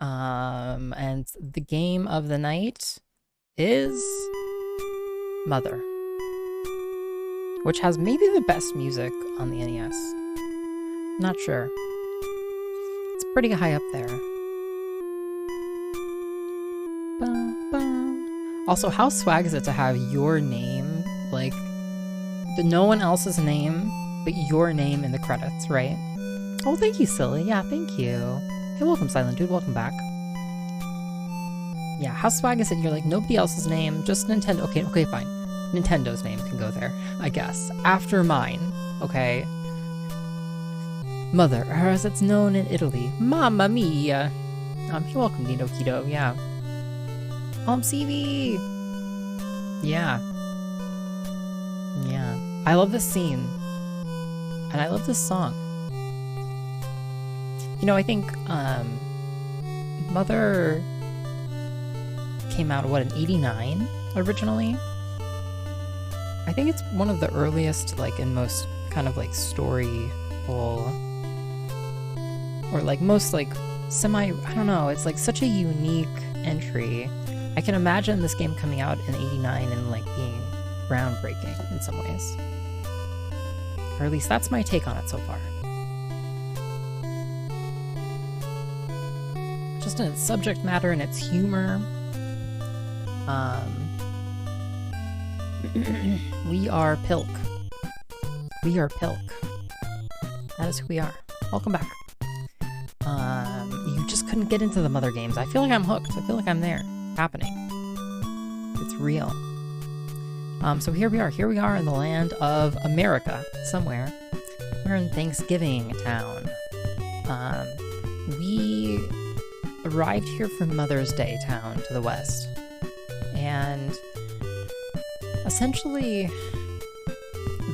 And the game of the night is Mother, which has maybe the best music on the NES. Not sure. It's pretty high up there. Also, how swag is it to have your name, like, no one else's name, but your name in the credits, right? Oh, thank you, Silly. Yeah, thank you. Hey, welcome, Silent Dude. Welcome back. Yeah, how swag is it? You're like, nobody else's name, just Nintendo. Okay, fine. Nintendo's name can go there, I guess. After mine, okay? Mother, or as it's known in Italy. Mamma mia! Hey, welcome, Nino Keto, yeah. CV! Yeah. Yeah. I love this scene. And I love this song. You know, I think, Mother came out, what, in 89 originally? I think it's one of the earliest, like, and most kind of, like, storyful, or, like, most, like, I don't know, it's, like, such a unique entry. I can imagine this game coming out in 89 and, like, being groundbreaking in some ways. Or at least that's my take on it so far. Just in its subject matter and its humor. We are Pilk. We are Pilk. That is who we are. Welcome back. You just couldn't get into the Mother games. I feel like I'm hooked. I feel like I'm there. Happening. It's real. So here we are. Here we are in the land of America, somewhere. We're in Thanksgiving Town. We arrived here from Mother's Day Town to the west. And essentially,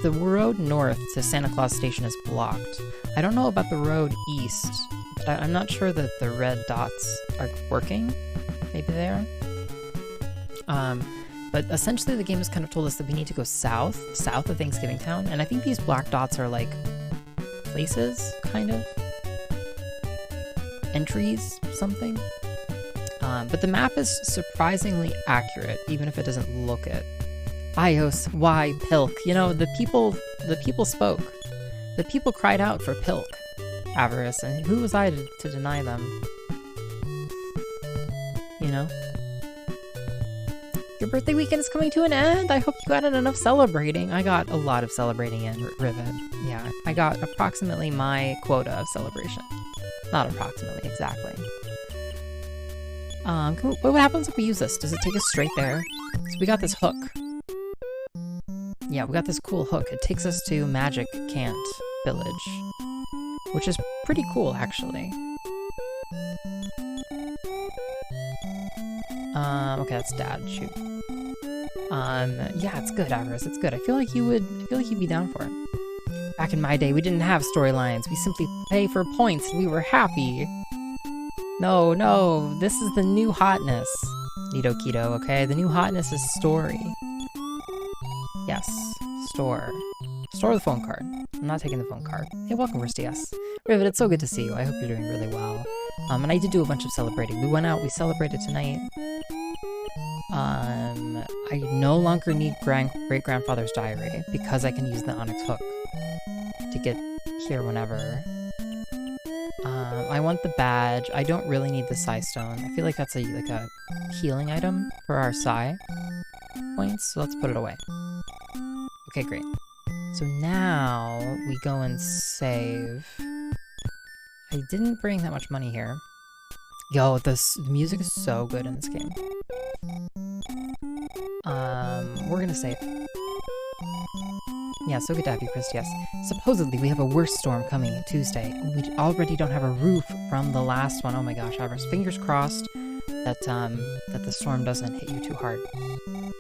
the road north to Santa Claus Station is blocked. I don't know about the road east, but I'm not sure that the red dots are working. Maybe they are. But essentially the game has kind of told us that we need to go south of Thanksgiving Town, and I think these black dots are like places, kind of. Entries, something. But the map is surprisingly accurate, even if it doesn't look it. iios, why Pilk? You know, the people spoke. The people cried out for Pilk, Avarice, and who was I to deny them? You know? Your birthday weekend is coming to an end! I hope you got enough celebrating. I got a lot of celebrating in Rivet. Yeah, I got approximately my quota of celebration. Not approximately, exactly. What happens if we use this? Does it take us straight there? So we got this hook. Yeah, we got this cool hook. It takes us to Magic Cant Village, which is pretty cool, actually. Okay, that's Dad. Shoot. Yeah, it's good, Avarice. It's good. I feel like you'd be down for it. Back in my day, we didn't have storylines. We simply pay for points and we were happy. No, this is the new hotness. Nito Keto, okay? The new hotness is story. Yes, store. Store the phone card. I'm not taking the phone card. Hey, welcome, Risty S. Rivet, it's so good to see you. I hope you're doing really well. And I did do a bunch of celebrating. We went out, we celebrated tonight. I no longer need great-grandfather's diary because I can use the Onyx hook to get here whenever. I want the badge. I don't really need the Psi Stone. I feel like that's like a healing item for our Psi points, so let's put it away. Okay, great. So now we go and save. I didn't bring that much money here. Yo, the music is so good in this game. We're gonna save. Yeah, so good to have you, Chris, yes. Supposedly, we have a worse storm coming Tuesday. We already don't have a roof from the last one. Oh my gosh, Avarice. Fingers crossed that the storm doesn't hit you too hard.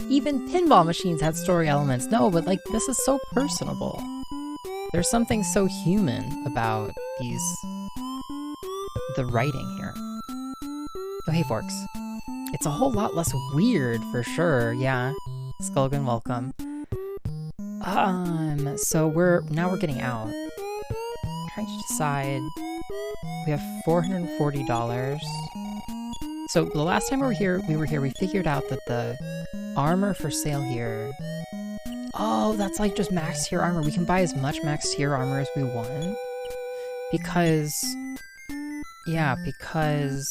Even pinball machines had story elements. No, but like, this is so personable. There's something so human about the writing here. Oh, hey, Forks. It's a whole lot less weird, for sure, yeah. Skulgan, welcome. So now we're getting out. Trying to decide. We have $440. So the last time we were here, we figured out that the armor for sale here... Oh, that's like just max tier armor. We can buy as much max tier armor as we want. Because... Yeah, because...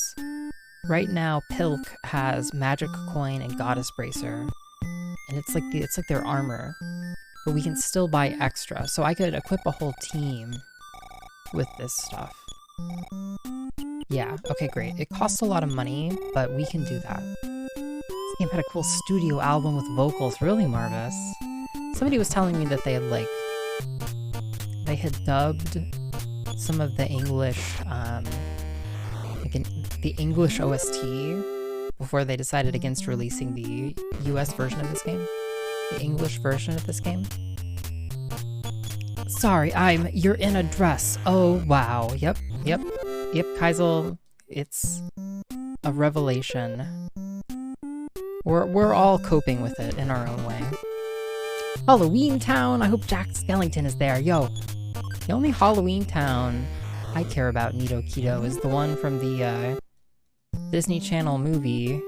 Right now, Pilk has Magic Coin and Goddess Bracer. And it's like their armor. But we can still buy extra. So I could equip a whole team with this stuff. Yeah, okay, great. It costs a lot of money, but we can do that. This game had a cool studio album with vocals, really marvelous. Somebody was telling me that they had dubbed some of the English, the English OST before they decided against releasing the US version of this game. The English version of this game. Sorry, you're in a dress. Oh, wow. Yep, Kaisel, it's a revelation. We're all coping with it in our own way. Halloween Town, I hope Jack Skellington is there. Yo, the only Halloween Town I care about, Nito Keto, is the one from the Disney Channel movie.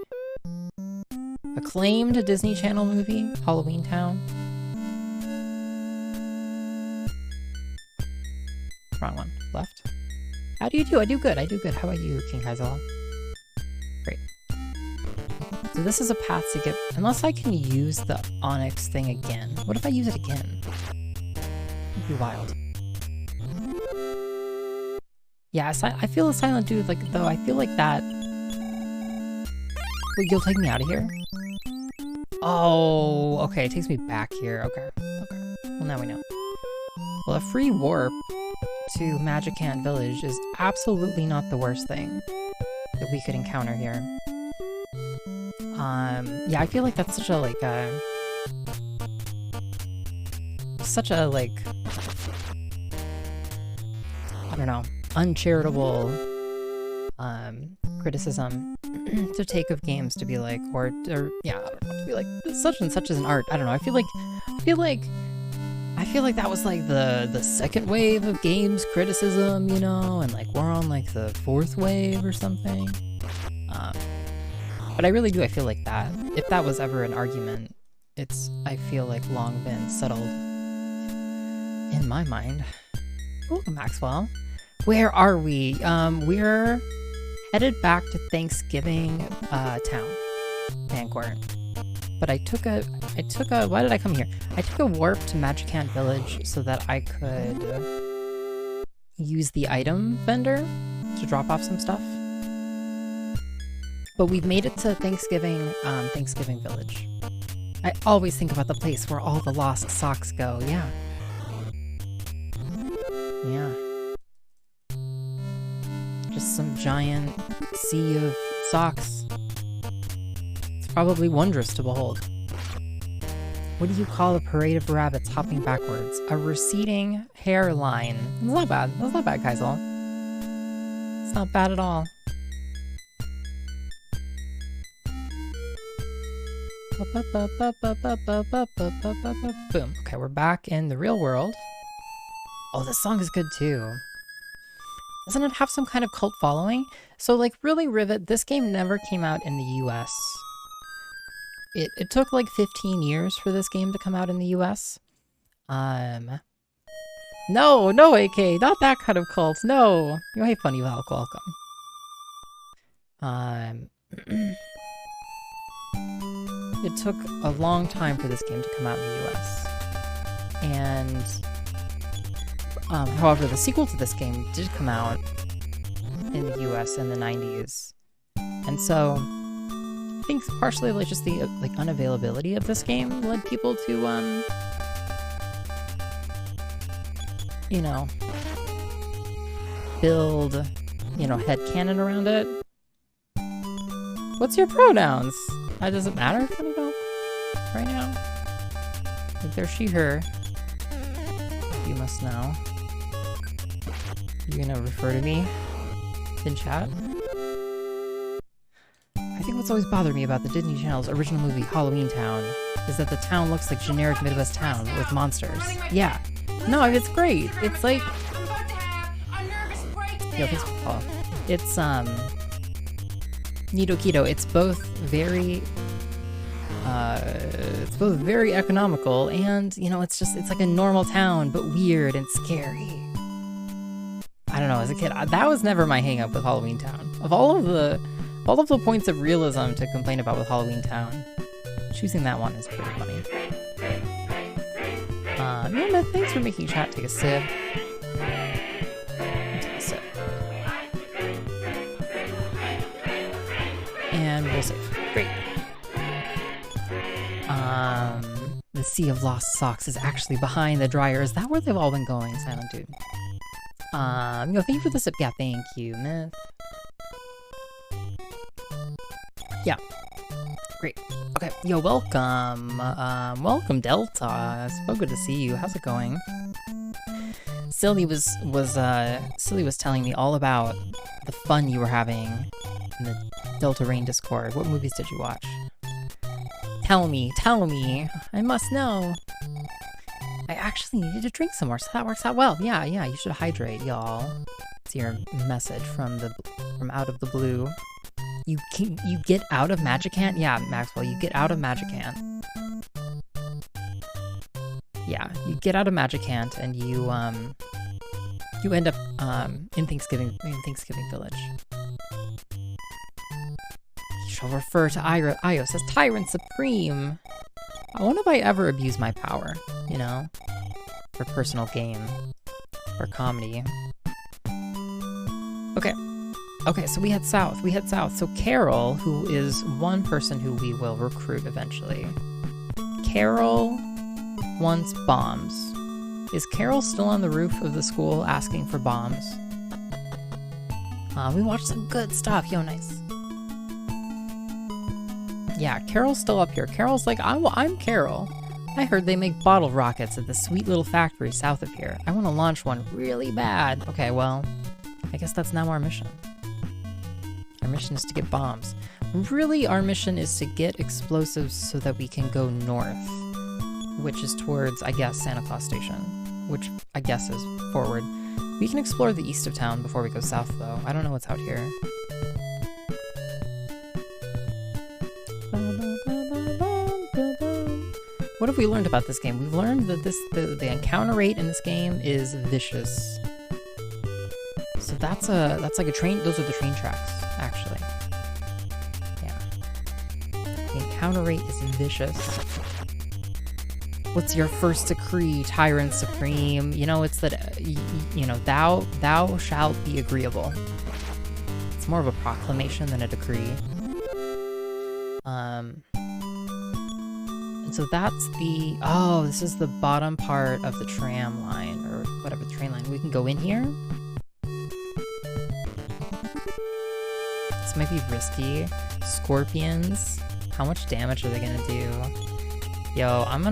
Acclaimed Disney Channel movie, Halloween Town. Wrong one, left. How do you do? I do good. How about you, King Kaisel? Great. So this is a path to get... Unless I can use the Onyx thing again. What if I use it again? That'd be wild. Yeah, I feel a silent dude, like, though I feel like that... Wait, you'll take me out of here? Oh, okay, it takes me back here. Okay. Well, now we know. Well, a free warp to Magicant Village is absolutely not the worst thing that we could encounter here. Yeah, I feel like that's such a, like, I don't know, uncharitable, criticism to take of games to be like, or yeah, I don't know, to be like, such and such is an art. I don't know, I feel like that was like the second wave of games criticism, you know, and like we're on like the fourth wave or something. But I really do, I feel like that, if that was ever an argument, it's, I feel like, long been settled in my mind. Ooh, Maxwell. Where are we? We're headed back to Thanksgiving town, Vancourt. But I took a, why did I come here? I took a warp to Magicant Village so that I could use the item vendor to drop off some stuff. But we've made it to Thanksgiving Village. I always think about the place where all the lost socks go, yeah. Yeah. Just some giant sea of socks. It's probably wondrous to behold. What do you call a parade of rabbits hopping backwards? A receding hairline. That's not bad. That's not bad, Kaisel. It's not bad at all. Boom. Okay, we're back in the real world. Oh, this song is good too. Doesn't it have some kind of cult following? So, like, really, Rivet, this game never came out in the US. It took like 15 years for this game to come out in the US. No, AK, not that kind of cult. No. You hate funny, welcome. It took a long time for this game to come out in the US. And, however, the sequel to this game did come out in the US in the 90s. And so, I think partially like just the like unavailability of this game led people to, you know, build, you know, headcanon around it. What's your pronouns? Does it matter, Funny Milk? Right now? Like, they're she, her. You must know. You're gonna refer to me in chat? I think what's always bothered me about the Disney Channel's original movie, Halloween Town, is that the town looks like generic Midwest town with monsters. Yeah. No, it's great. It's like... Yo, thanks for the follow. It's, Nidoketo. It's both very economical and, you know, it's like a normal town, but weird and scary. I don't know, as a kid, that was never my hang up with Halloween Town. Of all of the points of realism to complain about with Halloween Town, choosing that one is pretty funny. Norma, thanks for making chat take a sip. Take a sip. And we'll save. Great. The Sea of Lost Socks is actually behind the dryer. Is that where they've all been going, Silent Dude? No, thank you for the sip. Yeah, thank you, Myth. Yeah. Great. Okay, yo, welcome. Welcome, Delta. So good to see you. How's it going? Silly was telling me all about the fun you were having in the Delta Rain Discord. What movies did you watch? Tell me. I must know. I actually needed to drink some more, so that works out well. Yeah, you should hydrate, y'all. It's your message from out of the blue. You get out of Magican? Yeah, Maxwell, you get out of Magican. Yeah, you get out of Magican and you end up in Thanksgiving Village. You shall refer to iios as Tyrant Supreme. I wonder if I ever abuse my power, you know, for personal gain, for comedy. Okay, so we head south. So Carol, who is one person who we will recruit eventually. Carol wants bombs. Is Carol still on the roof of the school asking for bombs? We watched some good stuff. Yo, nice. Yeah, Carol's still up here. Carol's like, I'm Carol. I heard they make bottle rockets at this sweet little factory south of here. I want to launch one really bad. Okay, well, I guess that's now our mission. Our mission is to get bombs. Really, our mission is to get explosives so that we can go north, which is towards, I guess, Santa Claus Station, which I guess is forward. We can explore the east of town before we go south, though. I don't know what's out here. What have we learned about this game? We've learned that the encounter rate in this game is vicious. So that's like a train. Those are the train tracks, actually. Yeah. The encounter rate is vicious. What's your first decree, Tyrant Supreme? You know, it's that you know, thou shalt be agreeable. It's more of a proclamation than a decree. And so that's this is the bottom part of the tram line, or whatever, the train line. We can go in here. This might be risky. Scorpions. How much damage are they gonna do? Yo, we're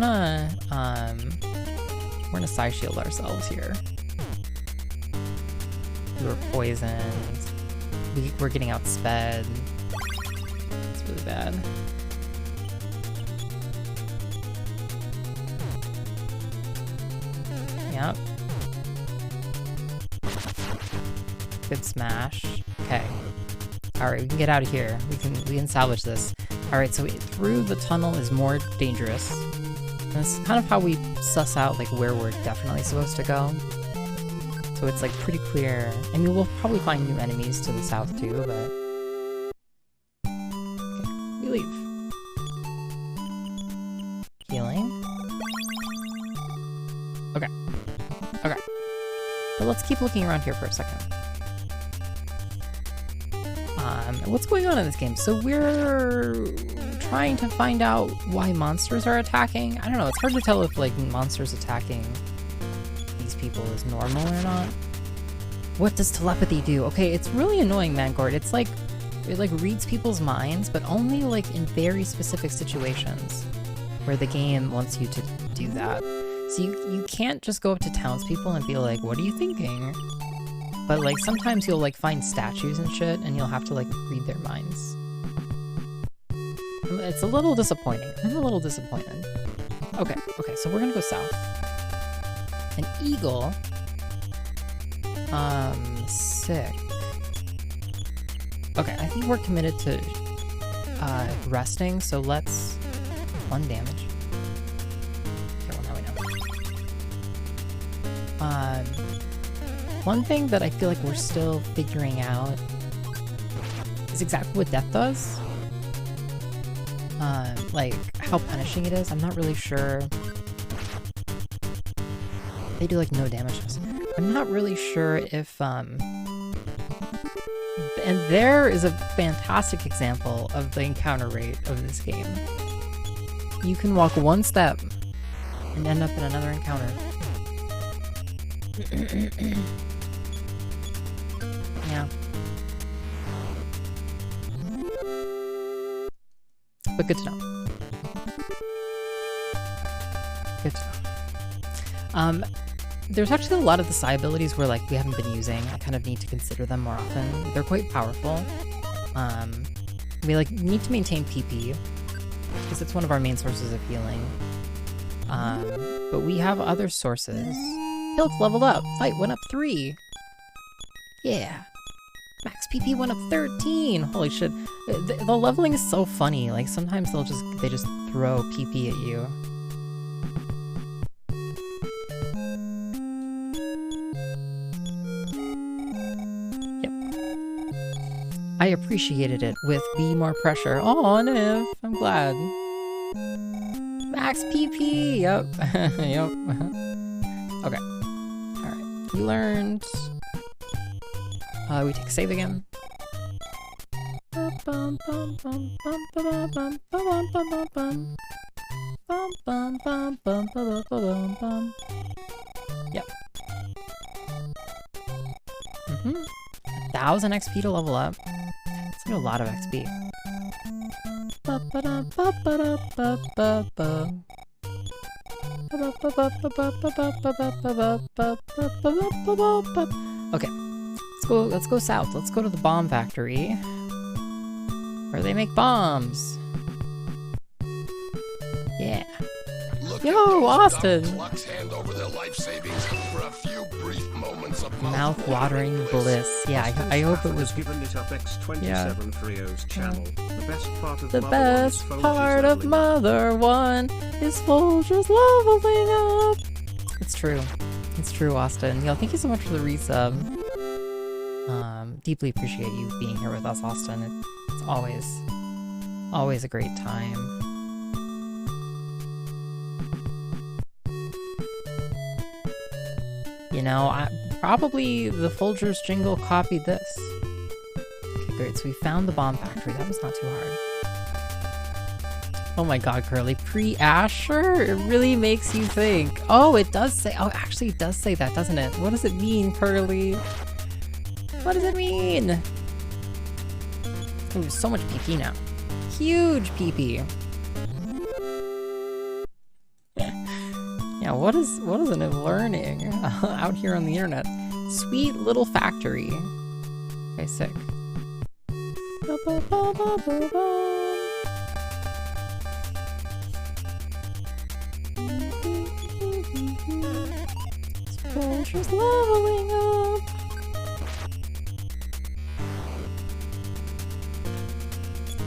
gonna side shield ourselves here. We were poisoned. We're getting outsped. It's really bad. Yep. Good smash. Okay. Alright, we can get out of here. We can salvage this. Alright, so through the tunnel is more dangerous. And this is kind of how we suss out like where we're definitely supposed to go. So it's like pretty clear. I mean, we'll probably find new enemies to the south too, but... Okay, we leave. Healing. Okay. Okay. But let's keep looking around here for a second. What's going on in this game? So we're trying to find out why monsters are attacking. I don't know, it's hard to tell if like monsters attacking these people is normal or not. What does telepathy do? Okay, it's really annoying, Mangord. It's like, it like reads people's minds, but only like in very specific situations where the game wants you to do that. So you can't just go up to townspeople and be like, what are you thinking? But like sometimes you'll like find statues and shit and you'll have to like read their minds. It's a little disappointing. I'm a little disappointed. Okay, so we're gonna go south. An eagle. Sick. Okay, I think we're committed to resting, so let's 1 damage. Okay, well now we know. One thing that I feel like we're still figuring out is exactly what death does. Like how punishing it is. I'm not really sure. They do like no damage to us. I'm not really sure if and there is a fantastic example of the encounter rate of this game. You can walk 1 step and end up in another encounter. Yeah. But good to know. Good to know. There's actually a lot of the psi abilities where like we haven't been using. I kind of need to consider them more often. They're quite powerful. We like need to maintain PP because it's one of our main sources of healing. But we have other sources. Health leveled up. Fight went up 3. Yeah. Max PP went up 13. Holy shit. The leveling is so funny. Like sometimes they just throw PP at you. I appreciated it with be more pressure. Oh, Niv, I'm glad. Max PP, yep, yep. Okay, all right. We learned. We take save again. Yep. 1,000 XP to level up. It's like a lot of XP. Okay, let's go south. Let's go to the bomb factory where they make bombs. Yeah. Yo, Austin! Mouth-watering bliss. Yeah, I hope it was. Given it up X27 yeah. for EOS channel. The best part of Mother 1 is Folger's leveling up. It's true. It's true, Austin. Yo, thank you so much for the resub. Deeply appreciate you being here with us, Austin. It's always a great time. You know, probably the Folgers jingle copied this. Okay, great. So we found the bomb factory. That was not too hard. Oh my god, Curly. Pre-Asher? It really makes you think. Oh, it does say... Oh, actually, it does say that, doesn't it? What does it mean, Curly? What does it mean? Ooh, so much PP now. Huge PP. Yeah, what is it learning out here on the internet? Sweet little factory. Okay, sick. Soldiers leveling up.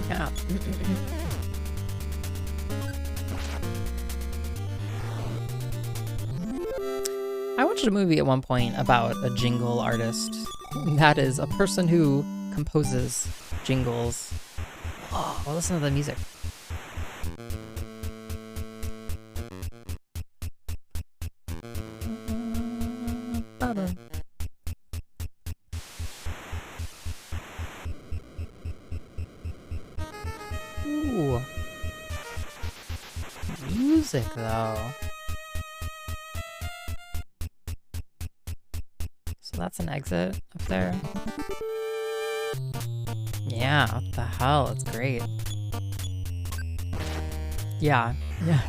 Yeah. I watched a movie at one point about a jingle artist. That is, a person who composes jingles. Oh, well, listen to the music. Ooh. Music, though. So that's an exit up there. Yeah, what the hell? It's great. Yeah. Yeah.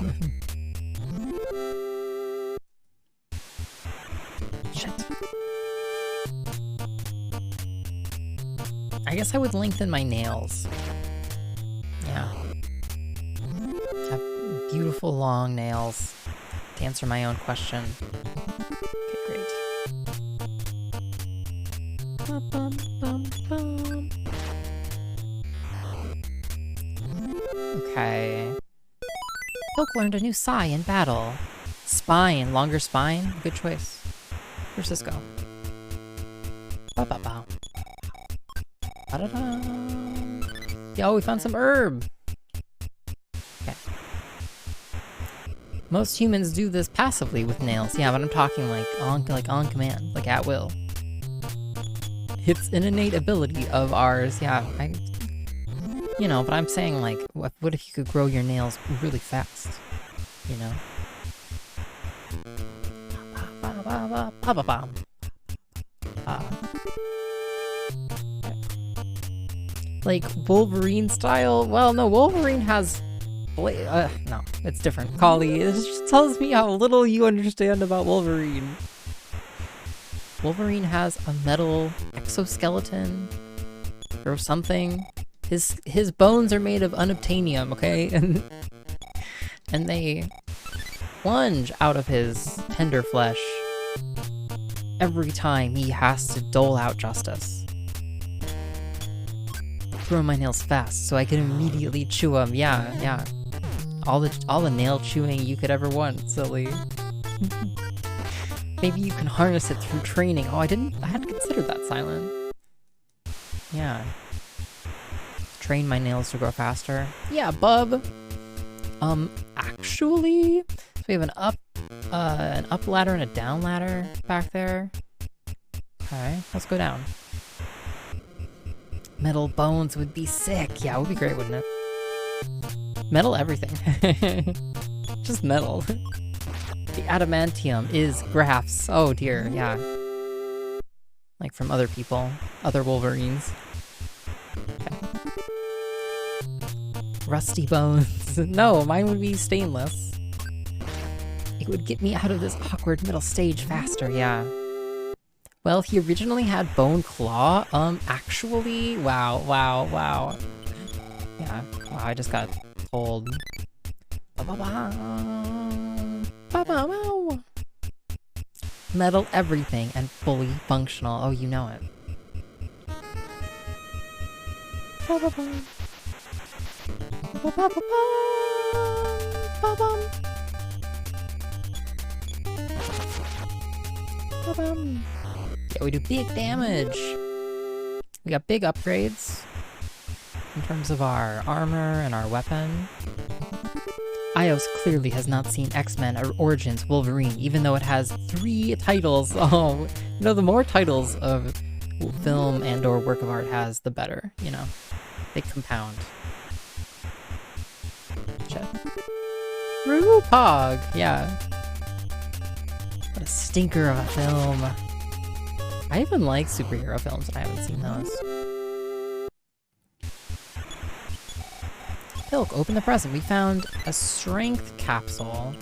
Shit. I guess I would lengthen my nails. Yeah. Have beautiful long nails to answer my own question. Okay, great. Okay. Pilk learned a new Psy in battle. Spine, longer spine. Good choice. Where's this go? Ba-ba-ba. Ba-da-da. Yo, we found some herb. Okay. Most humans do this passively with nails. Yeah, but I'm talking like on command, like at will. It's an innate ability of ours. Yeah, you know, but I'm saying like, what if you could grow your nails really fast? You know? Like Wolverine style? Well, no, Wolverine has... no, it's different. Collie, it just tells me how little you understand about Wolverine. Wolverine has a metal exoskeleton or something. His bones are made of unobtainium, okay? And they plunge out of his tender flesh every time he has to dole out justice. Grow my nails fast so I can immediately chew them. Yeah. All the nail chewing you could ever want, silly. Maybe you can harness it through training. Oh, I hadn't considered that, Silent. Yeah. Train my nails to grow faster. Yeah, bub. Actually, so we have an up ladder and a down ladder back there. Okay, let's go down. Metal bones would be sick. Yeah, it would be great, wouldn't it? Metal everything. Just metal. The adamantium is graphs. Oh dear, yeah. Like from other people, other Wolverines. Okay. Rusty bones. No, mine would be stainless. It would get me out of this awkward middle stage faster, yeah. Well, he originally had bone claw. Actually, wow. Yeah, wow, I just got told. Metal everything and fully functional. Oh, you know it. Yeah, we do big damage. We got big upgrades in terms of our armor and our weapon. iios clearly has not seen X-Men or Origins Wolverine, even though it has 3 titles. Oh, you know, the more titles of film and or work of art has, the better, you know. They compound. Shit. Pog! Yeah. What a stinker of a film. I even like superhero films and I haven't seen those. Pilk, open the present. We found a strength capsule.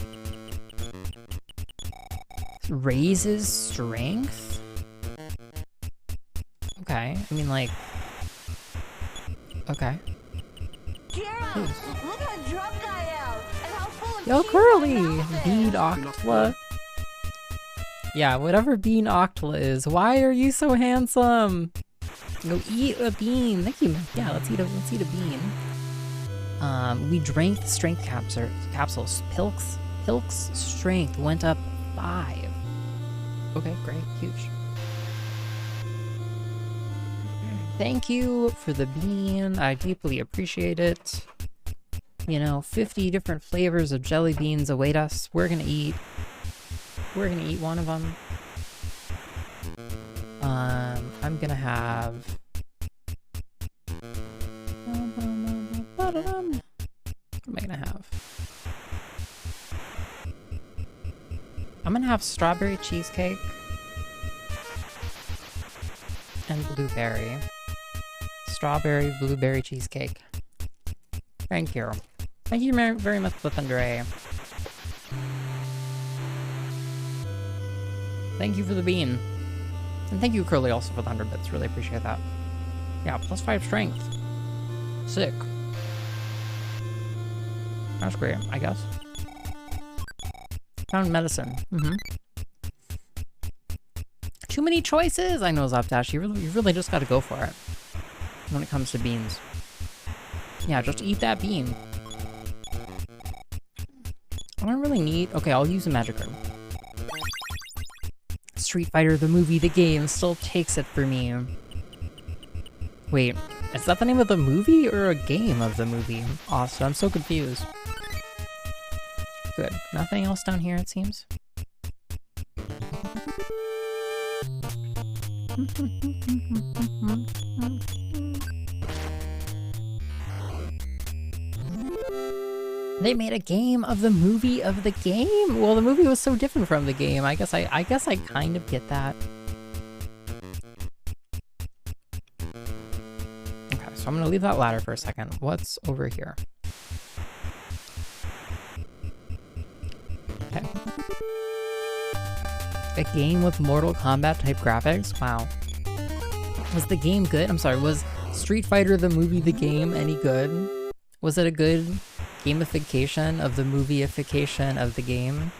Raises strength? Okay, I mean like... Okay. Look how drunk I am, and how full of Yo, cheese Curly! my mouth is. Bean Octla. Yeah, whatever Bean Octla is. Why are you so handsome? Go eat a bean. Thank you. Yeah, let's eat a bean. We drank the strength capsules. Pilk's strength went up 5. Okay, great, huge. Thank you for the bean. I deeply appreciate it. You know, 50 different flavors of jelly beans await us. We're gonna eat one of them. I'm gonna have... What am I gonna have? I'm gonna have strawberry cheesecake and blueberry. Strawberry blueberry cheesecake. Thank you. Thank you very much, Flipandre. Thank you for the bean. And thank you, Curly, also for the 100 bits. Really appreciate that. Yeah, plus 5 strength. Sick. That's great, I guess. Found medicine. Too many choices! I know, Zapdash. You really just gotta go for it when it comes to beans. Yeah, just eat that bean. I don't really need... Okay, I'll use a magic herb. Street Fighter, the movie, the game, still takes it for me. Wait, is that the name of the movie or a game of the movie? Awesome, I'm so confused. Good. Nothing else down here, it seems. They made a game of the movie of the game? Well, the movie was so different from the game. I guess I kind of get that. Okay, so I'm gonna leave that ladder for a second. What's over here? Okay. A game with Mortal Kombat type graphics? Wow. Was the game good? I'm sorry, was Street Fighter the movie the game any good? Was it a good gamification of the movie-ification of the game?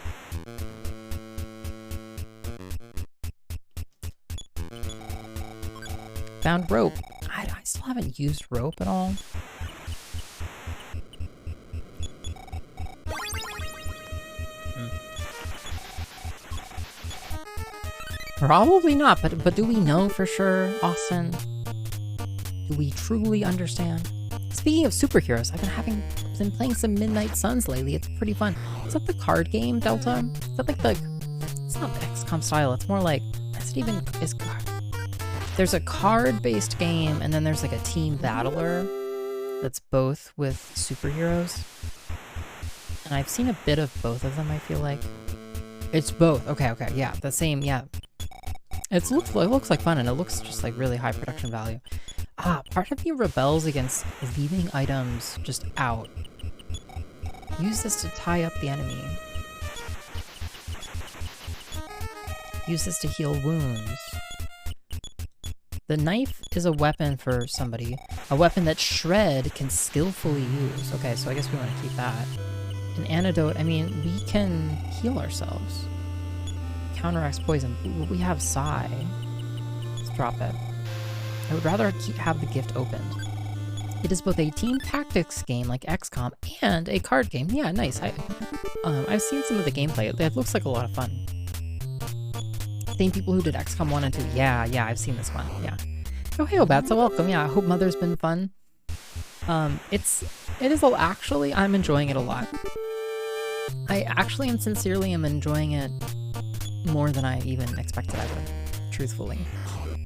Found rope. I still haven't used rope at all. Probably not, but do we know for sure, Austin? Do we truly understand? Speaking of superheroes, I've been playing some Midnight Suns lately. It's pretty fun. Is that the card game, Delta? Is that like the... It's not the XCOM style. It's more like... There's a card-based game, and then there's like a team battler that's both with superheroes. And I've seen a bit of both of them, I feel like. It's both. Okay, yeah. The same, yeah. It looks like fun, and it looks just like really high production value. Part of me rebels against leaving items just out. Use this to tie up the enemy. Use this to heal wounds. The knife is a weapon for somebody. A weapon that Shred can skillfully use. Okay, so I guess we want to keep that. An antidote, I mean, we can heal ourselves. Counteracts poison. We have Psy. Let's drop it. I would rather have the gift opened. It is both a team tactics game like XCOM and a card game. Yeah, nice. I've seen some of the gameplay. It looks like a lot of fun. Same people who did XCOM 1 and 2. Yeah, I've seen this one. Yeah. Oh, hey, Obatsa, welcome. Yeah, I hope Mother's been fun. It is actually, I'm enjoying it a lot. I actually and sincerely am enjoying it more than I even expected I would, truthfully.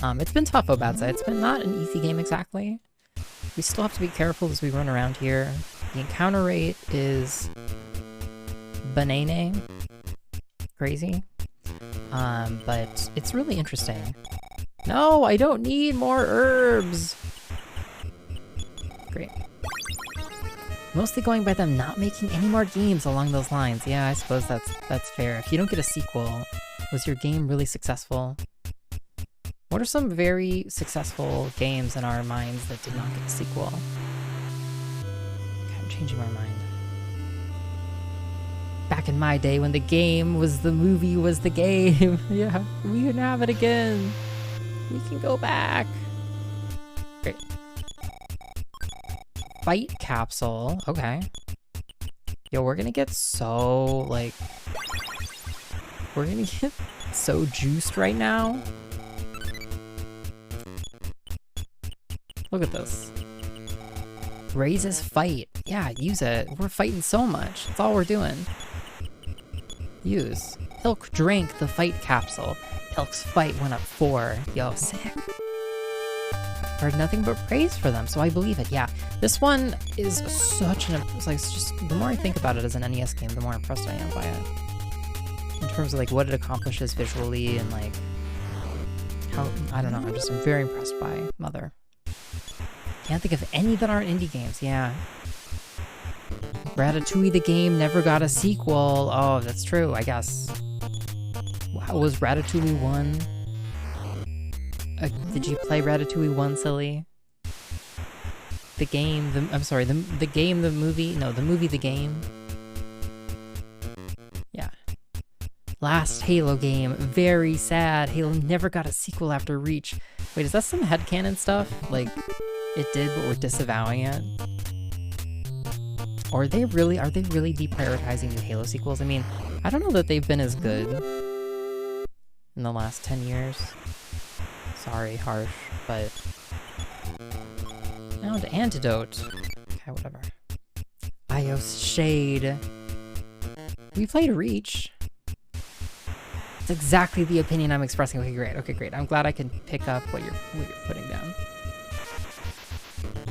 It's been tough, Obatsa. It's been not an easy game exactly. We still have to be careful as we run around here. The encounter rate is banana crazy. But it's really interesting. No, I don't need more herbs! Great. Mostly going by them not making any more games along those lines. Yeah, I suppose that's fair. If you don't get a sequel, was your game really successful? What are some very successful games in our minds that did not get a sequel? Okay, I'm changing my mind. Back in my day when the game was the movie was the game. Yeah, we can have it again. We can go back. Great. Fight capsule. Okay. Yo, we're gonna get so, like... We're gonna get so juiced right now. Look at this. Raises fight. Yeah, use it. We're fighting so much. That's all we're doing. Use. Pilk drank the fight capsule. Pilk's fight went up 4. Yo, sick. Heard nothing but praise for them, so I believe it. Yeah, this one is such an... It's like, it's just, the more I think about it as an NES game, the more impressed I am by it. In terms of like what it accomplishes visually and like how... I don't know, I'm very impressed by Mother. Can't think of any that aren't indie games. Yeah. Ratatouille the game never got a sequel. Oh, that's true, I guess. Wow, was Ratatouille 1? Did you play Ratatouille 1, silly? The game, I'm sorry, the game, the movie? No, the movie, the game. Yeah. Last Halo game, very sad. Halo never got a sequel after Reach. Wait, is that some headcanon stuff? Like, it did, but we're disavowing it? Or are they really deprioritizing the Halo sequels? I mean, I don't know that they've been as good in the last 10 years. Sorry, harsh, but... Now to Antidote. Okay, whatever. iios Shade. We played Reach. It's exactly the opinion I'm expressing. Okay, great. I'm glad I can pick up what you're putting down.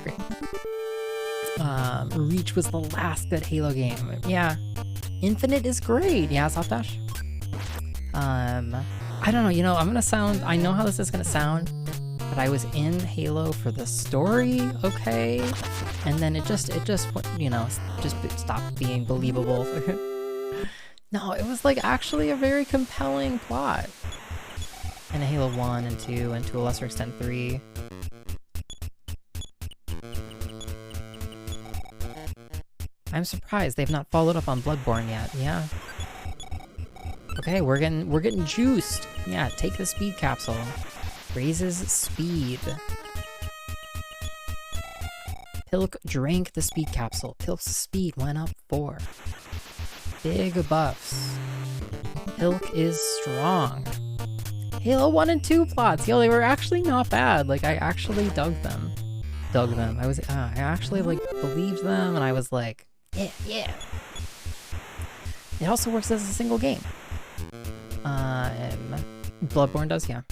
Great. Reach was the last good Halo game. Yeah. Infinite is great. Yeah, Softdash. I don't know, you know, I know how this is gonna sound, but I was in Halo for the story, okay? And then it just you know, just stopped being believable. No, it was like actually a very compelling plot. And Halo 1 and 2, and to a lesser extent 3. I'm surprised they've not followed up on Bloodborne yet. Yeah. Okay, we're getting juiced. Yeah, take the speed capsule. Raises speed. Pilk drank the speed capsule. Pilk's speed went up 4. Big buffs. Pilk is strong. Halo 1 and 2 plots. Yo, they were actually not bad. Like, I actually dug them. I actually, like, believed them, and I was like, yeah. It also works as a single game. Bloodborne does, yeah.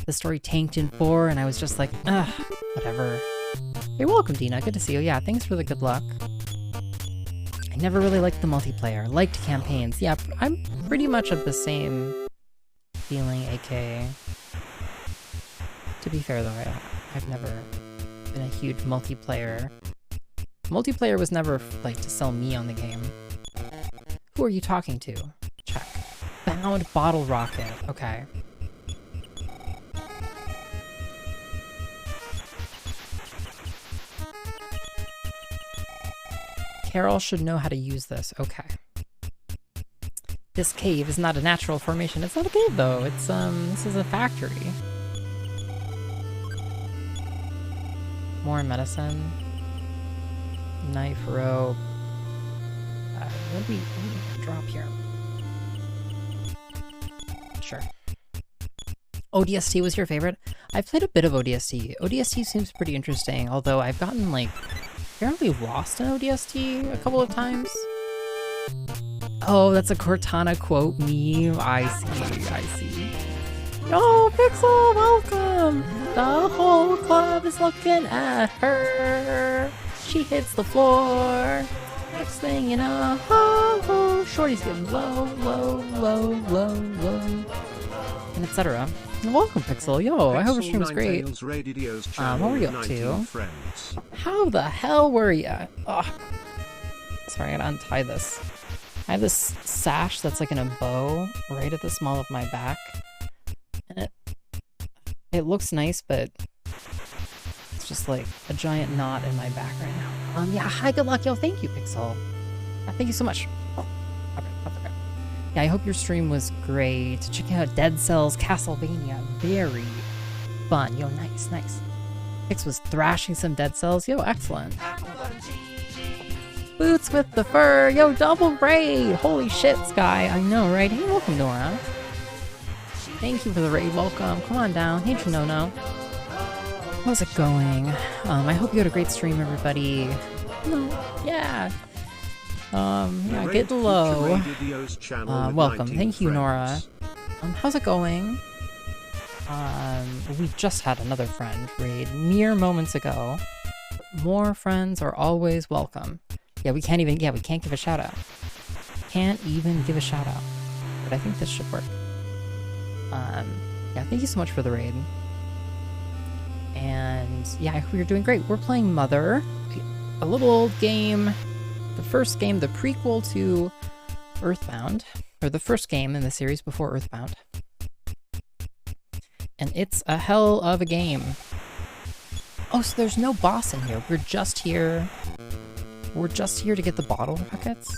The story tanked in 4, and I was just like, whatever. Hey, welcome, Dina. Good to see you. Yeah, thanks for the good luck. I never really liked the multiplayer. Liked campaigns. Yeah, I'm pretty much of the same feeling, AK. To be fair, though, I've never been a huge multiplayer. Multiplayer was never, like, to sell me on the game. Who are you talking to? Check. Bound Bottle Rocket. Okay. Carol should know how to use this. Okay. This cave is not a natural formation. It's not a cave, though. It's, this is a factory. More medicine. Knife, rope. What do we drop here? Sure. ODST was your favorite? I've played a bit of ODST. ODST seems pretty interesting, although I've gotten, like, fairly lost in ODST a couple of times. Oh, that's a Cortana quote meme. I see. Oh, Pixel, welcome! The whole club is looking at her. She hits the floor. Next thing you know, Shorty's getting low, and etc. Welcome, Pixel. Yo, I hope your stream was great. What were you up to? How the hell were ya? Oh. Sorry, I gotta untie this. I have this sash that's like in a bow right at the small of my back. And it looks nice, but it's just like a giant knot in my back right now. Yeah, hi, good luck, yo. Thank you, Pixel. Thank you so much. Okay. Yeah, I hope your stream was great. Check out Dead Cells Castlevania. Very fun. Yo, nice. Pix was thrashing some Dead Cells. Yo, excellent. Boots with the fur. Yo, double raid. Holy shit, Sky. I know, right? Hey, welcome, Nora. Thank you for the raid. Welcome. Come on down. Hey, Junono. How's it going? I hope you had a great stream, everybody. Yeah. Yeah, get low. Welcome. Thank you, Nora. How's it going? We just had another friend raid mere moments ago. More friends are always welcome. Yeah, we can't give a shout out. Can't even give a shout out. But I think this should work. Yeah, thank you so much for the raid. And yeah, I hope you're doing great. We're playing Mother, a little old game. The first game, the prequel to EarthBound, or the first game in the series before EarthBound. And it's a hell of a game. Oh, so there's no boss in here. We're just here to get the bottle rockets?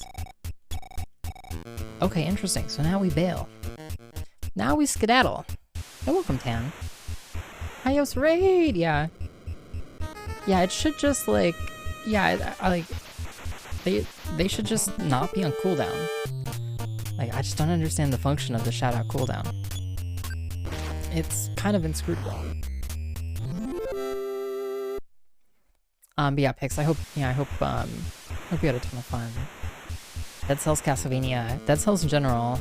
Okay, interesting. So now we bail. Now we skedaddle. Hey, welcome, Tan. iios raid! Yeah. Yeah, it should just, like... Yeah, They should just not be on cooldown. Like, I just don't understand the function of the shout-out cooldown. It's kind of inscrutable. But yeah, Pix, I hope you had a ton of fun. Dead Cells Castlevania, Dead Cells in general,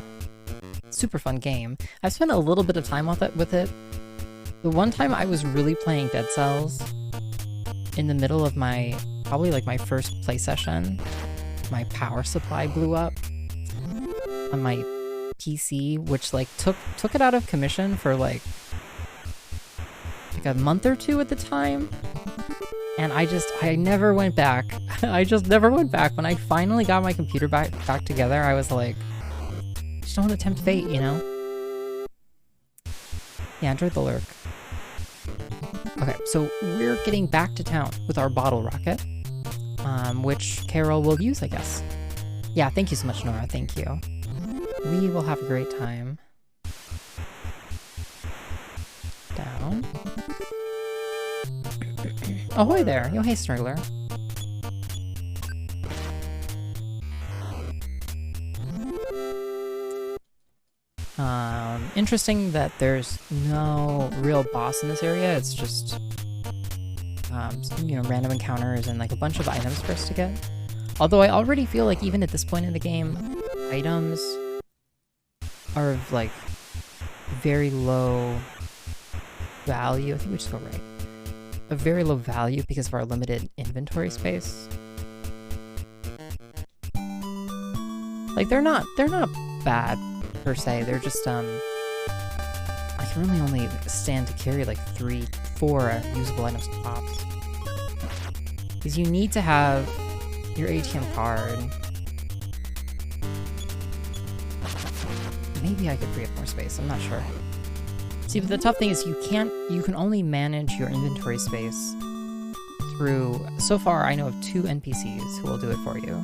super fun game. I've spent a little bit of time with it. The one time I was really playing Dead Cells, in the middle of probably like my first play session, my power supply blew up on my PC, which like took it out of commission for like a month or two at the time. And I never went back. I just never went back. When I finally got my computer back together, I was like, just don't want to tempt fate, you know? Yeah, enjoy the lurk. Okay, so we're getting back to town with our bottle rocket, which Carol will use, I guess. Yeah, thank you so much, Nora. Thank you. We will have a great time. Down. Ahoy there! Yo, hey, Strangler. Interesting that there's no real boss in this area. It's just, random encounters and like a bunch of items for us to get. Although I already feel like even at this point in the game, items are of like very low value. I think we just go right. A very low value because of our limited inventory space. Like they're not bad per se. They're just I can really only stand to carry like 3-4 usable items tops. Because you need to have your ATM card. Maybe I could free up more space, I'm not sure. See, but the tough thing is you can only manage your inventory space through, so far I know of 2 NPCs who will do it for you.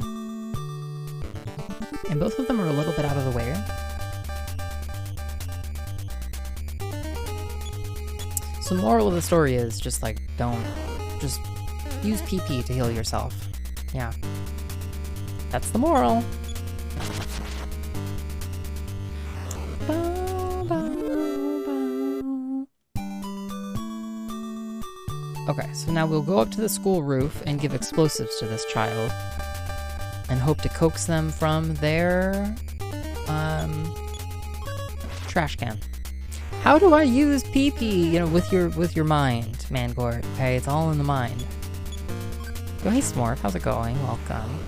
And both of them are a little bit out of the way. So the moral of the story is just like, just use PP to heal yourself. Yeah. That's the moral. Okay, so now we'll go up to the school roof and give explosives to this child and hope to coax them from their trash can. How do I use PP? You know, with your mind, Mangort. Okay, it's all in the mind. Yo, hey Smorf, how's it going? Welcome.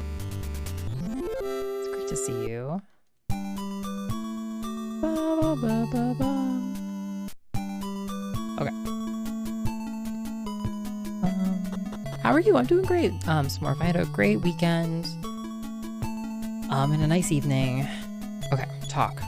It's great to see you. Okay. How are you? I'm doing great, Smorf. I had a great weekend. And a nice evening. Okay, talk.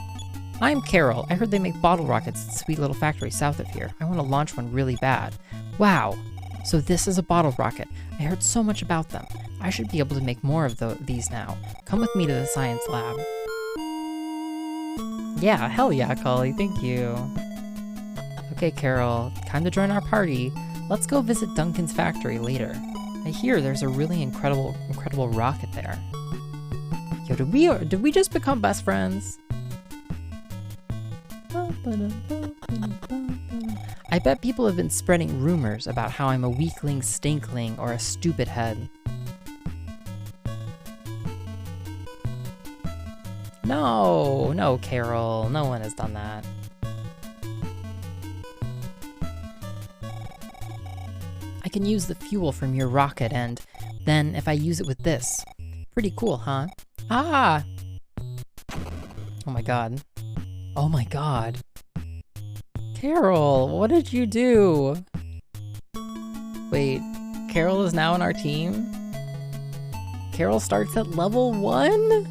I'm Carol. I heard they make bottle rockets at Sweet Little Factory south of here. I want to launch one really bad. Wow. So this is a bottle rocket. I heard so much about them. I should be able to make more of these now. Come with me to the science lab. Yeah, hell yeah, Cully. Thank you. Okay, Carol. Time to join our party. Let's go visit Duncan's factory later. I hear there's a really incredible rocket there. Yo, did we just become best friends? I bet people have been spreading rumors about how I'm a weakling, stinkling, or a stupid head. No, Carol. No one has done that. I can use the fuel from your rocket and then if I use it with this. Pretty cool, huh? Ah! Oh my god. Oh my god. Carol, what did you do? Wait, Carol is now on our team? Carol starts at level 1?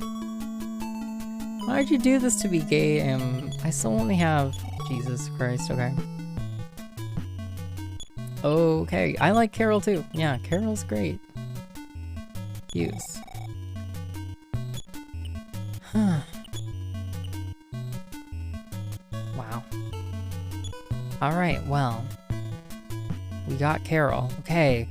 Why'd you do this to me, game? I still only have... Jesus Christ, okay. Okay, I like Carol too. Yeah, Carol's great. Use. Huh. Wow. Alright, well. We got Carol. Okay.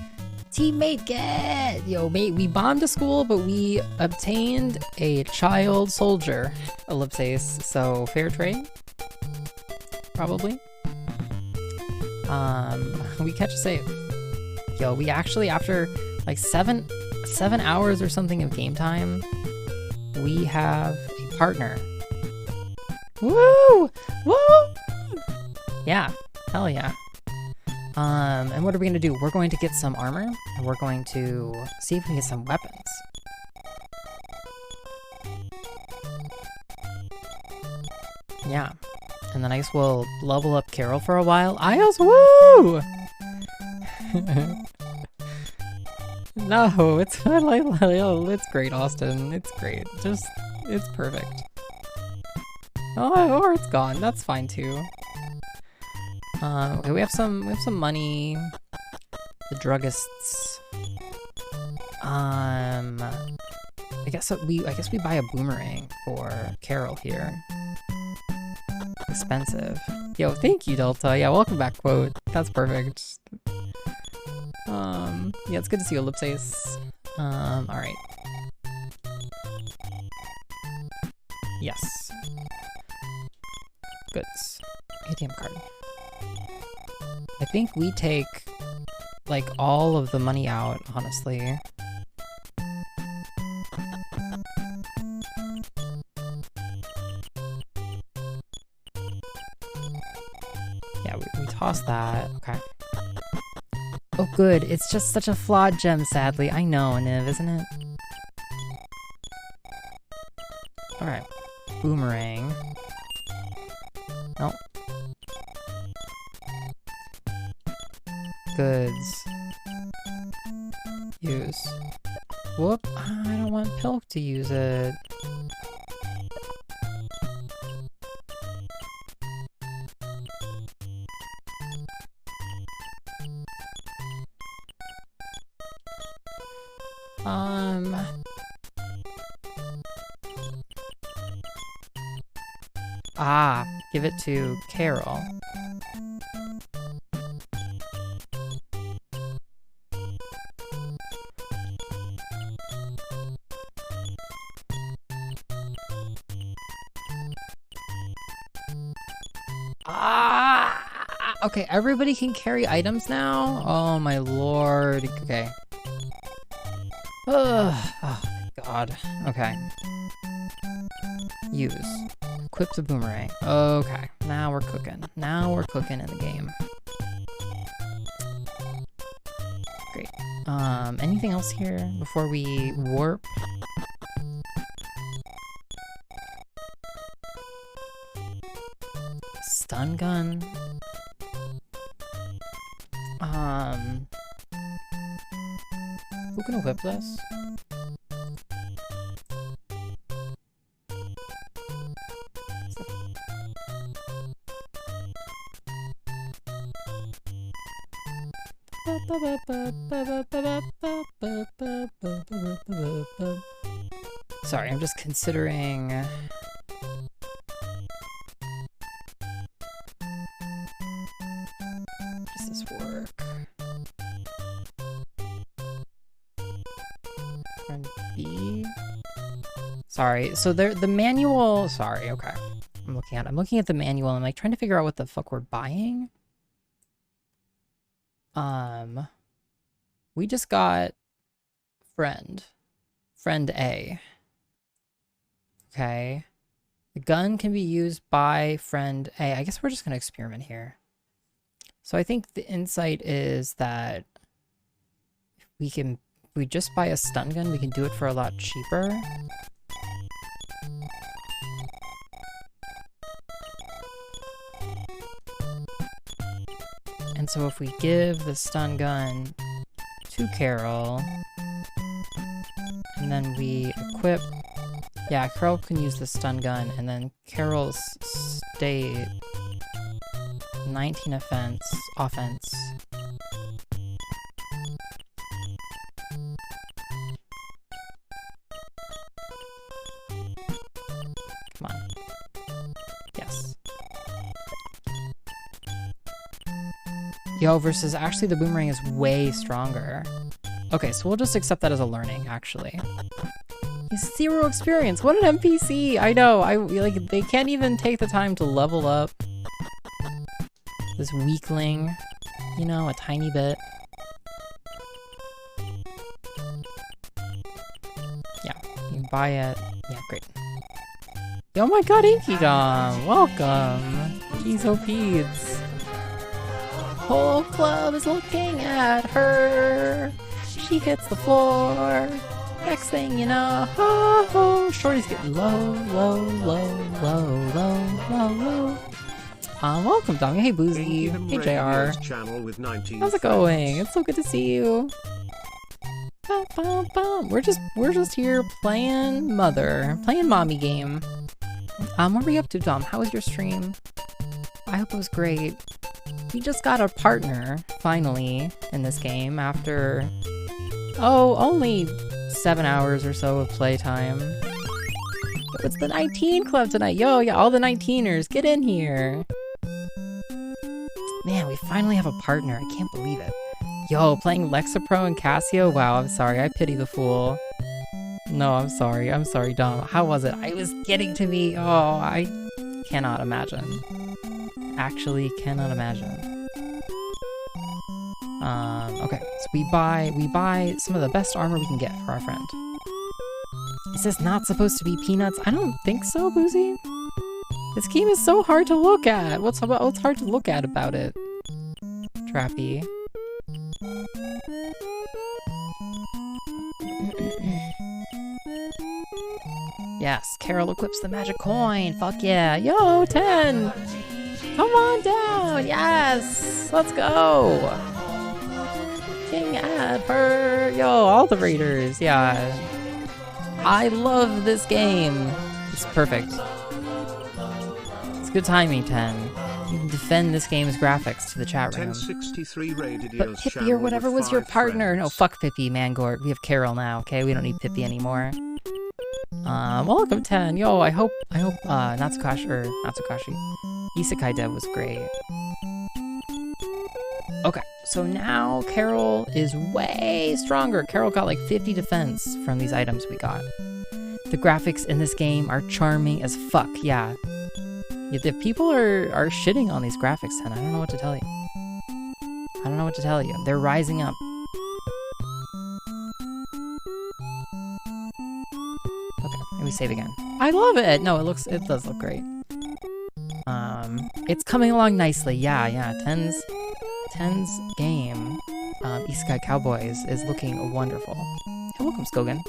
teammate get! Yo, mate, we bombed a school, but we obtained a child soldier, ellipses, so fair trade? Probably. We catch a save. Yo, we actually, after like seven hours or something of game time, we have a partner. Woo! Woo! Yeah, hell yeah. And what are we gonna do? We're going to get some armor, and we're going to see if we can get some weapons. Yeah. And then I guess we'll level up Carol for a while. iios, woo! No, it's not like, oh, it's great, Austin. It's great. Just, it's perfect. Oh, or it's gone. That's fine too. Okay, we have some money. The druggists. I guess we buy a boomerang for Carol here. Expensive. Yo, thank you, Delta. Yeah, welcome back, quote. That's perfect. Yeah, it's good to see you, ellipses. Alright. Yes. Goods. ATM card. I think we take, like, all of the money out, honestly. Yeah, we toss that. Okay. Oh, good. It's just such a flawed gem, sadly. I know, Niv, isn't it? Alright. Boomerang. Nope. Goods. Use. Whoop. I don't want Pilk to use it. Give it to Carol. Okay, everybody can carry items now? Oh my lord. Okay. Oh god. Okay. Use. Equip the boomerang. Okay. Now we're cooking. Now we're cooking in the game. Great. Anything else here before we warp? Stun gun. Who can equip this? Sorry, I'm just considering. Does this work? And B. Sorry. So the manual. Sorry. Okay. I'm looking at the manual. And I'm like trying to figure out what the fuck we're buying. We just got friend A. Okay. The gun can be used by friend A. I guess we're just gonna experiment here. So I think the insight is that if we just buy a stun gun, we can do it for a lot cheaper. And so if we give the stun gun to Carol, and then we equip, yeah, Carol can use the stun gun, and then Carol's state 19 offense. Come on. Yes. Yo, versus actually the boomerang is way stronger. Okay, so we'll just accept that as a learning, actually. He's 0 experience. What an NPC! I know. They can't even take the time to level up this weakling, you know, a tiny bit. Yeah, you can buy it. Yeah, great. Oh my god, Inky Dom! Welcome! Geezopeds. Whole club is looking at her. She hits the floor. Next thing you know, Shorty's getting low. Welcome, Dong. Hey, Boozy. Hey, JR. How's it going? It's so good to see you. We're just here playing mommy game. What were you up to, Dom? How was your stream? I hope it was great. We just got a partner, finally, in this game after, only 7 hours or so of playtime. Yo, it's the 19 club tonight. Yo, yeah, all the 19ers, get in here. Man, we finally have a partner. I can't believe it. Yo, playing Lexapro and Casio? Wow, I'm sorry. I pity the fool. No, I'm sorry. I'm sorry, Dom. How was it? I was getting to me. Oh, I cannot imagine. Actually cannot imagine. Okay, so we buy some of the best armor we can get for our friend. Is this not supposed to be peanuts? I don't think so, Boozy. This game is so hard to look at. What's hard to look at about it? Trappy. Yes, Carol equips the magic coin. Fuck yeah. Yo, 10. Come on down. Yes. Let's go. King at her. Yo, all the raiders. Yeah. I love this game. It's perfect. It's good timing, 10. You can defend this game's graphics to the chat room. 1063 rated But Pippi or whatever was your partner. No, fuck Pippi, Mangort. We have Carol now, okay? We don't need Pippi anymore. Welcome 10. Yo, I hope Natsukashi Isekai Dev was great. Okay, so now Carol is way stronger. Carol got like 50 defense from these items we got. The graphics in this game are charming as fuck, yeah. The people are shitting on these graphics, 10. I don't know what to tell you. I don't know what to tell you. They're rising up. Okay, let me save again. I love it! No, it does look great. It's coming along nicely. Yeah, 10's game, Isekai Cowboys, is looking wonderful. Hey, welcome, Skogan.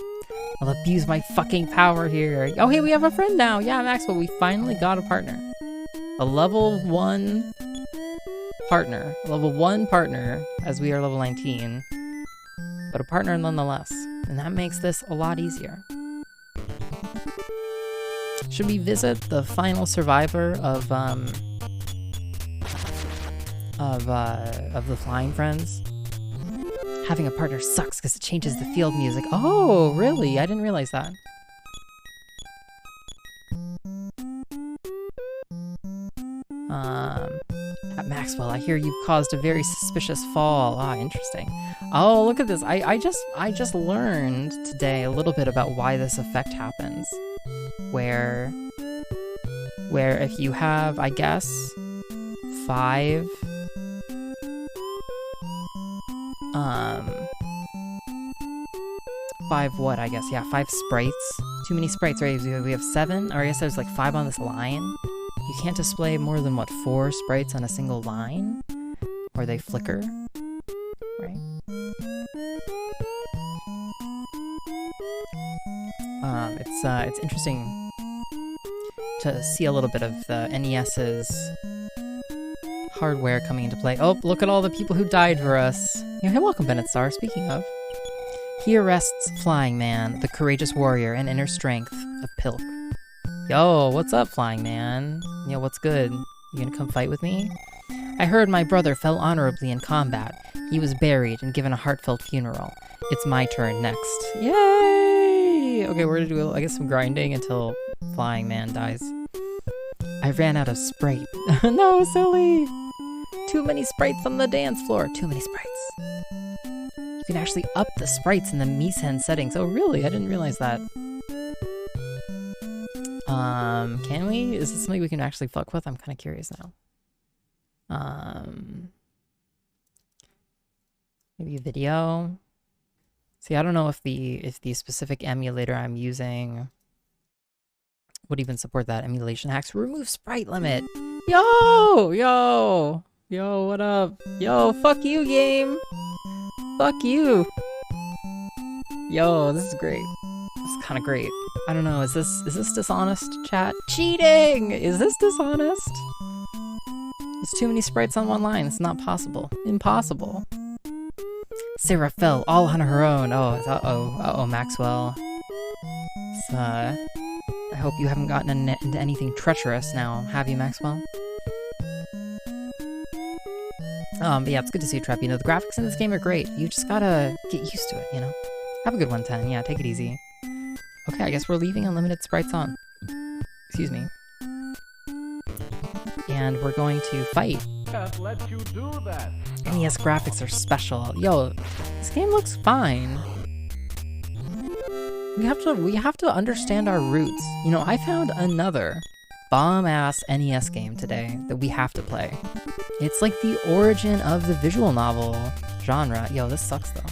I'll abuse my fucking power here. Oh, hey, we have a friend now. Yeah, Maxwell, we finally got a partner. A level 1 partner. Level 1 partner, as we are level 19. But a partner nonetheless. And that makes this a lot easier. Should we visit the final survivor of the Flying Friends? Having a partner sucks because it changes the field music. Oh, really? I didn't realize that. At Maxwell, I hear you've caused a very suspicious fall. Ah, interesting. Oh, look at this. I just learned today a little bit about why this effect happens. Where if you have, I guess, 5 what, I guess, yeah, 5 sprites. Too many sprites, right? We have 7, or I guess there's like 5 on this line. You can't display more than, what, 4 sprites on a single line? Or they flicker, right? It's interesting to see a little bit of the NES's hardware coming into play. Oh, look at all the people who died for us. Hey, welcome, Bennett Star. Speaking of, he arrests Flying Man, the courageous warrior and inner strength of Pilk. Yo, what's up, Flying Man? Yo, what's good? You gonna come fight with me? I heard my brother fell honorably in combat. He was buried and given a heartfelt funeral. It's my turn next. Yay! Okay, we're gonna do, I guess, some grinding until Flying Man dies. I ran out of Sprite. No, silly! Too many sprites on the dance floor. Too many sprites. You can actually up the sprites in the Misen settings. Oh, really? I didn't realize that. Can we? Is this something we can actually fuck with? I'm kind of curious now. Maybe video. See, I don't know if the specific emulator I'm using would even support that. Emulation hacks. Remove sprite limit. Yo, what up? Yo, fuck you, game. Fuck you. Yo, this is great. This is kind of great. I don't know. Is this dishonest, chat? Cheating. Is this dishonest? There's too many sprites on one line. It's not possible. Impossible. Sarah fell all on her own. Oh, uh-oh, Maxwell. I hope you haven't gotten into anything treacherous now, have you, Maxwell? But yeah, it's good to see you, Trap. You know, the graphics in this game are great. You just gotta get used to it, you know? Have a good one, 10. Yeah, take it easy. Okay, I guess we're leaving unlimited sprites on. Excuse me. And we're going to fight. Can't let you do that. NES graphics are special. Yo, this game looks fine. We have to understand our roots. You know, I found another bomb-ass NES game today that we have to play. It's like the origin of the visual novel genre. Yo, this sucks though.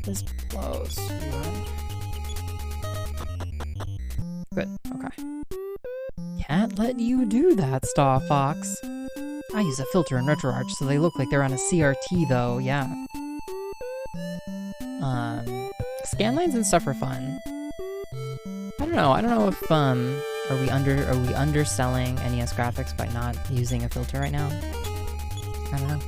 This blows. Good, okay. Can't let you do that, Star Fox. I use a filter in RetroArch so they look like they're on a CRT though, yeah. Scanlines and stuff are fun. I don't know if are we underselling NES graphics by not using a filter right now? I don't know.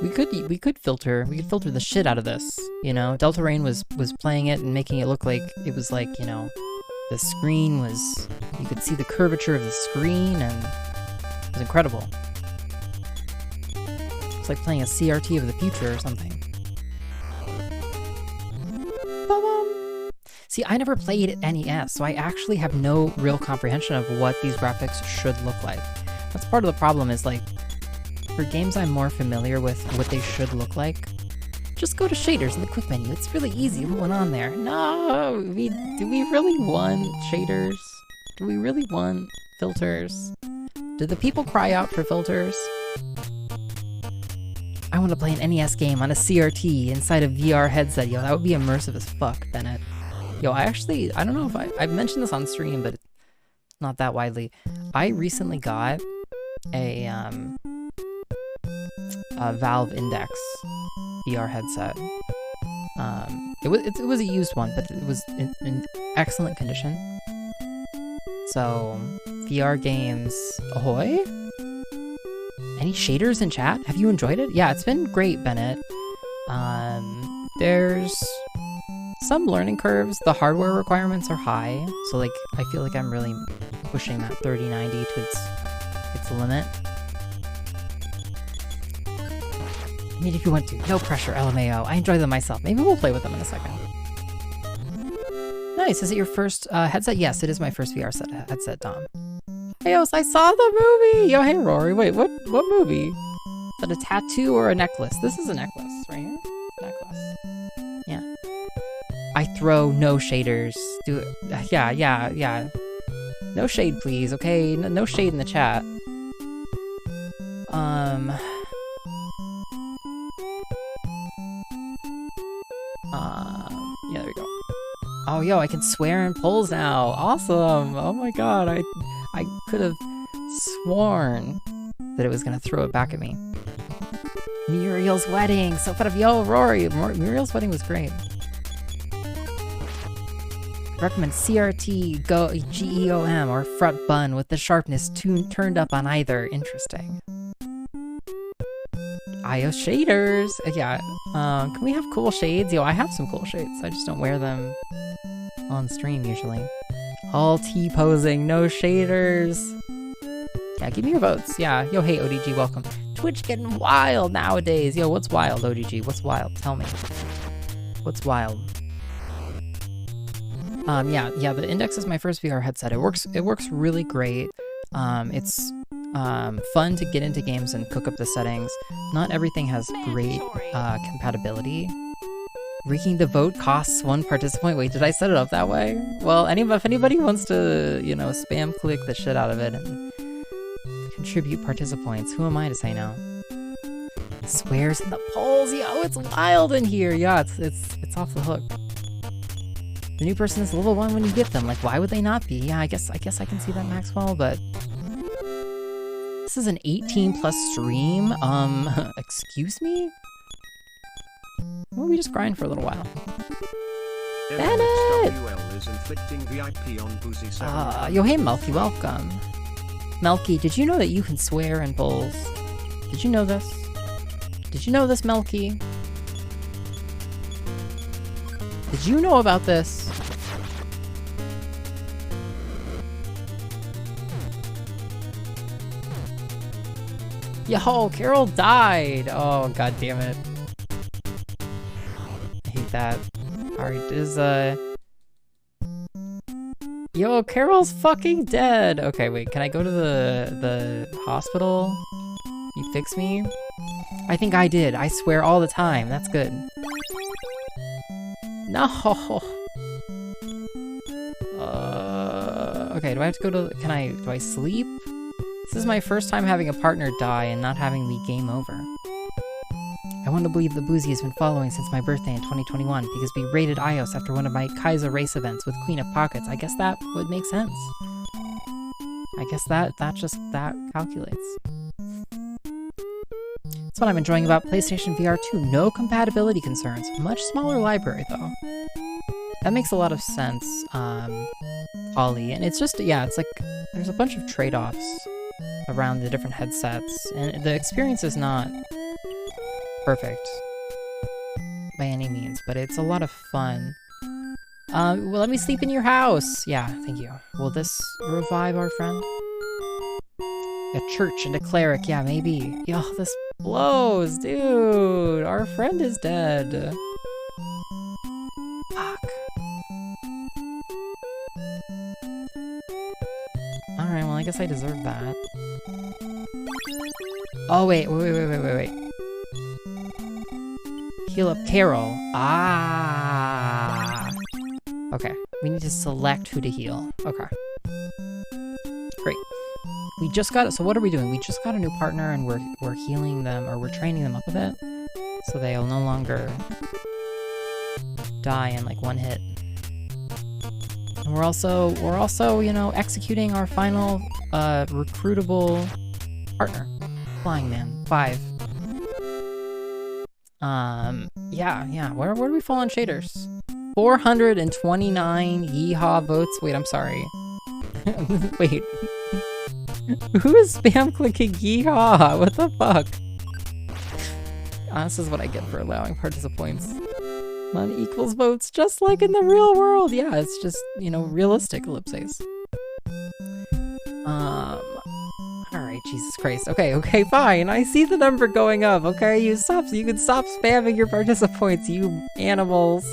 We could filter the shit out of this, you know? Delta Rain was playing it and making it look like it was like, you know, the screen was, you could see the curvature of the screen and it was incredible. It's like playing a CRT of the future or something. See, I never played NES, so I actually have no real comprehension of what these graphics should look like. That's part of the problem is like, for games I'm more familiar with what they should look like, just go to shaders in the quick menu. It's really easy. What went on there? No, do we really want shaders? Do we really want filters? Do the people cry out for filters? I want to play an NES game on a CRT inside a VR headset. Yo, that would be immersive as fuck, Bennett. Yo, I don't know if I've mentioned this on stream, but not that widely. I recently got a Valve Index VR headset. It was a used one, but it was in excellent condition. So, VR games, ahoy? Any shaders in chat? Have you enjoyed it? Yeah, it's been great, Bennett. There's some learning curves. The hardware requirements are high, so like I feel like I'm really pushing that 3090 to its limit. I mean, if you want to. No pressure, LMAO. I enjoy them myself. Maybe we'll play with them in a second. Nice. Is it your first headset? Yes, it is my first VR headset, Dom. Hey, I saw the movie! Yo, hey, Rory. Wait, what movie? Is that a tattoo or a necklace? This is a necklace, right here. Necklace. Yeah. I throw no shaders. Yeah. No shade, please, okay? No shade in the chat. Yeah, there we go. Oh, yo, I can swear in polls now. Awesome. Oh my god, I could have sworn that it was gonna throw it back at me. Muriel's wedding. So fun of yo, Rory. Muriel's wedding was great. Recommend CRT GEOM or front bun with the sharpness turned up on either. Interesting. iios shaders. Yeah. Can we have cool shades? Yo, I have some cool shades. I just don't wear them on stream usually. All T-posing, no shaders. Yeah, give me your votes. Yeah. Yo, hey, ODG, welcome. Twitch getting wild nowadays. Yo, what's wild, ODG? What's wild? Tell me. What's wild? Yeah, the Index is my first VR headset. It works really great. It's fun to get into games and cook up the settings. Not everything has great compatibility. Rigging the vote costs 1 participant. Wait, did I set it up that way? Well, if anybody wants to, you know, spam click the shit out of it and contribute participants, who am I to say no? Swears in the polls, yo, it's wild in here. Yeah, it's off the hook. The new person is level 1 when you get them. Like, why would they not be? Yeah, I guess I can see that, Maxwell, but this is an 18+ stream. Excuse me? Well, we just grind for a little while. Bennett! is inflicting VIP on Boozy Yo, hey, Melky, welcome. Melky, did you know that you can swear in bowls? Did you know this? Did you know this, Melky? Did you know about this? Yo, Carol died! Oh, god damn it. I hate that. Alright, Yo, Carol's fucking dead! Okay, wait, can I go to the hospital? You fix me? I think I did. I swear all the time. That's good. No! Okay, do I have to go to... do I sleep? This is my first time having a partner die and not having the game over. I want to believe the Boozy has been following since my birthday in 2021 because we raided iios after one of my Kaiser race events with Queen of Pockets. I guess that would make sense. I guess that calculates. That's what I'm enjoying about PlayStation VR 2. No compatibility concerns. Much smaller library, though. That makes a lot of sense, Ollie. And it's just, yeah, it's like, there's a bunch of trade-offs around the different headsets, and the experience is not perfect by any means, but it's a lot of fun. Well, let me sleep in your house. Yeah, thank you. Will this revive our friend? A church and a cleric, yeah, maybe. Yo, this blows, dude. Our friend is dead. Fuck. Alright, well, I guess I deserve that. Oh, wait. Heal up Carol. Ah. Okay, we need to select who to heal. Okay. Great. We just got it. So what are we doing? We just got a new partner and we're healing them, or we're training them up a bit, so they'll no longer die in like one hit. And we're also, you know, executing our final recruitable partner. Flying Man 5. Yeah. Where do we fall on shaders? 429 yeehaw votes. Wait, I'm sorry. Wait. Who is spam clicking yeehaw? What the fuck? This is what I get for allowing participants. None equals votes, just like in the real world. Yeah, it's just, you know, realistic ellipses. Alright, Jesus Christ. Okay, fine. I see the number going up. Okay, you can stop spamming your participants, you animals.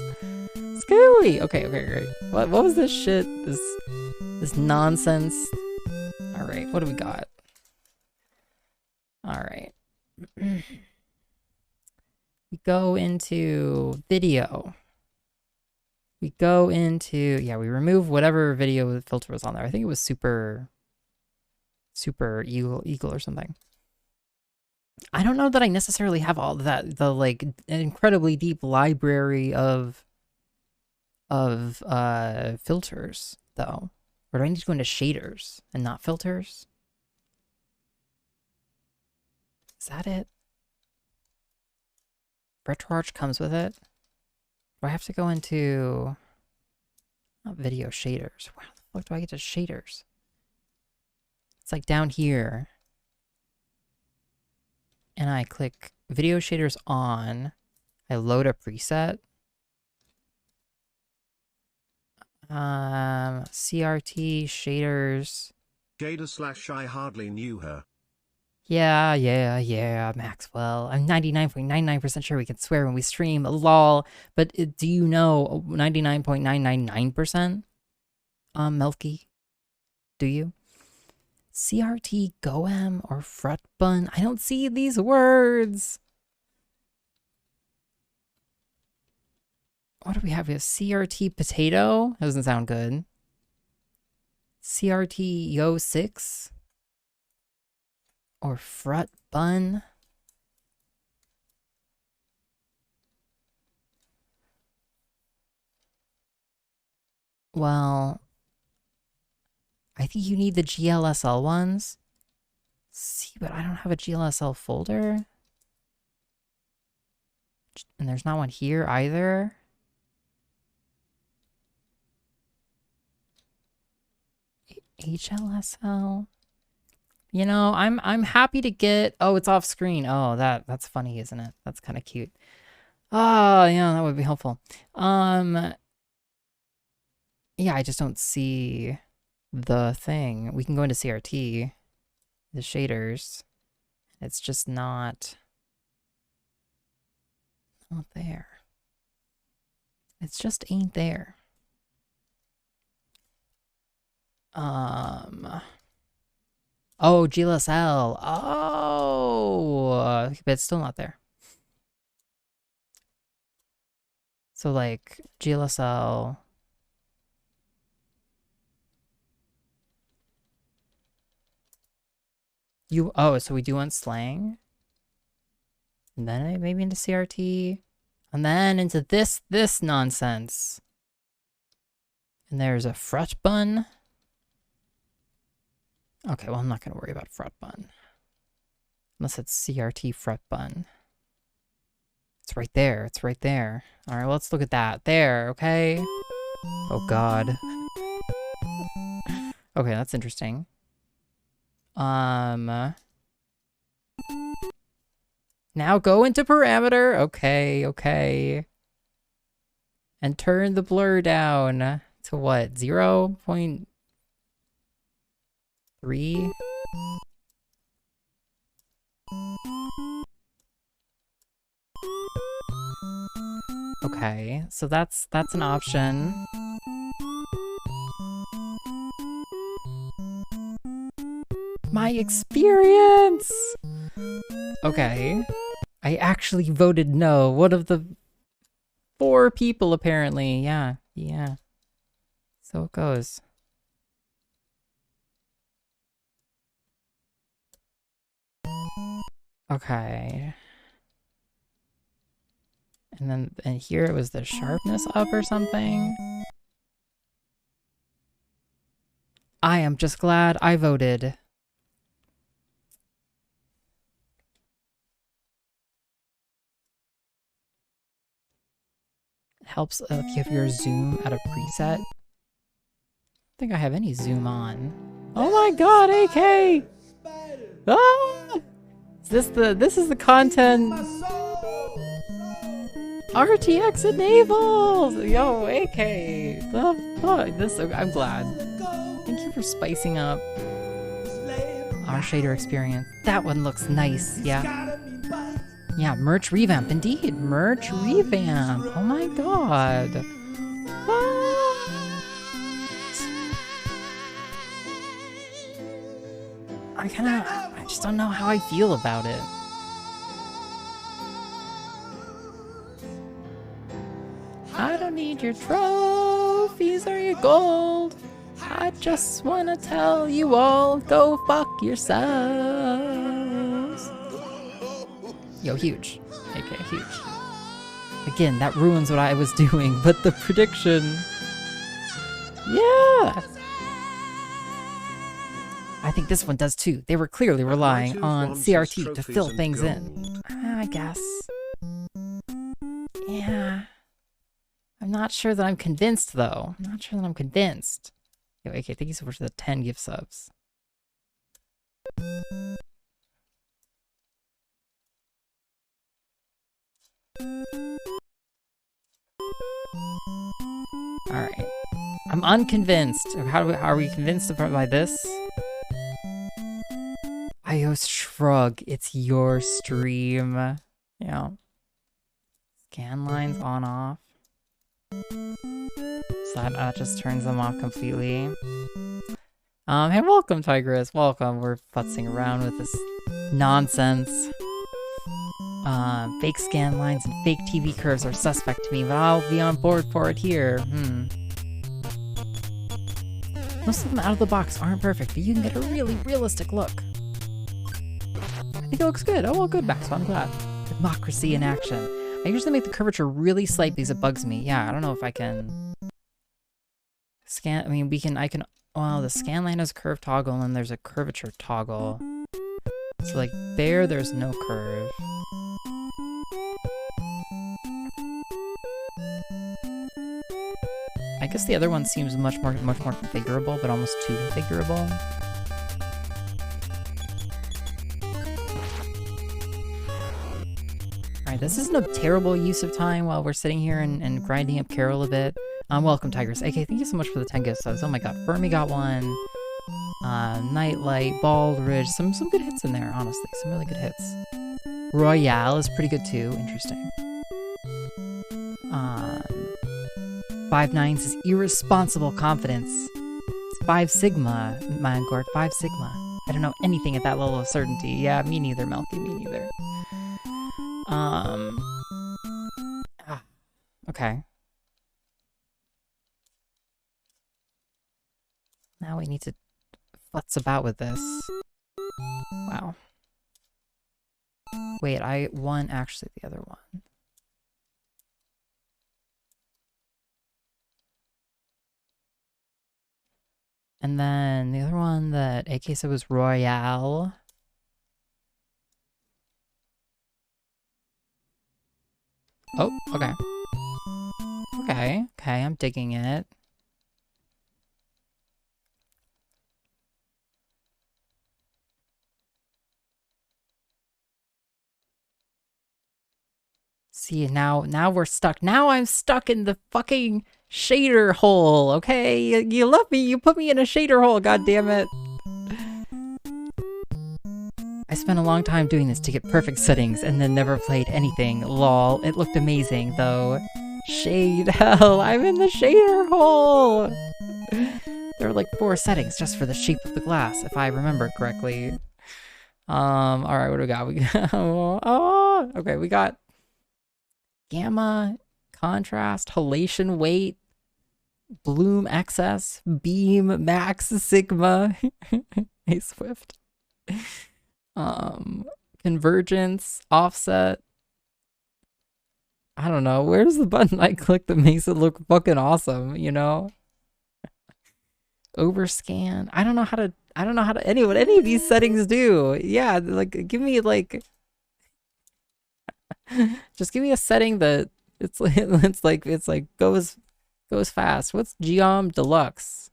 Scooey! Okay, great. What was this shit? This nonsense? Alright, what do we got? Alright. We go into video. We go into, yeah, we remove whatever video filter was on there. I think it was super eagle or something. I don't know that I necessarily have all that, the like incredibly deep library of filters though. Or do I need to go into shaders and not filters? Is that it? RetroArch comes with it. Do I have to go into not video shaders? Where the fuck do I get to shaders? It's like down here. And I click video shaders on. I load a preset. CRT shaders. Jada/I hardly knew her. Yeah, Maxwell. I'm 99.99% sure we can swear when we stream. Lol. But do you know 99.999%? Melky? Do you? CRT Goem or Frut Bun? I don't see these words. What do we have? We have CRT Potato. That doesn't sound good. CRT Yo 6 or Frut Bun. Well, I think you need the GLSL ones. See, but I don't have a GLSL folder. And there's not one here either. HLSL. You know, I'm happy to get. Oh, it's off screen. Oh, that's funny, isn't it? That's kind of cute. Oh, yeah, that would be helpful. Yeah, I just don't see the thing. We can go into CRT, the shaders. It's just not there. It's just ain't there. Oh, GLSL. Oh, but it's still not there. So like GLSL. So we do want slang. And then maybe into CRT. And then into this nonsense. And there's a Frut Bun. Okay, well, I'm not going to worry about Frut Bun. Unless it's CRT Frut Bun. It's right there. It's right there. All right, well, let's look at that. There, okay? Oh, God. Okay, that's interesting. Now go into parameter. Okay, okay. And turn the blur down to what? 0.3? Okay, so that's an option. My experience! Okay. I actually voted no. One of the 4 people, apparently. Yeah. So it goes. Okay. And here it was the sharpness up or something. I am just glad I voted. Helps if you have your zoom at a preset. I don't think I have any zoom on. Oh my god, AK! Ah! This is the content. RTX enabled! Yo, AK! The fuck? I'm glad. Thank you for spicing up our shader experience. That one looks nice, yeah. Yeah, merch revamp, indeed. Merch revamp. Oh my god. What? I just don't know how I feel about it. I don't need your trophies or your gold. I just wanna tell you all, go fuck yourselves. Yo, huge. AK, huge. Again, that ruins what I was doing, but the prediction... Yeah! I think this one does too. They were clearly relying on CRT to fill things in. I guess. Yeah. I'm not sure that I'm convinced, though. I'm not sure that I'm convinced. Yo, AK, thank you so much for the 10 gift subs. Alright. I'm unconvinced. How are we convinced by this? iios shrug. It's your stream. Yeah. Scan lines on off. So that just turns them off completely. Hey, welcome, Tigress. Welcome. We're futzing around with this nonsense. Fake scan lines and fake TV curves are suspect to me, but I'll be on board for it here. Most of them out of the box aren't perfect, but you can get a really realistic look. I think it looks good. Oh, well, good, Maxwell. I'm glad. Democracy in action. I usually make the curvature really slight because it bugs me. Yeah, I don't know if I can scan. I mean, well, the scan line has a curve toggle and there's a curvature toggle. So like there's no curve. I guess the other one seems much more configurable, but almost too configurable. Alright, this isn't a terrible use of time while we're sitting here and grinding up Carol a bit. Welcome, Tigress. AK, thank you so much for the 10 gift subs. Oh my god, Fermi got one. Nightlight, Bald Ridge, some good hits in there, honestly. Some really good hits. Royale is pretty good too. Interesting. 5-9 says irresponsible confidence. It's 5 Sigma, Mangort, 5 Sigma. I don't know anything at that level of certainty. Yeah, me neither, Melky, me neither. Okay. Now we need to futz about with this. Wow. Wait, I won actually the other one. And then the other one that AK said was Royale. Oh, okay. Okay, I'm digging it. See, now we're stuck. Now I'm stuck in the fucking shader hole, okay? You love me, you put me in a shader hole, god damn it. I spent a long time doing this to get perfect settings and then never played anything. Lol, it looked amazing though. Shade hell, I'm in the shader hole! There are like 4 settings just for the shape of the glass, if I remember correctly. Alright, what do we got? Okay, we got gamma, contrast, halation weight, bloom excess, beam, max, sigma, hey Swift. Convergence, offset. I don't know. Where's the button I click that makes it look fucking awesome, you know? Overscan. I don't know how to what any of these settings do. Yeah, like give me like just give me a setting that it's like goes fast. What's Geom Deluxe?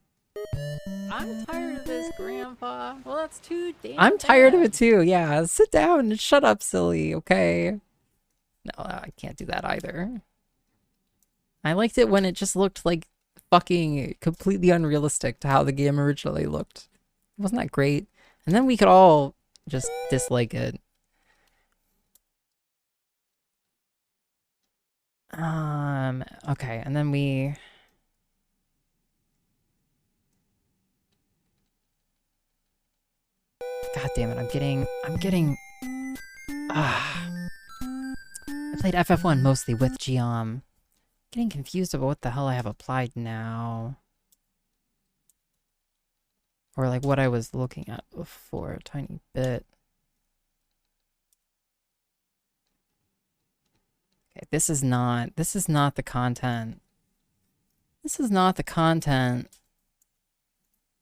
I'm tired of this, Grandpa. Well, that's too damn I'm tired of it too, yeah. Sit down and shut up, silly, okay? No, I can't do that either. I liked it when it just looked like fucking completely unrealistic to how the game originally looked. Wasn't that great? And then we could all just dislike it. Okay, and then we... God damn it, I'm getting... I played FF1 mostly with Geom. Getting confused about what the hell I have applied now. Or like what I was looking at before a tiny bit. Okay, this is not the content. This is not the content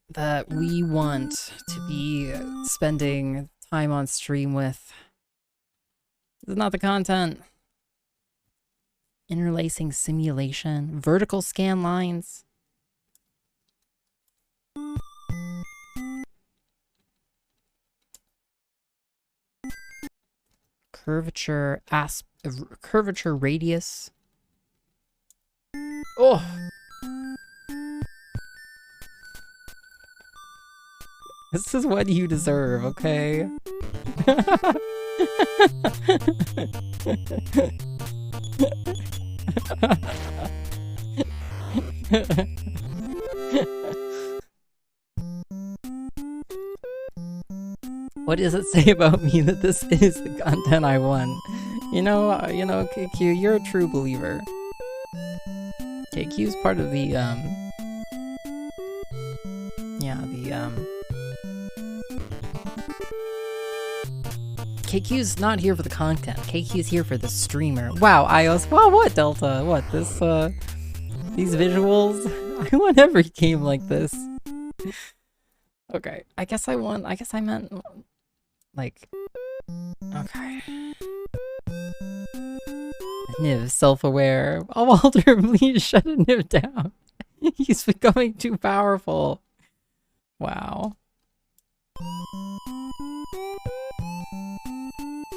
that we want to be spending time on stream with. This is not the content. Interlacing simulation, vertical scan lines. Curvature radius. Oh. This is what you deserve, okay? What does it say about me that this is the content I want? You know, KQ, you're a true believer. KQ's part of the, KQ's not here for the content. KQ's here for the streamer. Wow, iios. Wow, what, Delta? What, this, these visuals? I want every game like this. Okay, I meant, like, okay. Niv, self-aware. Oh, Walter, please shut Niv down. He's becoming too powerful. Wow.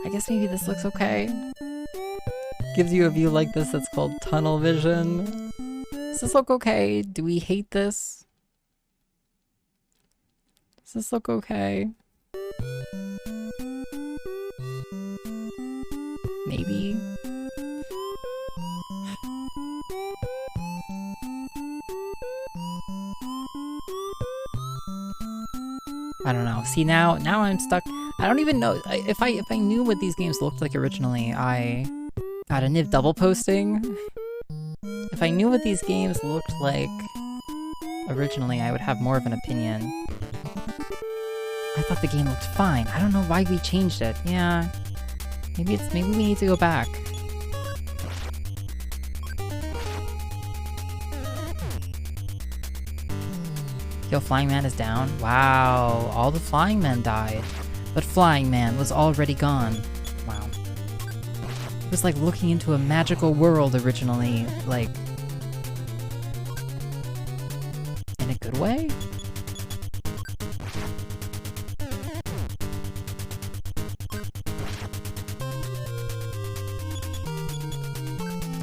I guess maybe this looks okay. Gives you a view like this that's called tunnel vision. Does this look okay? Do we hate this? Does this look okay? Maybe. I don't know. See, now I'm stuck. I don't even know if I knew what these games looked like originally. I got a Niv double posting. If I knew what these games looked like originally, I would have more of an opinion. I thought the game looked fine. I don't know why we changed it. Yeah, maybe we need to go back. Yo, Flying Man is down. Wow, all the Flying Men died. But Flying Man was already gone. Wow. It was like looking into a magical world originally, like... in a good way?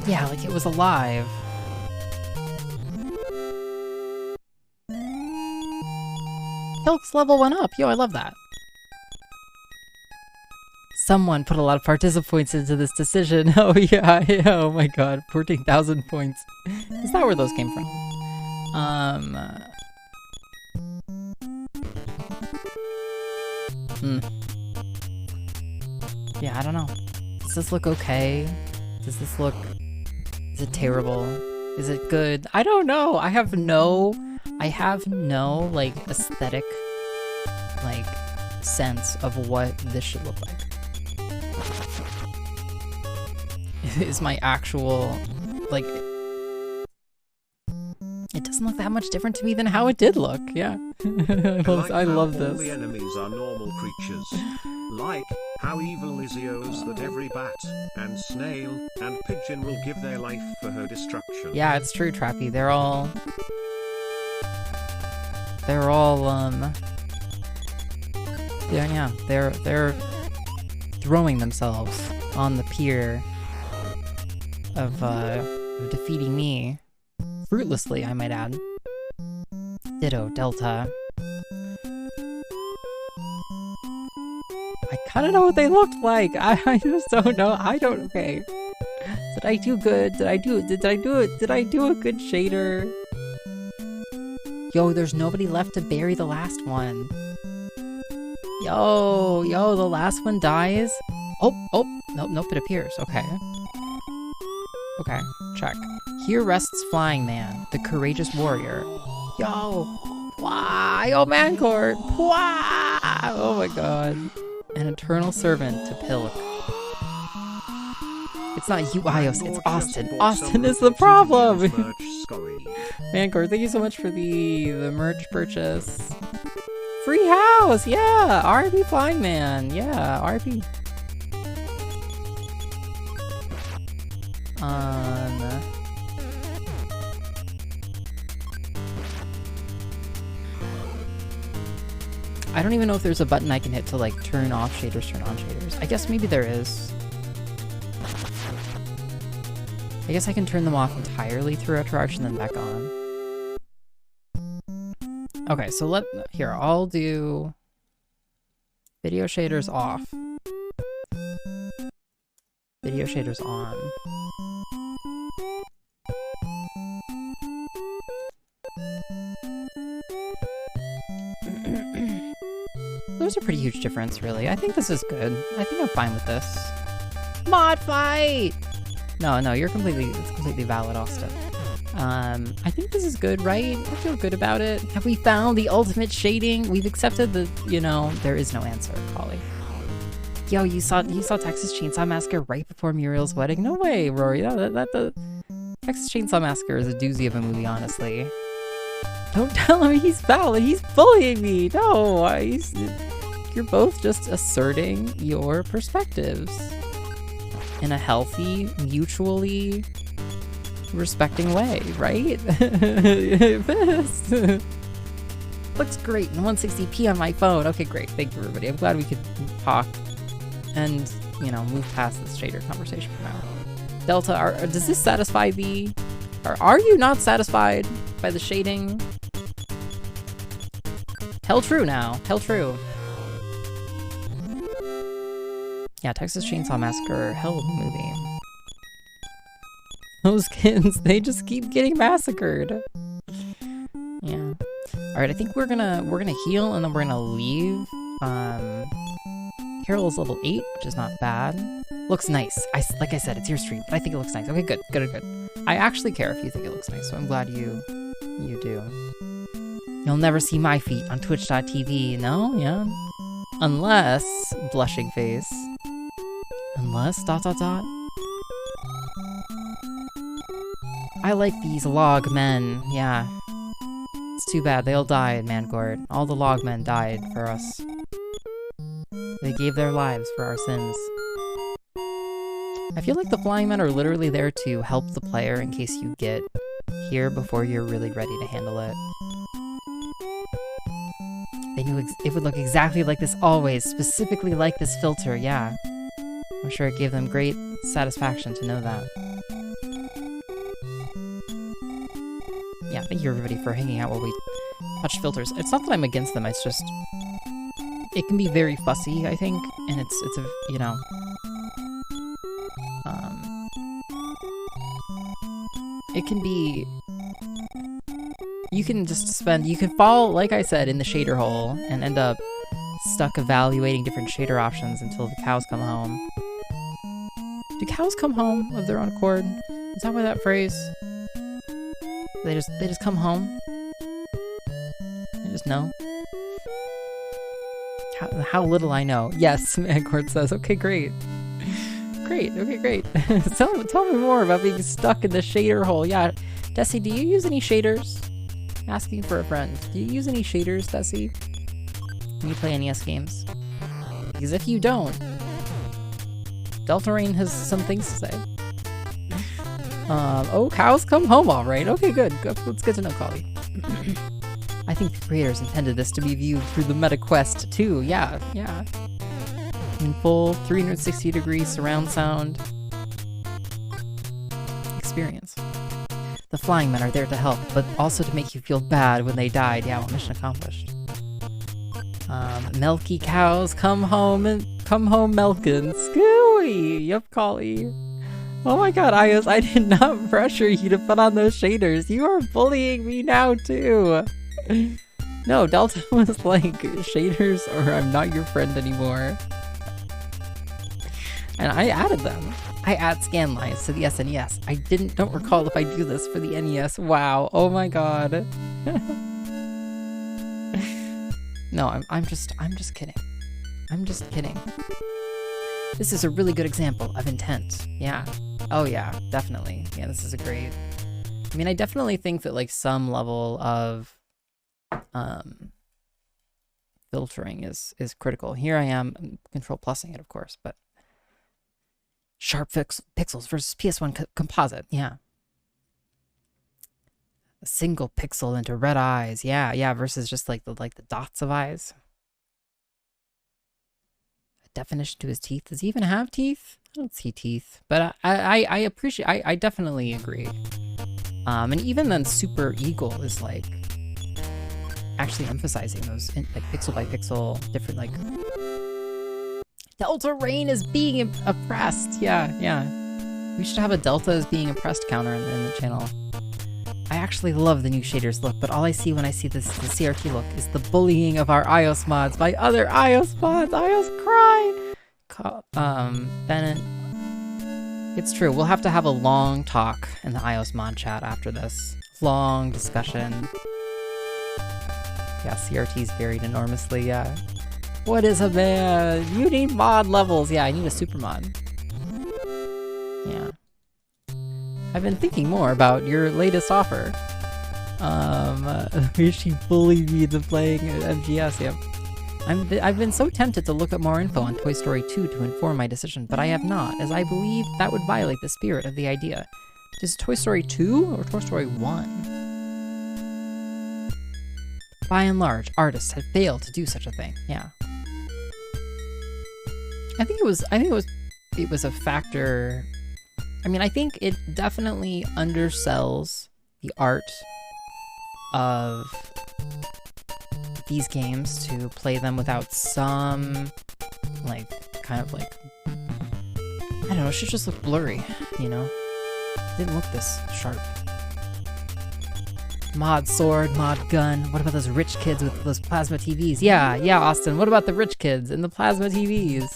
Yeah, like it was alive. Hilk's level went up. Yo, I love that. Someone put a lot of participant points into this decision. Oh yeah, oh my god, 14,000 points. Is that where those came from? Yeah, I don't know. Does this look okay? Does this look... is it terrible? Is it good? I don't know. I have no, like, aesthetic, like, sense of what this should look like. Is my actual, like, it doesn't look that much different to me than how it did look. Yeah. I love this. All the enemies are normal creatures. Like how evil iios that every bat, and snail, and pigeon will give their life for her destruction. Yeah, it's true, Trappy. They're all, yeah, they're throwing themselves on the pier of defeating me. Fruitlessly, I might add. Ditto, Delta. I kinda know what they looked like. I just don't know. Okay. Did I do good? Did I do a good shader? Yo, there's nobody left to bury the last one. Yo, the last one dies. Oh, nope, it appears. Okay. Okay, check. Here rests Flying Man, the courageous warrior. Yo, wah, yo, Mancourt, wah, oh my god. An eternal servant to Pilk. It's not you, iios, it's Austin. Austin is the problem! Mancourt, thank you so much for the merch purchase. Free house, yeah! RIP Flying Man, yeah, RIP. I don't even know if there's a button I can hit to like turn off shaders, turn on shaders. I guess maybe there is. I guess I can turn them off entirely through Retroaction and then back on. Okay, so here, I'll do video shaders off. Video shaders on. Those There's a pretty huge difference, really. I think this is good. I think I'm fine with this. Mod fight! No, it's completely valid, Austin. I think this is good, right? I feel good about it. Have we found the ultimate shading? We've accepted the, there is no answer, Collie. Yo, you saw Texas Chainsaw Massacre right before Muriel's wedding? No way, Rory. The Texas Chainsaw Massacre is a doozy of a movie, honestly. Don't tell him he's valid. He's bullying me. No, you're both just asserting your perspectives in a healthy, mutually respecting way, right? This looks great in 160p on my phone. Okay, great. Thank you, everybody. I'm glad we could talk and, move past this shader conversation for now. Delta, does this satisfy thee? Or are you not satisfied by the shading? Hell true now. Hell true. Yeah, Texas Chainsaw Massacre, hell of a movie. Those kids, they just keep getting massacred. Yeah. Alright, I think we're gonna heal and then we're gonna leave. Carol's level 8, which is not bad. Looks nice. Like I said, it's your stream, but I think it looks nice. Okay, good. I actually care if you think it looks nice, so I'm glad you do. You'll never see my feet on twitch.tv, no? Yeah. Unless, blushing face. Unless, ... I like these log men, yeah. It's too bad, they all died, Mancourt. All the log men died for us. They gave their lives for our sins. I feel like the flying men are literally there to help the player in case you get here before you're really ready to handle it. They knew it would look exactly like this always, specifically like this filter, yeah. I'm sure it gave them great satisfaction to know that. Yeah, thank you everybody for hanging out while we touch filters. It's not that I'm against them, it's just... It can be very fussy, I think, and it's a, it can be... You can fall, like I said, in the shader hole and end up stuck evaluating different shader options until the cows come home. Do cows come home of their own accord? Is that why that phrase? They just come home? They just know? How little I know. Yes, Mancourt says. Okay, great. Okay, great. Tell me more about being stuck in the shader hole. Yeah, Desi, do you use any shaders? Asking for a friend. Do you use any shaders, Desi? When you play NES games? Because if you don't, Delta Rain has some things to say. Oh, cows come home all right. Okay, good. That's good to know, Collie. I think the creators intended this to be viewed through the MetaQuest too. Yeah. In full 360-degree surround sound experience. The flying men are there to help, but also to make you feel bad when they died. Yeah, well, mission accomplished. Milky cows come home milking. Scooey! Yup, Collie. Oh my god, iios, I did not pressure you to put on those shaders. You are bullying me now, too. No, Delta was like, shaders or I'm not your friend anymore. And I added them. I add scan lines to the SNES. I don't recall if I do this for the NES. Wow, oh my god. No, I'm just kidding. I'm just kidding. This is a really good example of intent. Yeah. Oh yeah, definitely. Yeah, this is a great... I mean, I definitely think that like some level of filtering is critical. Here I am control plusing it, of course, but sharp pixels versus PS1 composite. Yeah. A single pixel into red eyes. Yeah, versus just like the dots of eyes. A definition to his teeth. Does he even have teeth? I don't see teeth, but I appreciate. I definitely agree. And even then, Super Eagle is like actually emphasizing those like pixel by pixel different like. Delta Rain is being oppressed. Yeah. We should have a Delta is being oppressed counter in the channel. I actually love the new shaders look, but all I see when I see this the CRT look is the bullying of our iOS mods by other iOS mods. iOS cry! Bennett. It's true, we'll have to have a long talk in the iOS mod chat after this. Long discussion. Yeah, CRT's varied enormously, yeah. What is a man? You need mod levels. Yeah, I need a super mod. Yeah. I've been thinking more about your latest offer. She bullied me into playing MGS, yep. I've been so tempted to look up more info on Toy Story 2 to inform my decision, but I have not, as I believe that would violate the spirit of the idea. Is it Toy Story 2 or Toy Story 1? By and large, artists have failed to do such a thing, yeah. I think it was a factor. I mean, I think it definitely undersells the art of these games to play them without some, like, kind of like, I don't know, it should just look blurry, you know? It didn't look this sharp. Mod sword, mod gun. What about those rich kids with those plasma TVs? Yeah, Austin, what about the rich kids and the plasma TVs?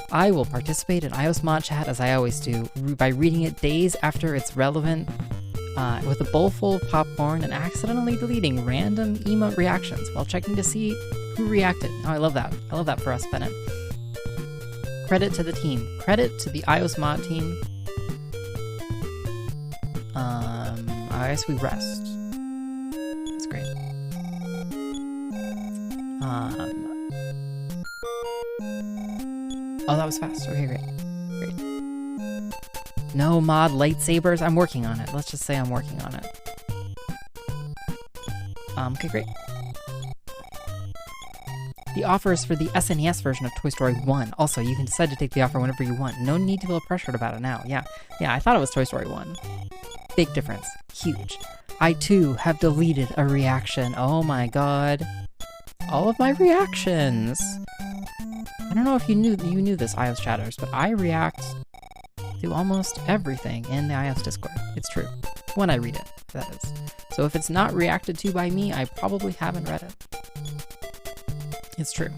I will participate in iOS mod chat as I always do, by reading it days after it's relevant, with a bowl full of popcorn and accidentally deleting random emote reactions while checking to see who reacted. Oh, I love that. I love that for us, Bennett. Credit to the team. Credit to the iOS mod team. I guess we rest. That's great. Oh, that was fast. Okay, great. No mod lightsabers? I'm working on it. Let's just say I'm working on it. Okay, great. The offer is for the SNES version of Toy Story 1. Also, you can decide to take the offer whenever you want. No need to feel pressured about it now. Yeah, I thought it was Toy Story 1. Big difference. Huge. I, too, have deleted a reaction. Oh my god. All of my reactions. I don't know if you knew this, iOS chatters, but I react to almost everything in the iOS Discord. It's true. When I read it, that is. So if it's not reacted to by me, I probably haven't read it. It's true.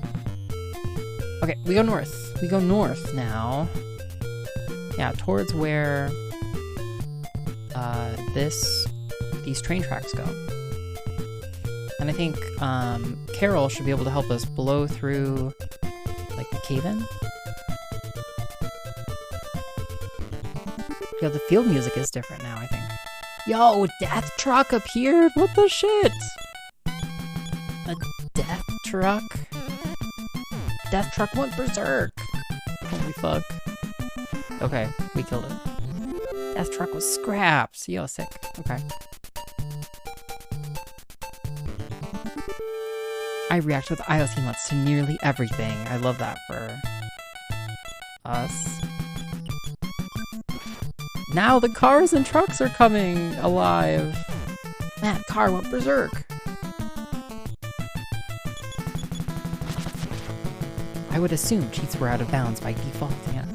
Okay, we go north. We go north now. Yeah, towards where these train tracks go. And I think Carol should be able to help us blow through, like, the cave-in. Yeah, the field music is different now, I think. Yo, Death Truck appeared? What the shit? A Death Truck? Death Truck went berserk! Holy fuck. Okay, we killed it. Death Truck was scrapped! Yo, sick. Okay. I react with iOS emotes to nearly everything. I love that for us. Now the cars and trucks are coming alive. That car went berserk. I would assume cheats were out of bounds by default, yeah.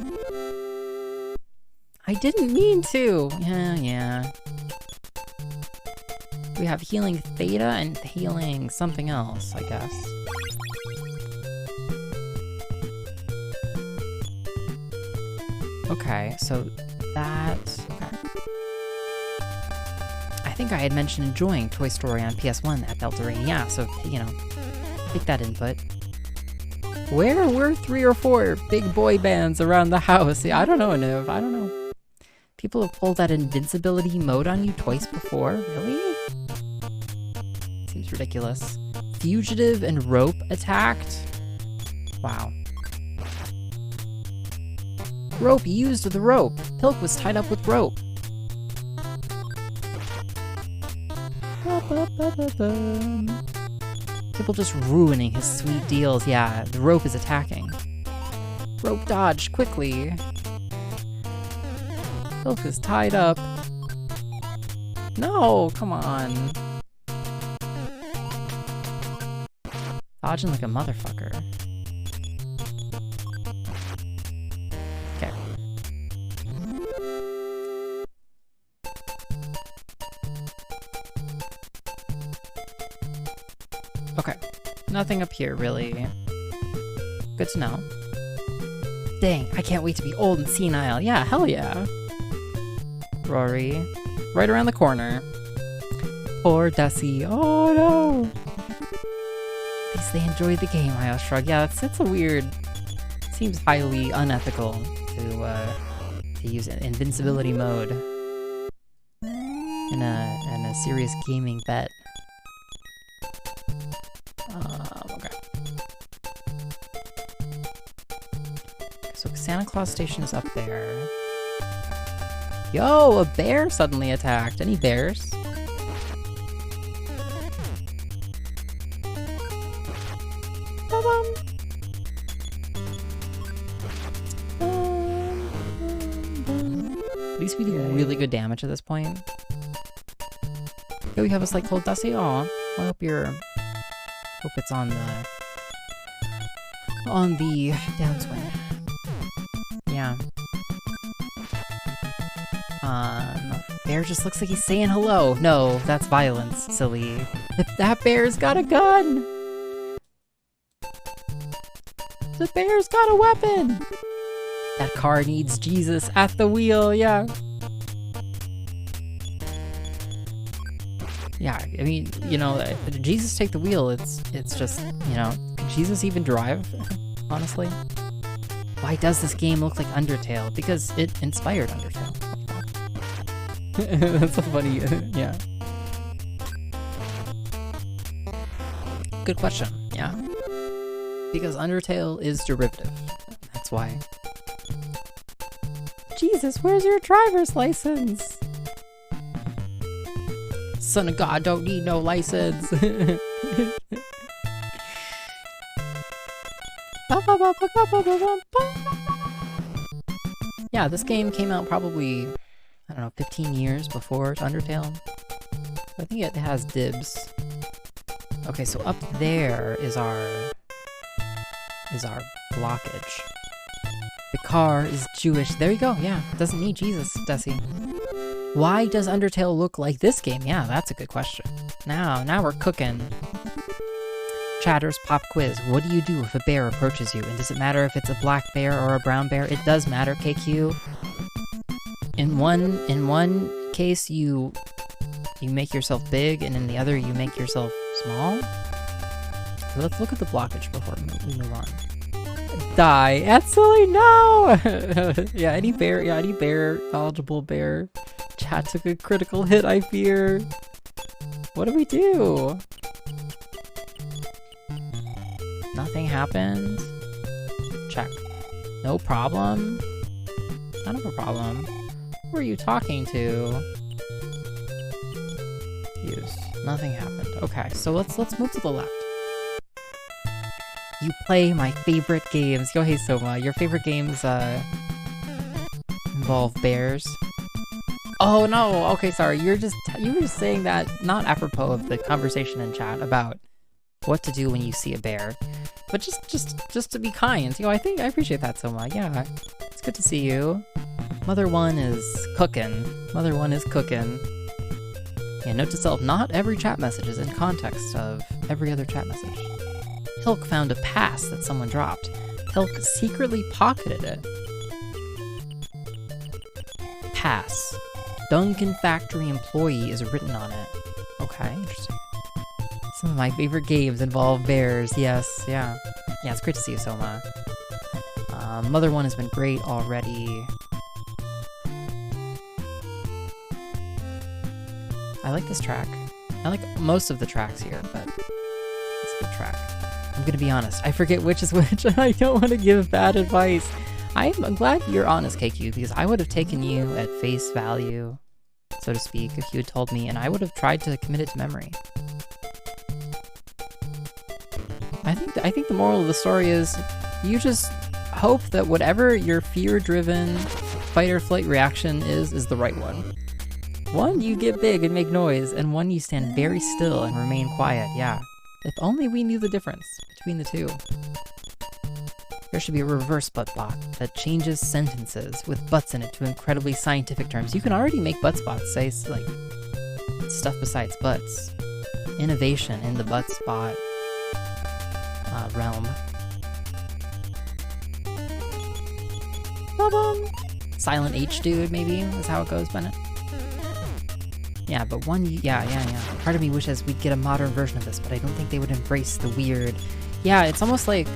I didn't mean to. Yeah. We have healing theta and healing something else, I guess. Okay, so that... Okay. I think I had mentioned enjoying Toy Story on PS1 at Delta Rain. Yeah, so, you know, take that input. Where were 3 or 4 big boy bands around the house? Yeah, I don't know, Niv. I don't know. People have pulled that invincibility mode on you twice before? Really? Seems ridiculous. Fugitive and Rope attacked? Wow. Rope used the rope. Pilk was tied up with rope. People just ruining his sweet deals. Yeah, the rope is attacking. Rope dodge, quickly. Pilk is tied up. No, come on. Dodging like a motherfucker. Okay. Okay. Nothing up here, really. Good to know. Dang, I can't wait to be old and senile. Yeah, hell yeah. Rory. Right around the corner. Poor Dusty. Oh no! At least they enjoyed the game, I shrug. Yeah, it's a weird... Seems highly unethical to use invincibility mode in a serious gaming bet. Okay. So Santa Claus Station is up there. Yo, a bear suddenly attacked. Any bears? At least we do really good damage at this point. Here we have a slight cold Dusty. Aw, I hope it's on the downswing. Yeah. Bear just looks like he's saying hello. No, that's violence, silly. That bear's got a gun! The bear's got a weapon! That car needs Jesus at the wheel, yeah. Yeah, I mean, you know, Jesus take the wheel, it's just, you know, can Jesus even drive, honestly? Why does this game look like Undertale? Because it inspired Undertale. That's so funny, yeah. Good question, yeah. Because Undertale is derivative, that's why. Jesus, where's your driver's license? Son of God don't need no license. Yeah, this game came out probably, I don't know, 15 years before Undertale. I think it has dibs. Okay, so up there is our blockage. The car is Jewish. There you go. Yeah, it doesn't need Jesus, Desi. Why does Undertale look like this game? Yeah, that's a good question. Now we're cooking. Chatter's pop quiz. What do you do if a bear approaches you? And does it matter if it's a black bear or a brown bear? It does matter, KQ. In one case, you make yourself big, and in the other, you make yourself small. So let's look at the blockage before we move on. Die. Absolutely no! Yeah, any bear, knowledgeable bear. Chat took a critical hit, I fear. What do we do? Nothing happened. Check. No problem. Kind of a problem. Who are you talking to? Use. Nothing happened. Okay, so let's move to the left. You play my favorite games. Yo, hey Soma, your favorite games involve bears. Oh no, okay, sorry. You were just saying that not apropos of the conversation in chat about what to do when you see a bear, but just to be kind. You know, I appreciate that, Soma. Yeah, it's good to see you. Mother One is cooking. Mother One is cooking. Yeah, note to self: not every chat message is in context of every other chat message. Hilk found a pass that someone dropped. Hilk secretly pocketed it. Pass. Duncan Factory employee is written on it. Okay, interesting. Some of my favorite games involve bears. Yes, yeah. Yeah, it's great to see you, Soma. Mother One has been great already. I like this track. I like most of the tracks here, but it's a good track. I'm gonna be honest, I forget which is which, and I don't want to give bad advice. I'm glad you're honest, KQ, because I would have taken you at face value, so to speak, if you had told me, and I would have tried to commit it to memory. I think the moral of the story is, you just hope that whatever your fear-driven fight-or-flight reaction is the right one. One, you get big and make noise, and one, you stand very still and remain quiet, yeah. If only we knew the difference between the two. There should be a reverse butt bot that changes sentences with butts in it to incredibly scientific terms. You can already make butt spots say, like, stuff besides butts. Innovation in the butt spot realm. Ba-bum. Silent H dude, maybe, is how it goes, Bennett. Yeah, but yeah. Part of me wishes we'd get a modern version of this, but I don't think they would embrace the weird. Yeah, it's almost like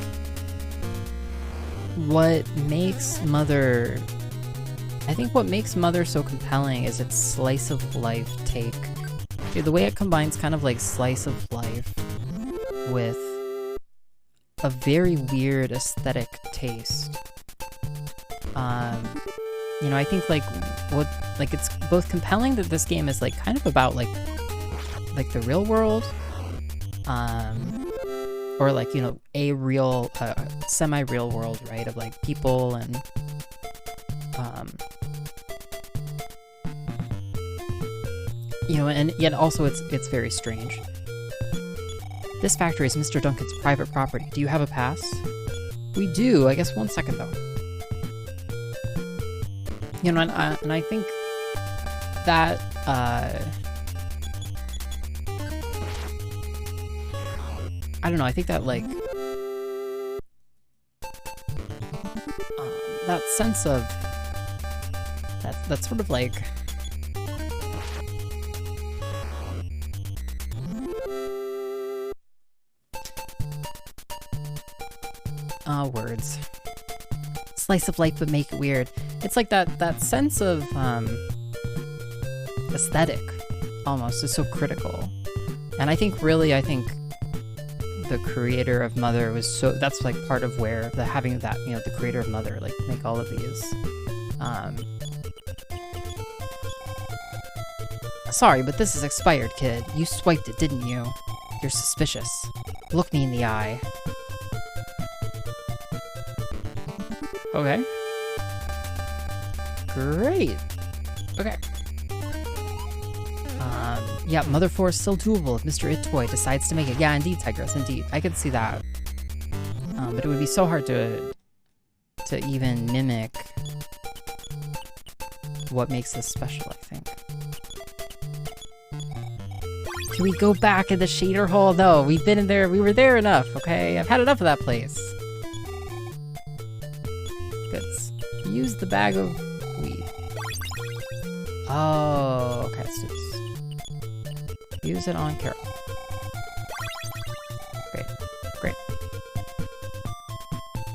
what makes Mother... I think what makes Mother so compelling is its slice of life take. Dude, the way it combines kind of like slice of life with a very weird aesthetic taste. You know, I think like it's both compelling that this game is like kind of about like the real world, or like, you know, a real semi-real world, right, of like people and you know, and yet also it's very strange. This factory is Mr. Duncan's private property. Do you have a pass? We do. I guess 1 second though. You know, and I think that I don't know. I think that like that sense of that sort of like words. Slice of life but make it weird. It's like that sense of aesthetic almost is so critical. And I think the creator of Mother was so, that's like part of where having that, you know, the creator of Mother like make all of these sorry, but this is expired, kid. You swiped it, didn't you? You're suspicious. Look me in the eye. Okay. Great. Okay. Yeah, Mother 4 is still doable if Mr. It-Toy decides to make it. Yeah, indeed, Tigris, indeed. I could see that. But it would be so hard to even mimic what makes this special, I think. Can we go back in the shader hole? No, we've been in there. We were there enough, okay? I've had enough of that place. Let's use the bag of weed. Oh, okay, let's do this. Use it on Carol. Great, great.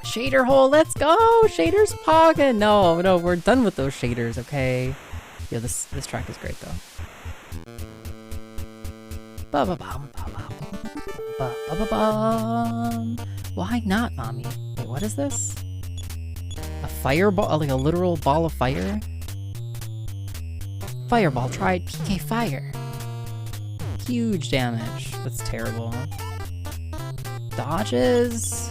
Shader hole, let's go! Shaders poggin'! No, we're done with those shaders, okay? Yeah, this track is great though. Ba-ba-bum, ba-ba-bum, ba-ba-bum. Why not, mommy? Wait, what is this? A fireball, like a literal ball of fire? Fireball tried PK Fire. Huge damage. That's terrible. Dodges.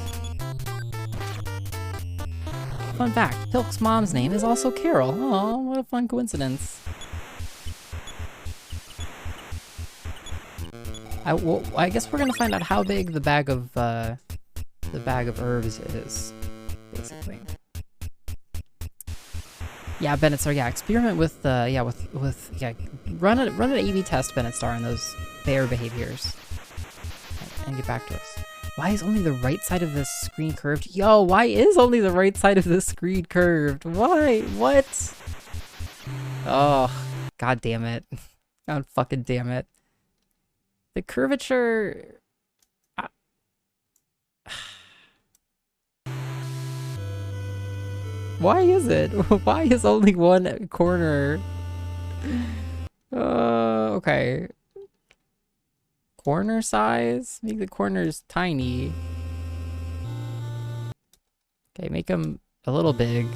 Fun fact, Pilk's mom's name is also Carol. Oh, what a fun coincidence. I guess we're gonna find out how big the bag of herbs is, basically. Yeah, Bennett Star. Yeah, experiment with run an A/B test, Bennett Star, on those bear behaviors, and get back to us. Why is only the right side of this screen curved? Yo, why is only the right side of this screen curved? Why? What? Oh, god damn it! God fucking damn it! The curvature. Why is it? Why is only one corner? Okay. Corner size? Make the corners tiny. Okay, make them a little big.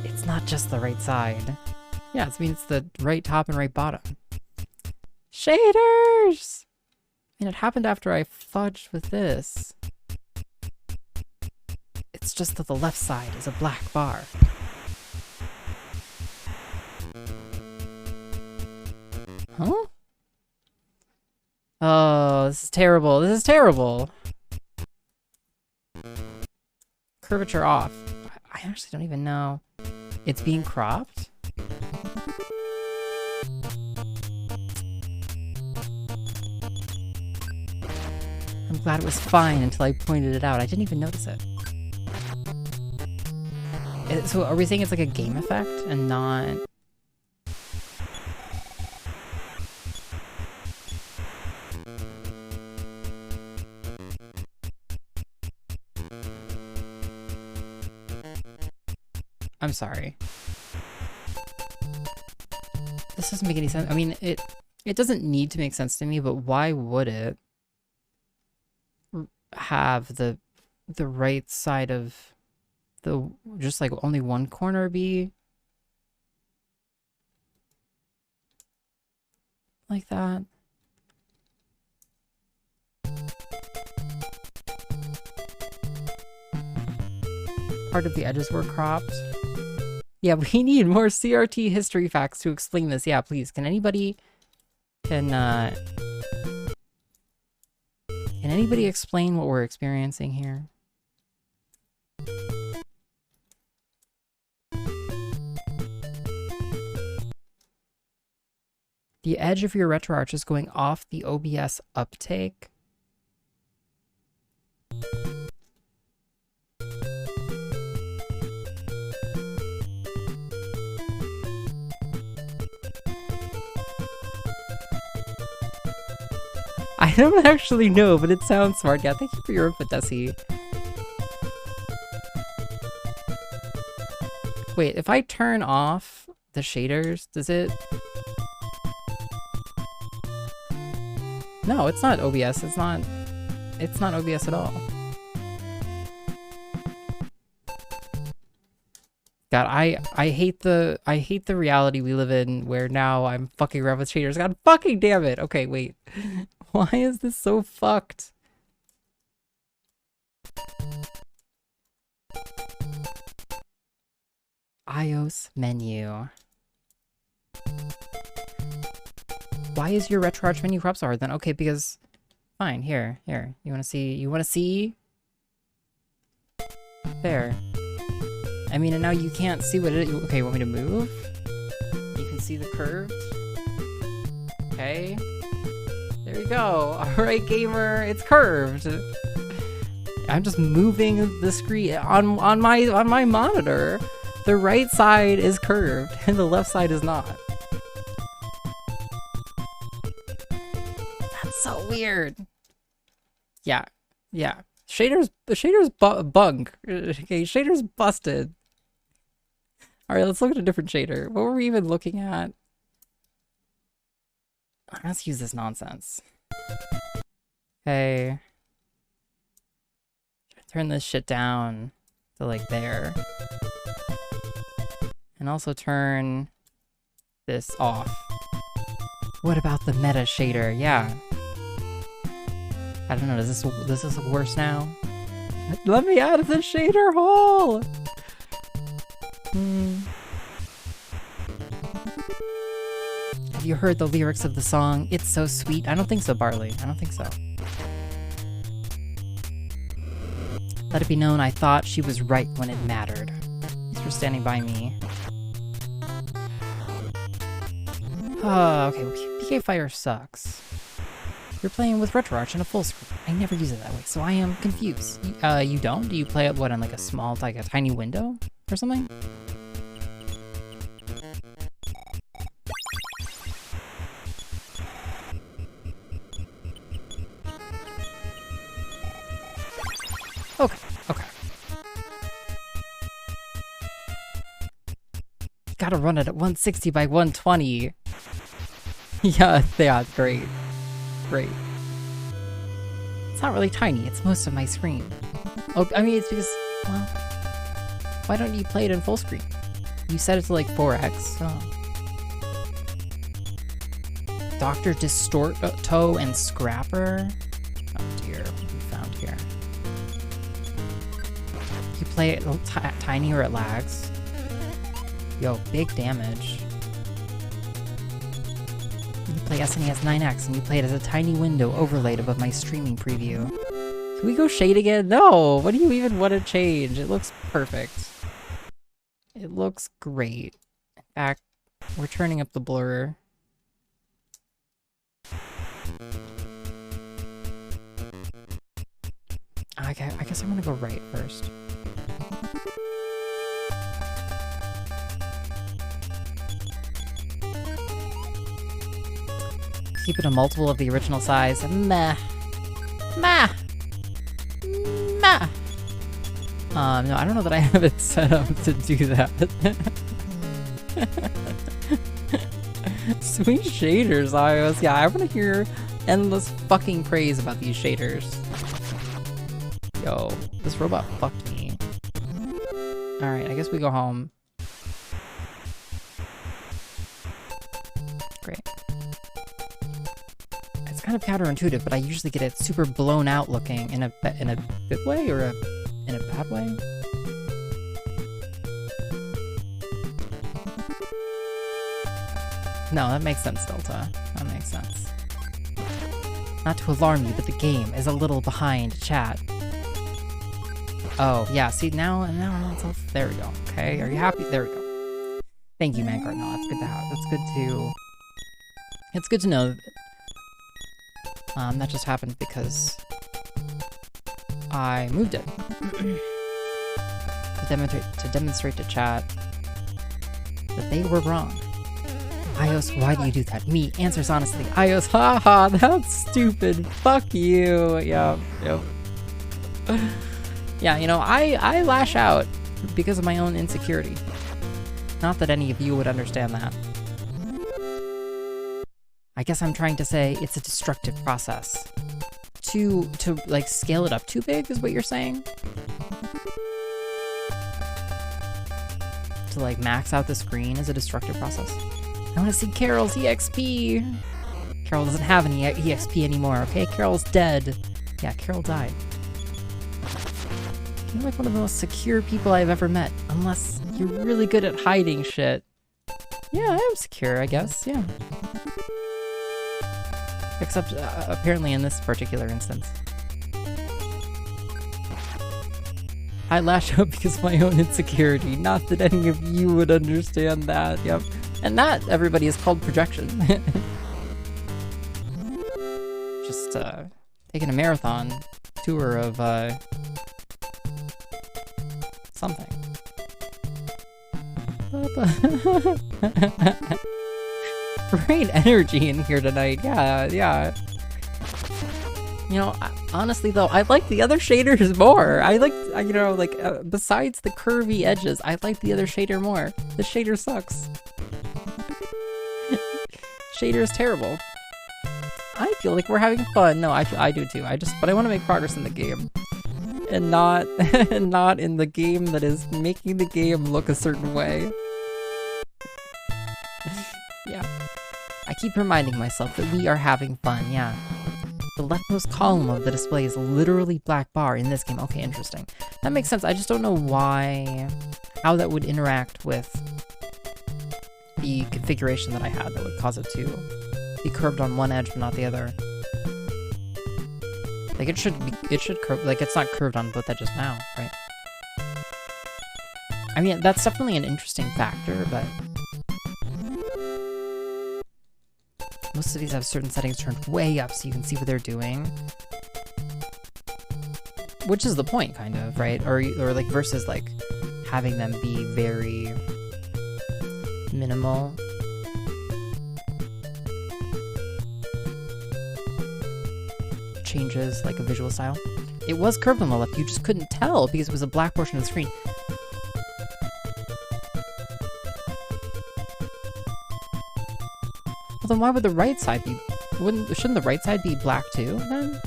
It's not just the right side. Yeah, it means it's the right top and right bottom. Shaders! And it happened after I fudged with this. It's just that the left side is a black bar. Huh? Oh, this is terrible. This is terrible. Curvature off. I actually don't even know. It's being cropped? I'm glad it was fine until I pointed it out. I didn't even notice it. So are we saying it's like a game effect and not... I'm sorry. This doesn't make any sense. I mean, it doesn't need to make sense to me, but why would it have the right side of the, just like only one corner be like that? Part of the edges were cropped. Yeah, we need more CRT history facts to explain this. Yeah, please. Can anybody explain what we're experiencing here? The edge of your RetroArch is going off the OBS uptake. I don't actually know, but it sounds smart. Yeah, thank you for your input, Desi. Wait, if I turn off the shaders, does it... No, it's not OBS. It's not OBS at all. God, I hate the reality we live in where now I'm fucking around with shaders. God fucking damn it. Okay, wait. Why is this so fucked? iios menu. Why is your RetroArch menu crop so hard then? Okay, because fine, here. You wanna see? There. I mean, and now you can't see what it is. Okay, you want me to move? You can see the curve. Okay. There you go. Alright, gamer, it's curved. I'm just moving the screen on my monitor. The right side is curved and the left side is not. That's so weird. Yeah. Shader's bunk. Okay, shader's busted. Alright, let's look at a different shader. What were we even looking at? Let's use this nonsense. Hey. Turn this shit down to like there. And also turn this off. What about the meta shader? Yeah. I don't know, does this look worse now? Let me out of the shader hole! Have you heard the lyrics of the song, It's So Sweet? I don't think so, Barley. I don't think so. Let it be known I thought she was right when it mattered. Thanks for standing by me. Okay, PK Fire sucks. You're playing with RetroArch in a full screen. I never use it that way, so I am confused. You don't? Do you play it, what, on like a small, like a tiny window or something? Okay. Gotta run it at 160 by 120. Yeah, great. It's not really tiny, it's most of my screen. Oh, I mean, it's because, well, why don't you play it in full screen? You set it to like 4x. Oh. Dr. Distort Toe and Scrapper? Oh dear, what have we found here? You play it tiny or it lags. Yo, big damage. You play SNES 9X and you play it as a tiny window overlaid above my streaming preview. Can we go shade again? No! What do you even want to change? It looks perfect. It looks great. In fact, we're turning up the blur. I guess I'm gonna go right first. Keep it a multiple of the original size. Meh. Meh. Meh. No, I don't know that I have it set up to do that. Sweet shaders, iios. Yeah, I want to hear endless fucking praise about these shaders. Yo, this robot fucked me. Alright, I guess we go home. Great. It's kind of counterintuitive, but I usually get it super blown out looking in a good way or in a bad way. No, that makes sense, Delta. That makes sense. Not to alarm you, but the game is a little behind, chat. Oh, yeah, see, now it's all, there we go. Okay, are you happy? There we go. Thank you, Mancart. No, that's good to have. It's good to know that, that just happened because I moved it. to demonstrate to chat that they were wrong. iios, why do you do that? Me, answers honestly. iios, haha, that's stupid. Fuck you. Yep. Yeah, you know, I lash out because of my own insecurity. Not that any of you would understand that. I guess I'm trying to say it's a destructive process. To like scale it up too big is what you're saying? To like max out the screen is a destructive process. I want to see Carol's EXP. Carol doesn't have any EXP anymore, okay? Carol's dead. Yeah, Carol died. You're like one of the most secure people I've ever met, unless you're really good at hiding shit. Yeah, I am secure, I guess, yeah. Except, apparently in this particular instance. I lash out because of my own insecurity, not that any of you would understand that, yep. And that, everybody, is called projection. Just, taking a marathon tour of, something. Great energy in here tonight, yeah. You know, honestly though, I like the other shaders more. I like, you know, like, besides the curvy edges, I like the other shader more. The shader sucks. Shader is terrible. I feel like we're having fun. No, I do too. But I want to make progress in the game. And not, not in the game that is making the game look a certain way. Yeah. I keep reminding myself that we are having fun, yeah. The leftmost column of the display is literally black bar in this game. Okay, interesting. That makes sense. I just don't know how that would interact with the configuration that I had that would cause it to be curved on one edge but not the other. Like it should curve, like it's not curved on both edges now, right? I mean, that's definitely an interesting factor, but most of these have certain settings turned way up so you can see what they're doing. Which is the point, kind of, right? Or like versus like having them be very minimal. Changes like a visual style. It was curved on the left, you just couldn't tell because it was a black portion of the screen. Well, then why would the right side be... Shouldn't the right side be black too, then?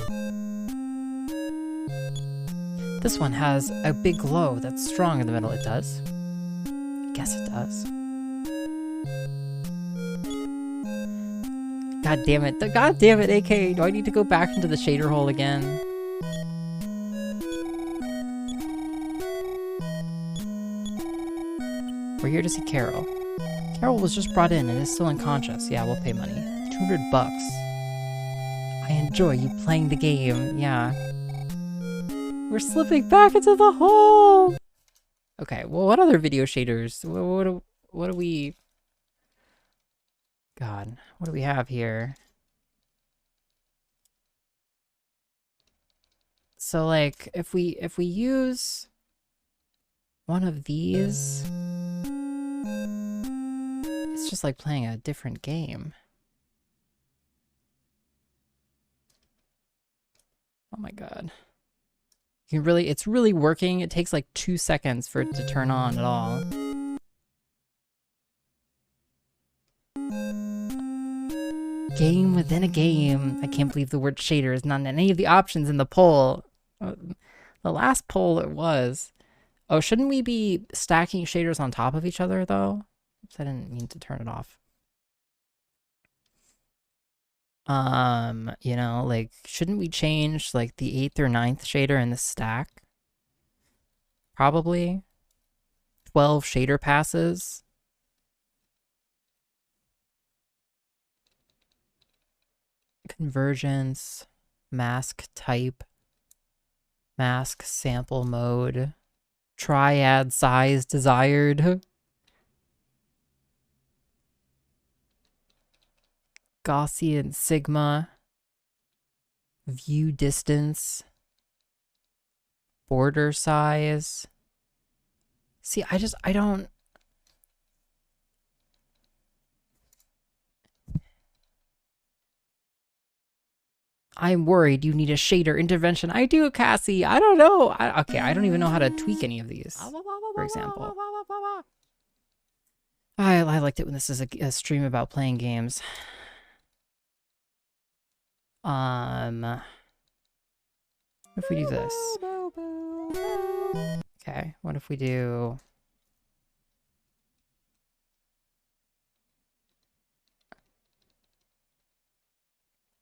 This one has a big glow that's strong in the middle. It does. I guess it does. God damn it. God damn it, AK. Do I need to go back into the shader hole again? We're here to see Carol. Carol was just brought in and is still unconscious. Yeah, we'll pay money. 200 bucks. I enjoy you playing the game. Yeah. We're slipping back into the hole! Okay, well, what other video shaders? What do we... God, what do we have here? So like if we use one of these, it's just like playing a different game. Oh my god. You can really, it's really working. It takes like 2 seconds for it to turn on at all. Game within a game. I can't believe the word shader is not in any of the options in the poll. The last poll it was. Oh, shouldn't we be stacking shaders on top of each other though? Oops, I didn't mean to turn it off. You know, like, shouldn't we change like the 8th or 9th shader in the stack? Probably. 12 shader passes. Convergence, mask type, mask sample mode, triad size desired, Gaussian sigma, view distance, border size. See, I don't. I'm worried you need a shader intervention. I do, Cassie. I don't know. Okay, I don't even know how to tweak any of these, for example. I liked it when this is a stream about playing games. What if we do this? Okay, what if we do...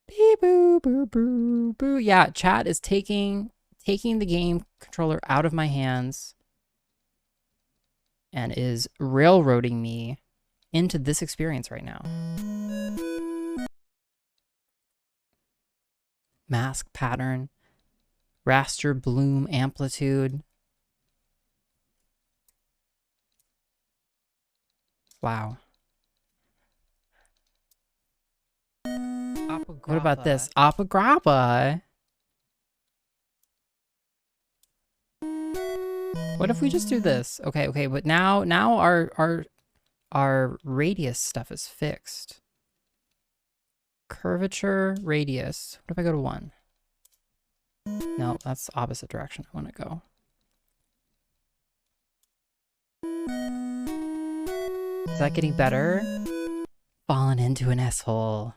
Beep, boo, boo, boo, boo. Yeah, chat is taking the game controller out of my hands and is railroading me into this experience right now. Mask pattern, raster bloom amplitude. Wow. What about this? Apograppa. What if we just do this? Okay, but now our radius stuff is fixed. Curvature, radius. What if I go to 1? No, that's the opposite direction I want to go. Is that getting better? Fallen into an S-hole.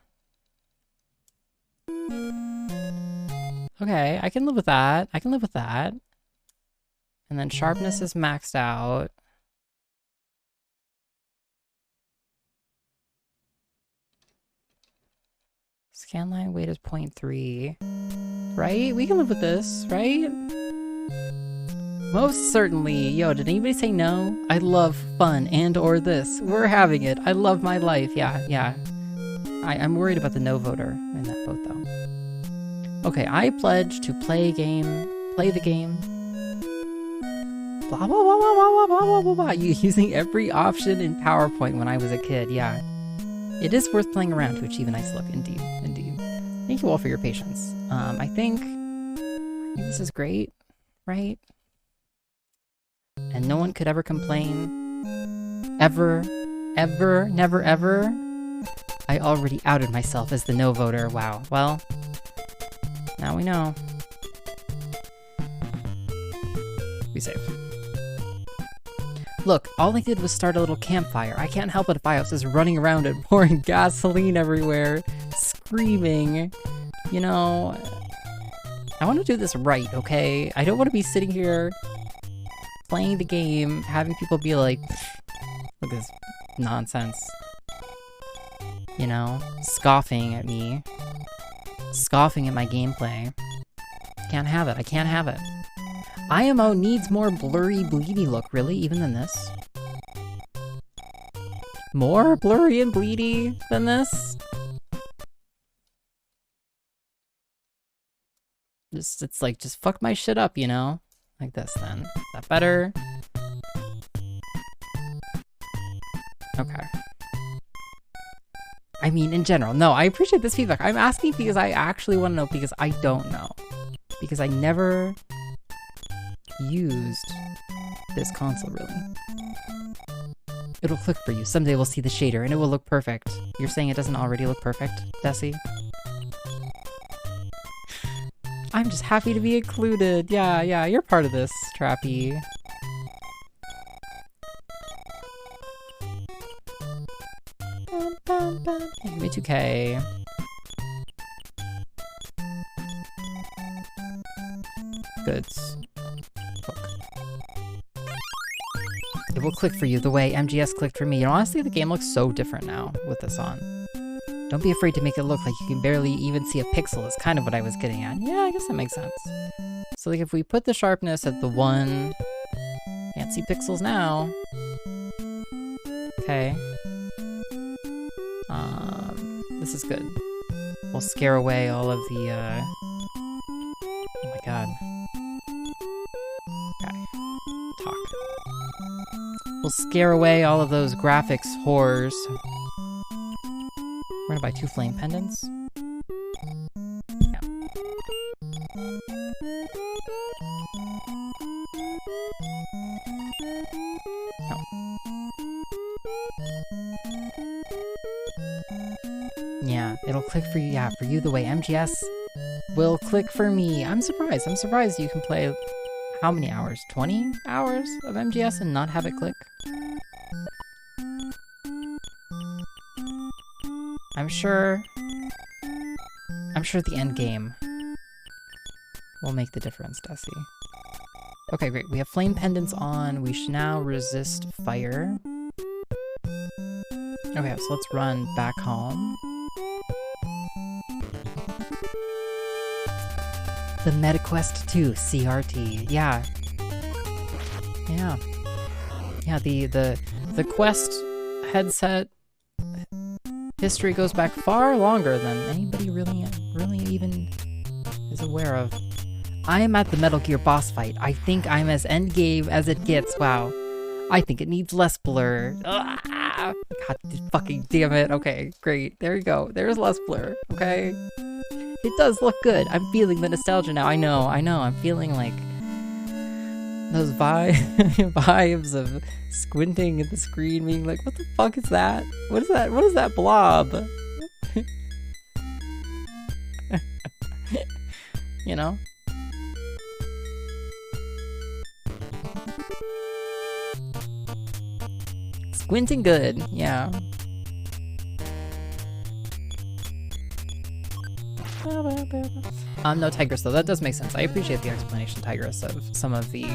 Okay, I can live with that. I can live with that. And then sharpness is maxed out. Scanline weight is 0.3. Right? We can live with this, right? Most certainly. Yo, did anybody say no? I love fun and or this. We're having it. I love my life. Yeah. I'm worried about the no voter in that vote, though. Okay, I pledge to play the game. Blah, blah, blah, blah, blah, blah, blah, blah, blah. Using every option in PowerPoint when I was a kid, yeah. It is worth playing around to achieve a nice look, indeed. Thank you all for your patience. I think this is great, right? And no one could ever complain. Ever, never, ever. I already outed myself as the no voter. Wow. Well, now we know. Be safe. Look, all I did was start a little campfire. I can't help it if iios is running around and pouring gasoline everywhere, screaming. You know, I want to do this right, okay? I don't want to be sitting here playing the game, having people be like, look at this nonsense. You know, scoffing at me. Scoffing at my gameplay. Can't have it. I can't have it. IMO needs more blurry, bleedy look, really, even than this. More blurry and bleedy than this? It's like, just fuck my shit up, you know? Like this, then. Is that better? Okay. I mean, in general. No, I appreciate this feedback. I'm asking because I actually want to know, because I don't know. because I never used this console really. It'll click for you. Someday we'll see the shader and it will look perfect. You're saying it doesn't already look perfect, Desi? I'm just happy to be included. Yeah, you're part of this, Trappy. Give me 2K. Goods. Look. It will click for you the way MGS clicked for me. You know, honestly, the game looks so different now with this on. Don't be afraid to make it look like you can barely even see a pixel is kind of what I was getting at. Yeah, I guess that makes sense. So like if we put the sharpness at the 1, can't see pixels now. Okay. This is good. We'll scare away all of the, oh my god. Okay. Talk. We'll scare away all of those graphics horrors. We're gonna buy 2 flame pendants. Yeah. No. Yeah, it'll click for you. Yeah, for you the way MGS will click for me. I'm surprised. I'm surprised you can play how many hours? 20 hours of MGS and not have it click? I'm sure the end game will make the difference, Desi. Okay, great. We have flame pendants on. We should now resist fire. Okay, so let's run back home. The MetaQuest 2 CRT. Yeah. Yeah, the Quest headset history goes back far longer than anybody really even is aware of. I am at the Metal Gear boss fight. I think I'm as endgame as it gets. Wow. I think it needs less blur. God fucking damn it. Okay, great. There you go. There's less blur. Okay. It does look good. I'm feeling the nostalgia now. I know. I'm feeling like those vibes of squinting at the screen, being like, what the fuck is that? What is that? What is that blob? You know? Squinting good, yeah. No, Tigress, though. That does make sense. I appreciate the explanation, Tigress, of some of the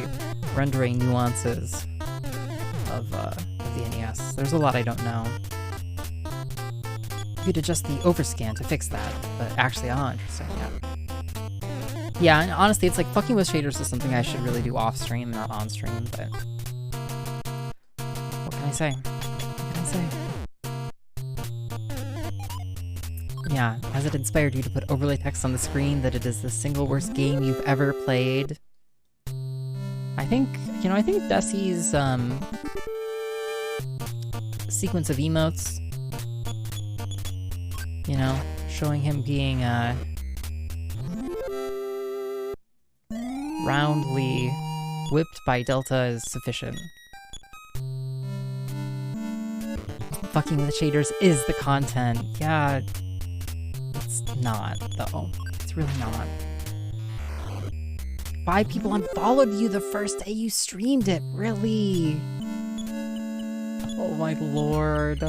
rendering nuances of the NES. There's a lot I don't know. You could adjust the overscan to fix that, but actually, interesting, yeah. Yeah, and honestly, it's like fucking with shaders is something I should really do off-stream, not on-stream, but... What can I say? What can I say? Yeah, has it inspired you to put overlay text on the screen that it is the single worst game you've ever played? I think Desi's, sequence of emotes, you know, showing him being, roundly whipped by Delta is sufficient. Fucking with shaders is the content. Yeah, it's not, though. It's really not. 5 people unfollowed you the first day you streamed it. Really? Oh my lord.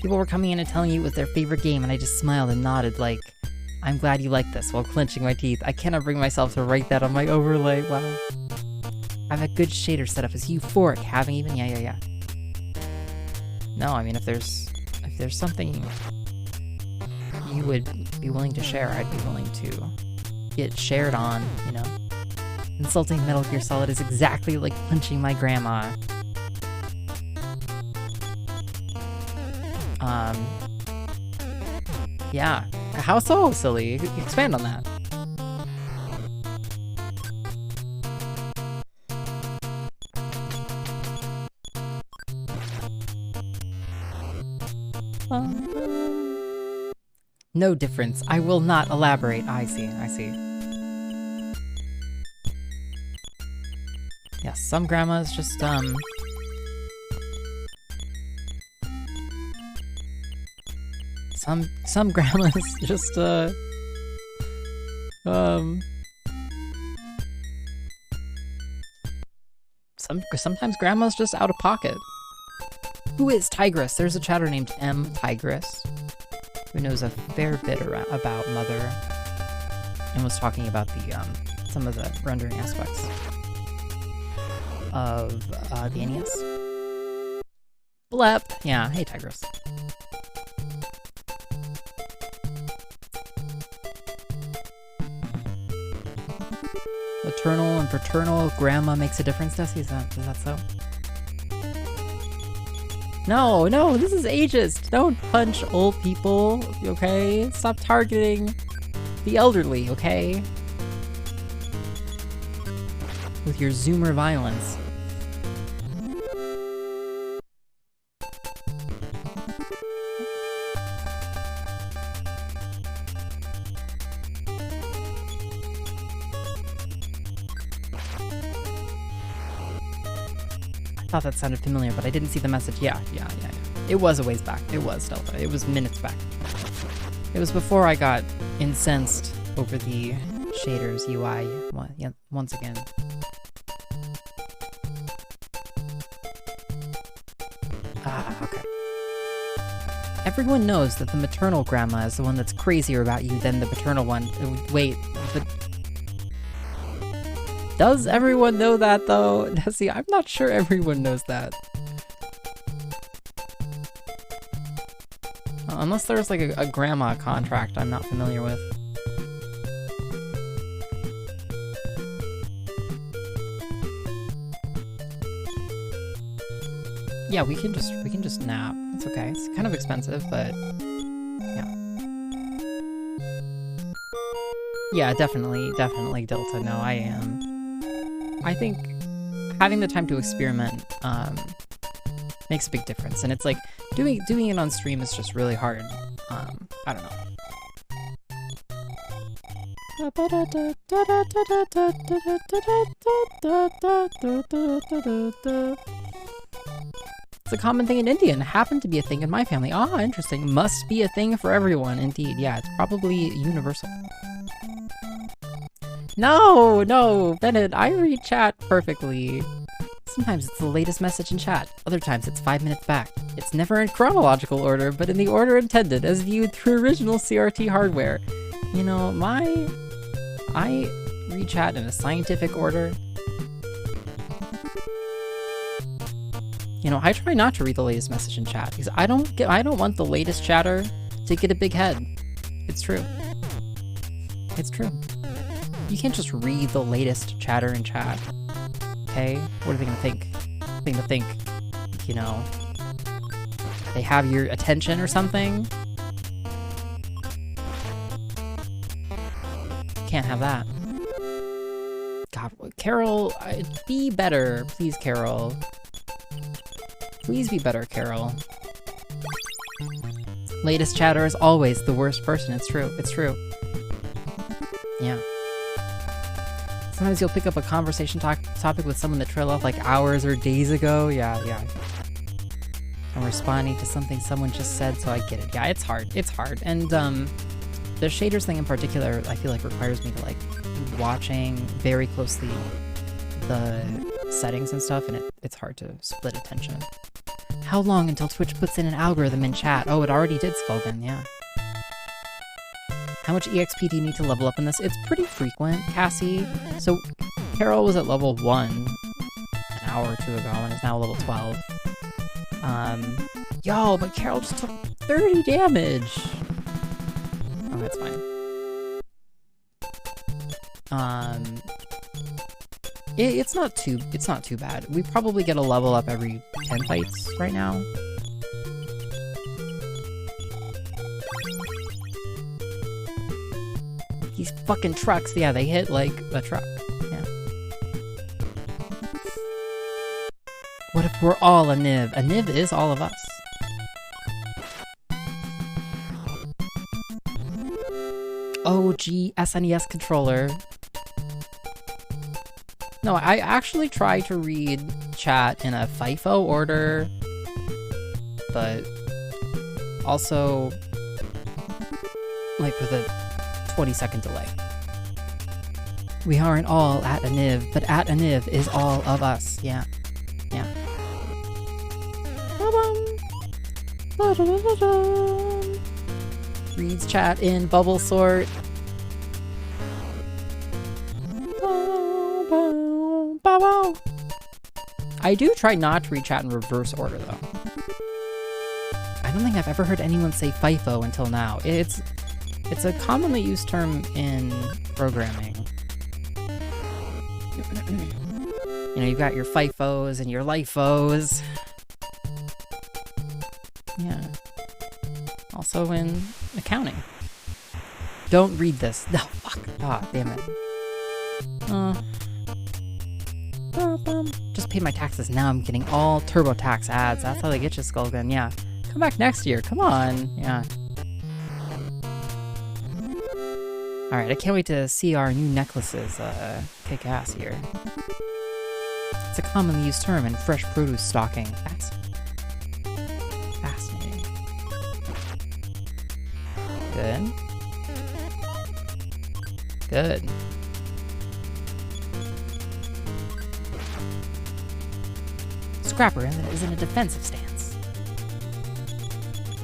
People were coming in and telling you it was their favorite game, and I just smiled and nodded like, I'm glad you like this, while clenching my teeth. I cannot bring myself to write that on my overlay. Wow. I have a good shader setup. Is euphoric having even? Yeah. No, I mean, if there's something you would be willing to share, I'd be willing to get shared on, you know. Insulting Metal Gear Solid is exactly like punching my grandma. Yeah. How so, silly? Expand on that. No difference. I will not elaborate. I see. Yeah, some grandmas just, Some grandmas just, sometimes grandma's just out of pocket. Who is Tigress? There's a chatter named M. Tigress who knows a fair bit about Mother and was talking about the some of the rendering aspects of the NES. Blep. Yeah. Hey, Tigress. Maternal and paternal grandma makes a difference, Desi? Is that so? No, this is ageist. Don't punch old people, okay? Stop targeting the elderly, okay? With your Zoomer violence. I thought that sounded familiar, but I didn't see the message. Yeah. It was a ways back. It was Delta. It was minutes back. It was before I got incensed over the shaders UI once again. Okay. Everyone knows that the maternal grandma is the one that's crazier about you than the paternal one. Wait, but... Does everyone know that, though? See, I'm not sure everyone knows that. Unless there's, like, a grandma contract I'm not familiar with. Yeah, we can just nap. It's okay. It's kind of expensive, but... yeah. Yeah, definitely, Delta. No, I am. I think having the time to experiment makes a big difference, and it's like doing it on stream is just really hard. I don't know. It's a common thing in India, and it happened to be a thing in my family. Ah, interesting. Must be a thing for everyone, indeed. Yeah, it's probably universal. No, Bennett, I read chat perfectly. Sometimes it's the latest message in chat. Other times it's 5 minutes back. It's never in chronological order, but in the order intended, as viewed through original CRT hardware. You know, I read chat in a scientific order. You know, I try not to read the latest message in chat, because I don't want the latest chatter to get a big head. It's true. It's true. You can't just read the latest chatter in chat. Okay? What are they gonna think? They're gonna think, you know, they have your attention or something? Can't have that. God, Carol, be better. Please, Carol. Please be better, Carol. Latest chatter is always the worst person. It's true. It's true. Yeah. Sometimes you'll pick up a conversation topic with someone that trailed off like hours or days ago. Yeah. I'm responding to something someone just said, so I get it. Yeah, it's hard. And the shaders thing in particular, I feel like requires me to like be watching very closely the settings and stuff, and it's hard to split attention. How long until Twitch puts in an algorithm in chat? Oh, it already did, Skulgan, yeah. How much EXP do you need to level up in this? It's pretty frequent, Cassie. So, Carol was at level 1 an hour or two ago and is now level 12. Yo, but Carol just took 30 damage! Oh, that's fine. It's not too bad. We probably get a level up every 10 fights right now. These fucking trucks, yeah, they hit like a truck. Yeah. What if we're all a Niv? A Niv is all of us. OG SNES controller. No, I actually tried to read chat in a FIFO order, but also like with a 20-second delay. We aren't all at a niv, but at a niv is all of us. Yeah. Yeah. Reads chat in bubble sort. I do try not to read chat in reverse order, though. I don't think I've ever heard anyone say FIFO until now. It's a commonly used term in programming. You know, you've got your FIFOs and your LIFOs. Yeah. Also in accounting. Don't read this. No, fuck. Ah, damn it. Just paid my taxes. Now I'm getting all TurboTax ads. That's how they get you, Skulgan. Yeah. Come back next year. Come on. Yeah. Alright, I can't wait to see our new necklaces kick ass here. It's a commonly used term in fresh produce stocking. That's fascinating. Good. Good. Scrapper is in a defensive stance.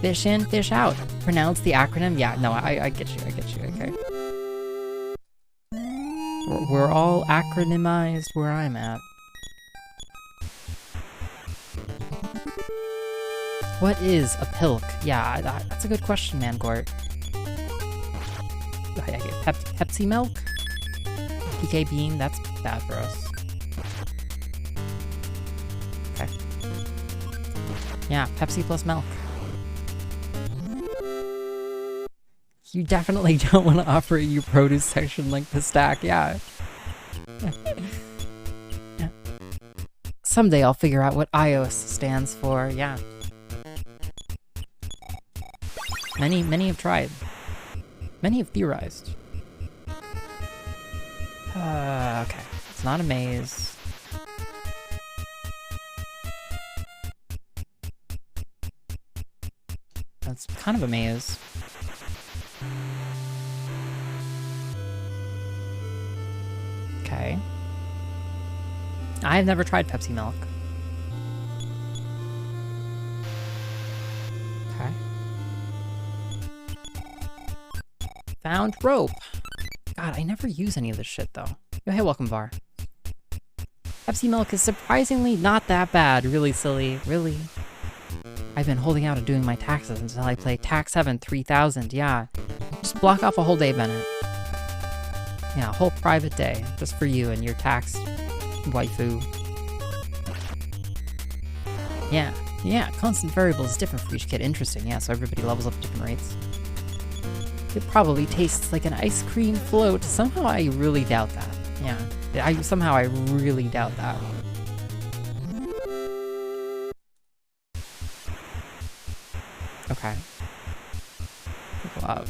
Fish in, fish out. Pronounce the acronym. Yeah, no, I get you, okay. We're all acronymized where I'm at. What is a pilk? Yeah, that's a good question, Mangort. Pepsi milk? PK bean? That's bad for us. Okay. Yeah, Pepsi plus milk. You definitely don't want to operate your produce section like the stack, yeah. Yeah. Someday I'll figure out what iios stands for, yeah. Many have tried. Many have theorized. Okay. It's not a maze. That's kind of a maze. Okay. I've never tried Pepsi milk. Okay. Found rope. God, I never use any of this shit, though. Yo, hey, welcome, Var. Pepsi milk is surprisingly not that bad. Really silly. Really. I've been holding out and doing my taxes until I play Tax 7 3000. Yeah. Just block off a whole day, Bennett. Yeah, a whole private day. Just for you and your tax waifu. Yeah. Yeah, constant variable is different for each kid. Interesting. Yeah, so everybody levels up at different rates. It probably tastes like an ice cream float. Somehow I really doubt that. Yeah. Somehow I really doubt that. Okay. Go up.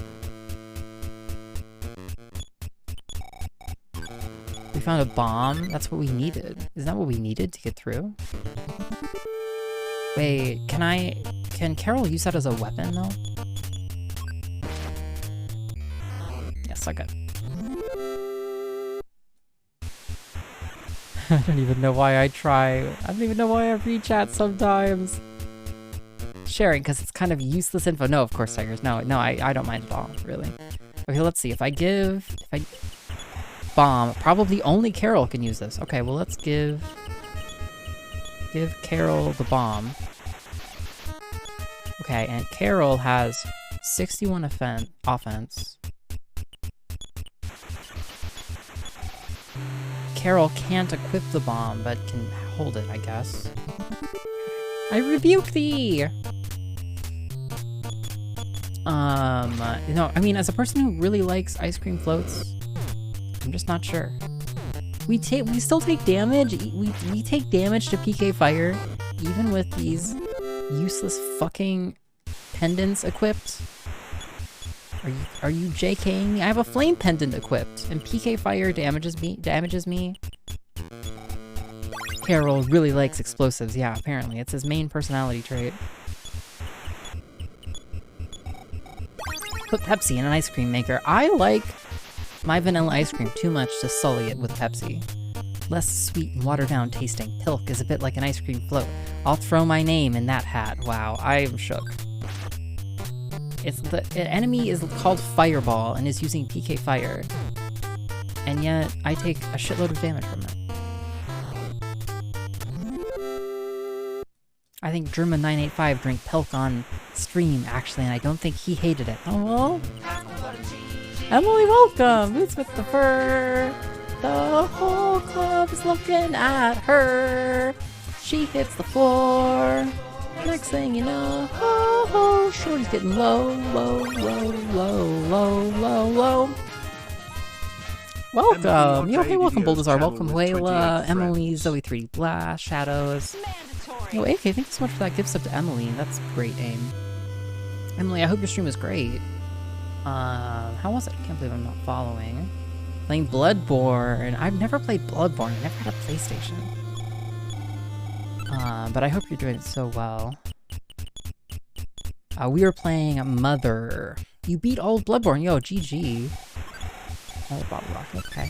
We found a bomb? That's what we needed. Isn't that what we needed to get through? Wait, can Carol use that as a weapon, though? Yeah, suck it. I don't even know why I try. I don't even know why I read chat sometimes. Sharing, because it's kind of useless info. No, of course, Tigers. No, I don't mind at all, really. Okay, let's see. If I bomb, probably only Carol can use this. Okay, well, let's give Carol the bomb. Okay, and Carol has 61 offense. Carol can't equip the bomb, but can hold it, I guess. I rebuke thee! No, I mean, as a person who really likes ice cream floats, I'm just not sure. We still take damage. We take damage to PK Fire, even with these useless fucking pendants equipped. Are you JKing me? I have a flame pendant equipped, and PK fire damages me. Carol really likes explosives. Yeah, apparently it's his main personality trait. Put Pepsi in an ice cream maker. I like my vanilla ice cream too much to sully it with Pepsi. Less sweet and watered down tasting. Pilk is a bit like an ice cream float. I'll throw my name in that hat. Wow, I'm shook. The enemy is called Fireball and is using PK Fire. And yet, I take a shitload of damage from it. I think German985 drank Pilk on stream, actually, and I don't think he hated it. Oh, Emily, welcome! Boots with the fur. The whole club is looking at her. She hits the floor. Next thing you know, oh, Shorty's getting low. Welcome! Yo, hey, welcome, Buldasaur. Welcome, Layla, Emily, Zoe3D Blast, Shadows. Yo, AK, thank you so much for that gift sub to Emily. That's great aim. Emily, I hope your stream was great. How was it? I can't believe I'm not following. Playing Bloodborne. I've never played Bloodborne. I never had a PlayStation. But I hope you're doing so well. We were playing Mother. You beat old Bloodborne. Yo, GG. Oh, bottle rocket. Okay.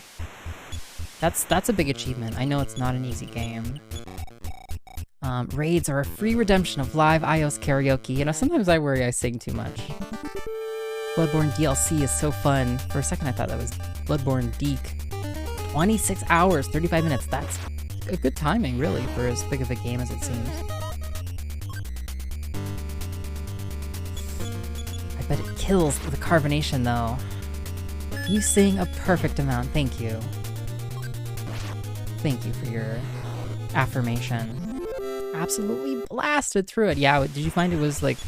That's a big achievement. I know it's not an easy game. Raids are a free redemption of live iOS karaoke. You know, sometimes I worry I sing too much. Bloodborne DLC is so fun. For a second I thought that was Bloodborne Deke. 26 hours, 35 minutes. That's a good timing, really, for as big of a game as it seems. I bet it kills the carbonation, though. You sing a perfect amount. Thank you. Thank you for your affirmation. Absolutely blasted through it. Yeah, did you find it was, like,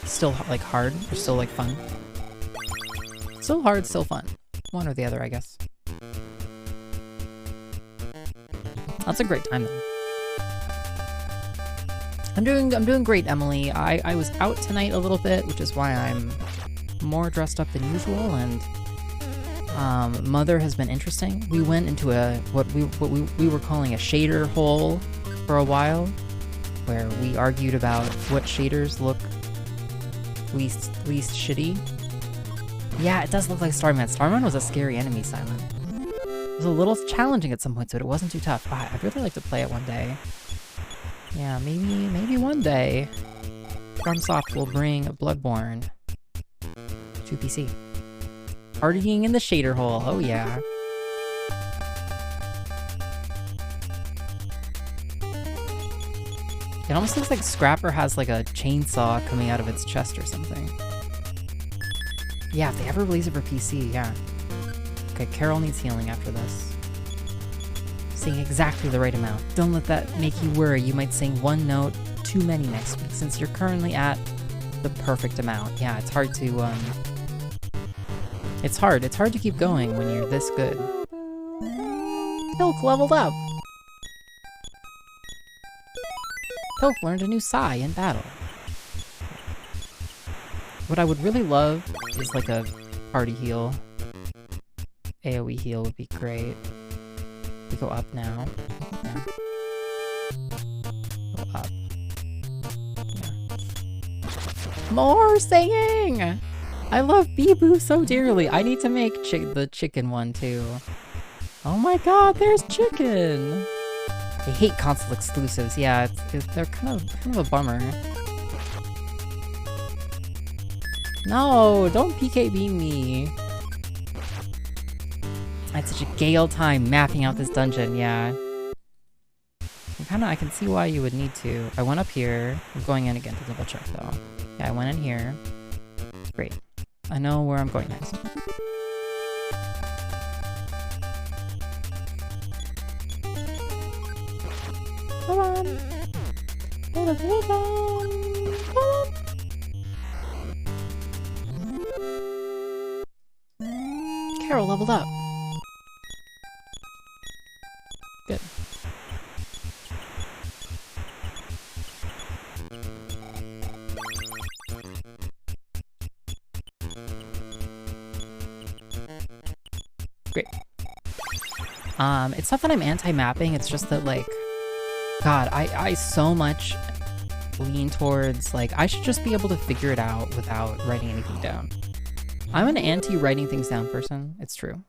still, like, hard? Or still, like, fun? Still hard, still fun. One or the other, I guess. That's a great time, though. I'm doing great, Emily. I was out tonight a little bit, which is why I'm more dressed up than usual, and Mother has been interesting. We went into what we were calling a shader hole for a while, where we argued about what shaders look least shitty. Yeah, it does look like Starman. Starman was a scary enemy, Silent. It was a little challenging at some points, but it wasn't too tough. I'd really like to play it one day. Yeah, maybe one day FromSoft will bring Bloodborne to PC. Partying in the shader hole, oh yeah. It almost looks like Scrapper has like a chainsaw coming out of its chest or something. Yeah, if they ever release it for PC, yeah. Okay, Carol needs healing after this. Sing exactly the right amount. Don't let that make you worry. You might sing one note too many next week, since you're currently at the perfect amount. Yeah, it's hard to, It's hard to keep going when you're this good. Pilk leveled up! Pilk learned a new Psy in battle. What I would really love is like a party heal. AoE heal would be great. We go up now. Yeah. Go up. Yeah. More singing! I love Bee-Boo so dearly. I need to make the chicken one too. Oh my god, there's chicken! I hate console exclusives. Yeah, they're kind of a bummer. No, don't PKB me. I had such a gay old time mapping out this dungeon, yeah. I can see why you would need to. I went up here. I'm going in again to double check though. Yeah, I went in here. Great. I know where I'm going next. Come on. Come on. Carol leveled up. Good. Great. It's not that I'm anti-mapping, it's just that, like, God, I so much lean towards, like, I should just be able to figure it out without writing anything down. I'm an anti-writing things down person, it's true.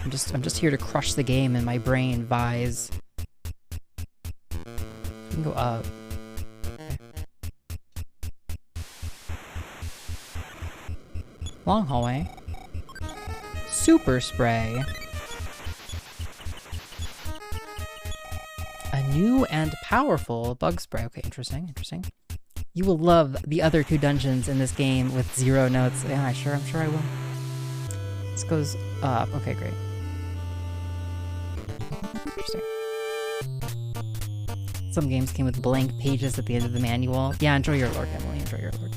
I'm just here to crush the game in my brain, Vise. You can go up. Okay. Long hallway. Super spray. A new and powerful bug spray. Okay, interesting, interesting. You will love the other 2 dungeons in this game with 0 notes. Yeah, I'm sure I will. This goes up. Okay, great. Interesting. Some games came with blank pages at the end of the manual. Yeah, enjoy your lord, Emily. Enjoy your lord.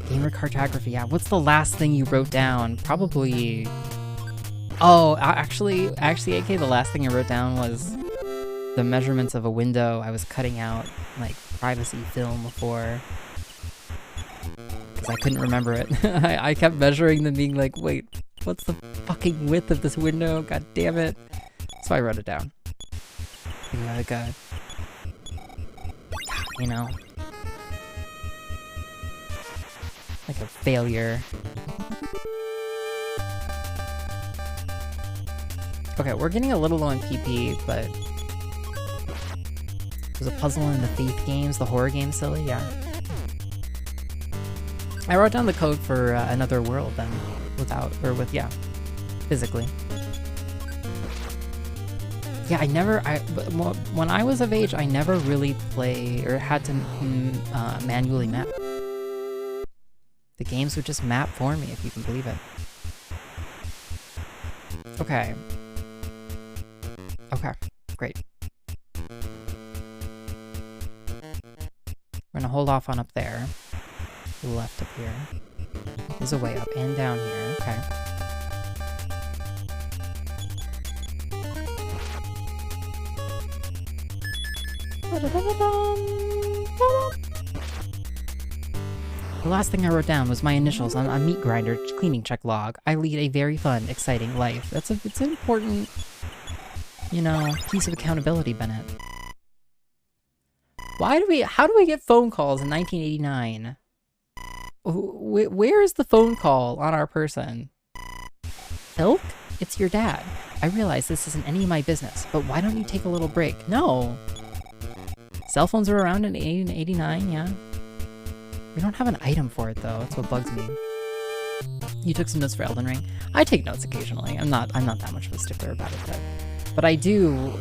Gamer cartography. Yeah, what's the last thing you wrote down? Probably... Oh, actually, AK, the last thing I wrote down was the measurements of a window I was cutting out, like, privacy film for. Because I couldn't remember it. I kept measuring them, being like, wait, what's the fucking width of this window? God damn it. So I wrote it down. Like a... You know... Like a failure. Okay, we're getting a little low on PP, but... There's a puzzle in the Faith games, the horror game, silly, yeah. I wrote down the code for Another World then, yeah, physically. Yeah, when I was of age, I never really had to manually map. The games would just map for me, if you can believe it. Okay. Okay, great. We're gonna hold off on up there. Left up here. There's a way up and down here, okay. The last thing I wrote down was my initials on a meat grinder cleaning check log. I lead a very fun, exciting life. It's an important, you know, piece of accountability, Bennett. How do we get phone calls in 1989? Where is the phone call on our person? Ilk? It's your dad. I realize this isn't any of my business, but why don't you take a little break? No. Cell phones were around in 89, yeah. We don't have an item for it though, that's what bugs me. You took some notes for Elden Ring. I take notes occasionally. I'm not that much of a stickler about it, but I do.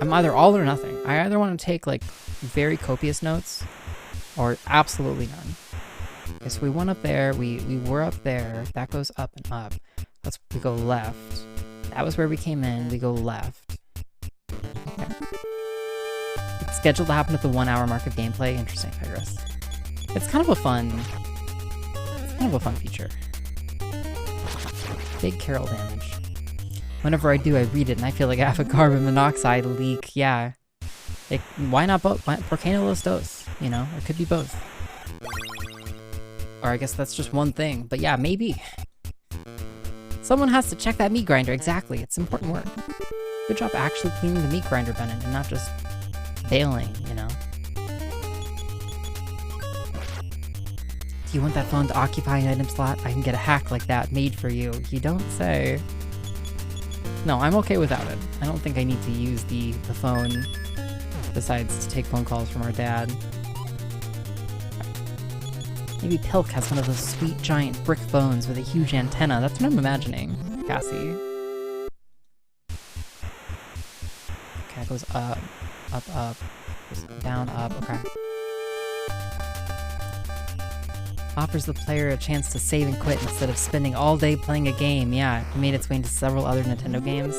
I'm either all or nothing. I either want to take like very copious notes or absolutely none. Okay, so we went up there, we were up there, that goes up and up. We go left. That was where we came in, we go left. Okay. It's scheduled to happen at the 1 hour mark of gameplay. Interesting, Tigress. It's kind of a fun feature. Big Carol damage. Whenever I do, I read it and I feel like I have a carbon monoxide leak. Yeah. Why not both? Por qué no los dos? You know, it could be both. Or I guess that's just one thing. But yeah, maybe. Someone has to check that meat grinder. Exactly. It's important work. Good job actually cleaning the meat grinder, Bennett, and not just failing, you know? Do you want that phone to occupy an item slot? I can get a hack like that made for you. You don't say. No, I'm okay without it. I don't think I need to use the phone besides to take phone calls from our dad. Maybe Pilk has one of those sweet giant brick phones with a huge antenna. That's what I'm imagining, Cassie. Okay, it goes up, up, goes down, up, okay. Offers the player a chance to save and quit instead of spending all day playing a game. Yeah, it made its way into several other Nintendo games.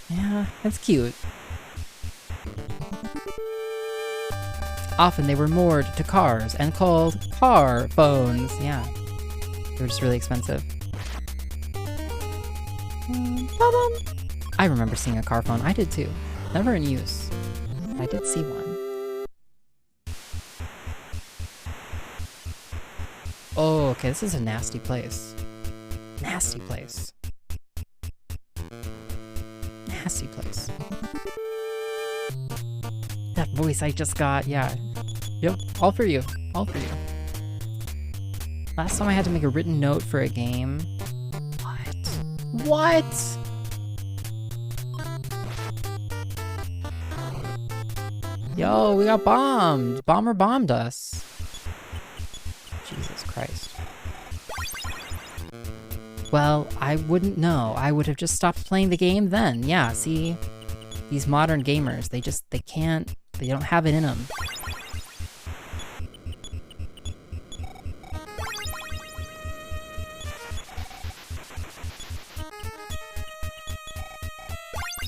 Yeah, that's cute. Often they were moored to cars and called car phones. Yeah, they were just really expensive. I remember seeing a car phone. I did too. Never in use. I did see one. Oh, okay, this is a nasty place. Nasty place. Nasty place. That voice I just got, yeah. Yep, all for you. All for you. Last time I had to make a written note for a game. What? What? Yo, we got bombed. Bomber bombed us. Jesus Christ. Well, I wouldn't know. I would have just stopped playing the game then. Yeah, see? These modern gamers, they can't, they don't have it in them.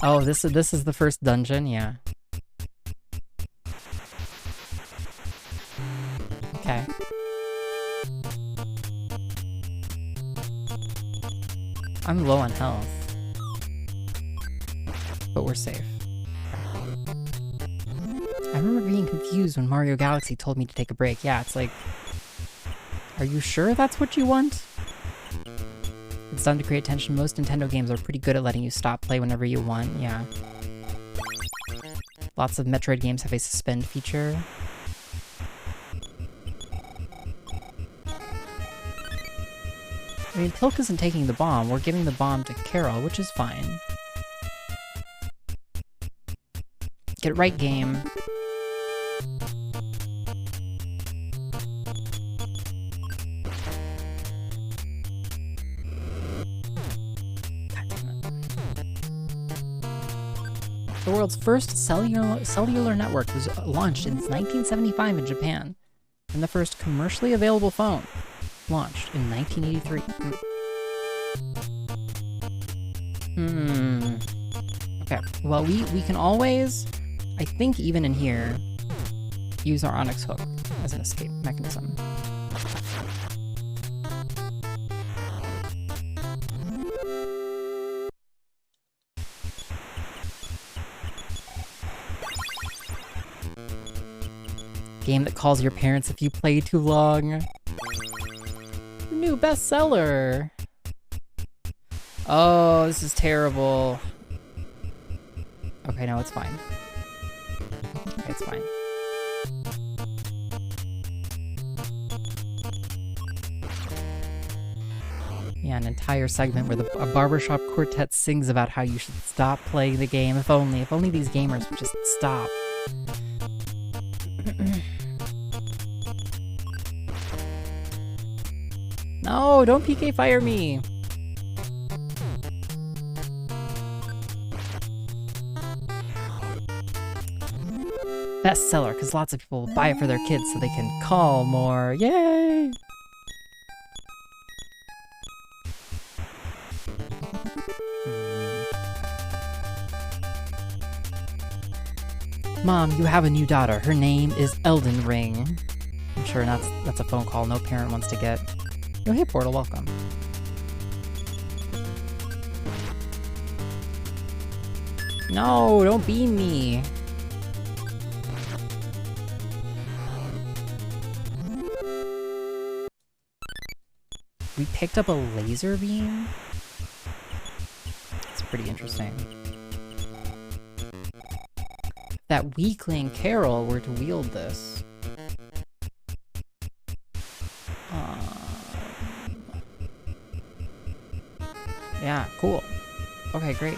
Oh, this is the first dungeon, yeah. Okay. I'm low on health. But we're safe. I remember being confused when Mario Galaxy told me to take a break. Yeah, it's like, are you sure that's what you want? It's done to create tension. Most Nintendo games are pretty good at letting you stop play whenever you want, yeah. Lots of Metroid games have a suspend feature. I mean, Pilk isn't taking the bomb. We're giving the bomb to Carol, which is fine. Get it right, game. The world's first cellular network was launched in 1975 in Japan, and the first commercially available phone launched in 1983. Okay, well, we can always, I think even in here, use our Onyx hook as an escape mechanism. Game that calls your parents if you play too long. New bestseller. Oh, this is terrible. Okay, no, it's fine. Okay, it's fine. Yeah, an entire segment where a barbershop quartet sings about how you should stop playing the game. If only these gamers would just stop. No, don't PK fire me! Bestseller, because lots of people will buy it for their kids so they can call more. Yay! Mom, you have a new daughter. Her name is Elden Ring. I'm sure that's a phone call no parent wants to get. Oh, hey, Portal, welcome. No, don't beam me. We picked up a laser beam? It's pretty interesting. That weakling Carol were to wield this. Yeah, cool. Okay, great.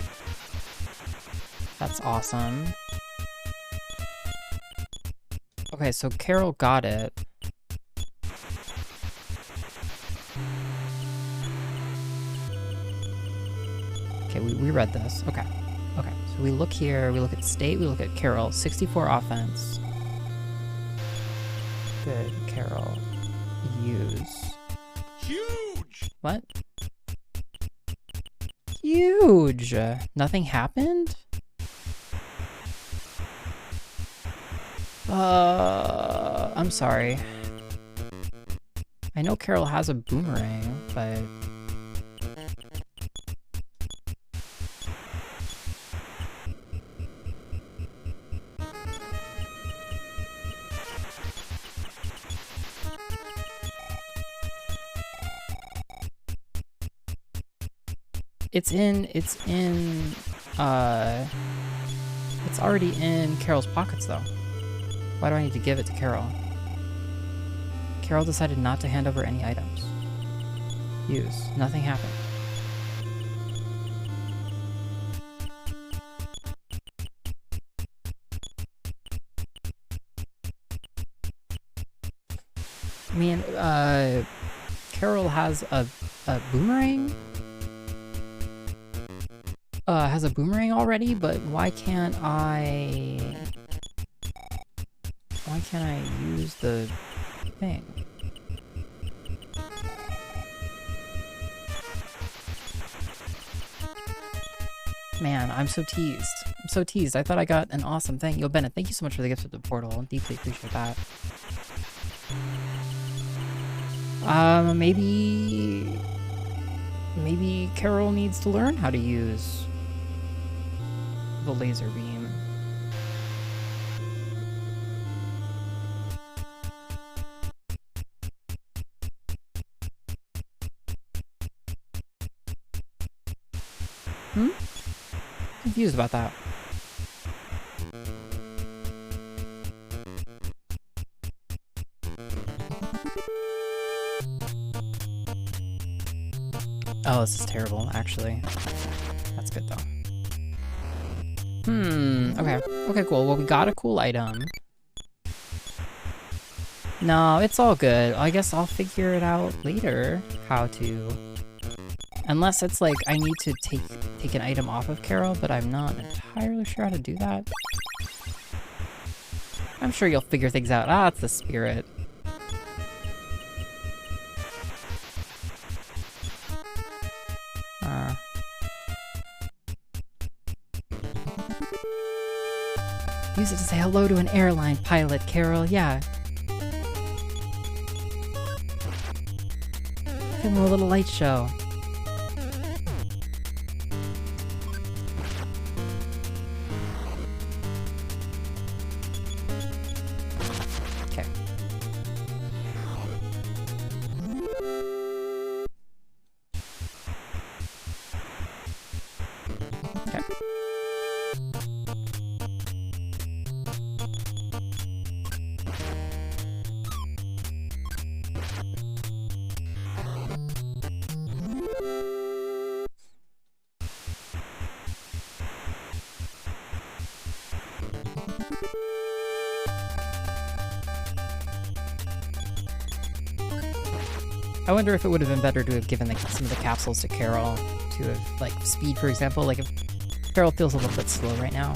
That's awesome. Okay, so Carol got it. Okay, we read this. Okay. Okay, so we look here, we look at state, we look at Carol. 64 offense. Good, Carol. Use. Huge! What? Huge! Nothing happened? I'm sorry. I know Carol has a boomerang, but... It's already in Carol's pockets, though. Why do I need to give it to Carol? Carol decided not to hand over any items. Use. Nothing happened. I mean, Carol has a boomerang? Has a boomerang already, but why can't I use the thing? Man, I'm so teased. I'm so teased. I thought I got an awesome thing. Yo, Bennett, thank you so much for the gift of the portal. Deeply appreciate that. Maybe Carol needs to learn how to use the laser beam. Confused about that. Oh, this is terrible, actually. That's good, though. Okay. Okay, cool. Well, we got a cool item. No, it's all good. I guess I'll figure it out later, how to... Unless it's like, I need to take an item off of Carol, but I'm not entirely sure how to do that. I'm sure you'll figure things out. Ah, it's the spirit. Use it to say hello to an airline pilot, Carol. Yeah. Give him a little light show. Okay. Okay. I wonder if it would have been better to have given some of the capsules to Carol to have, like, speed, for example. Like, if Carol feels a little bit slow right now.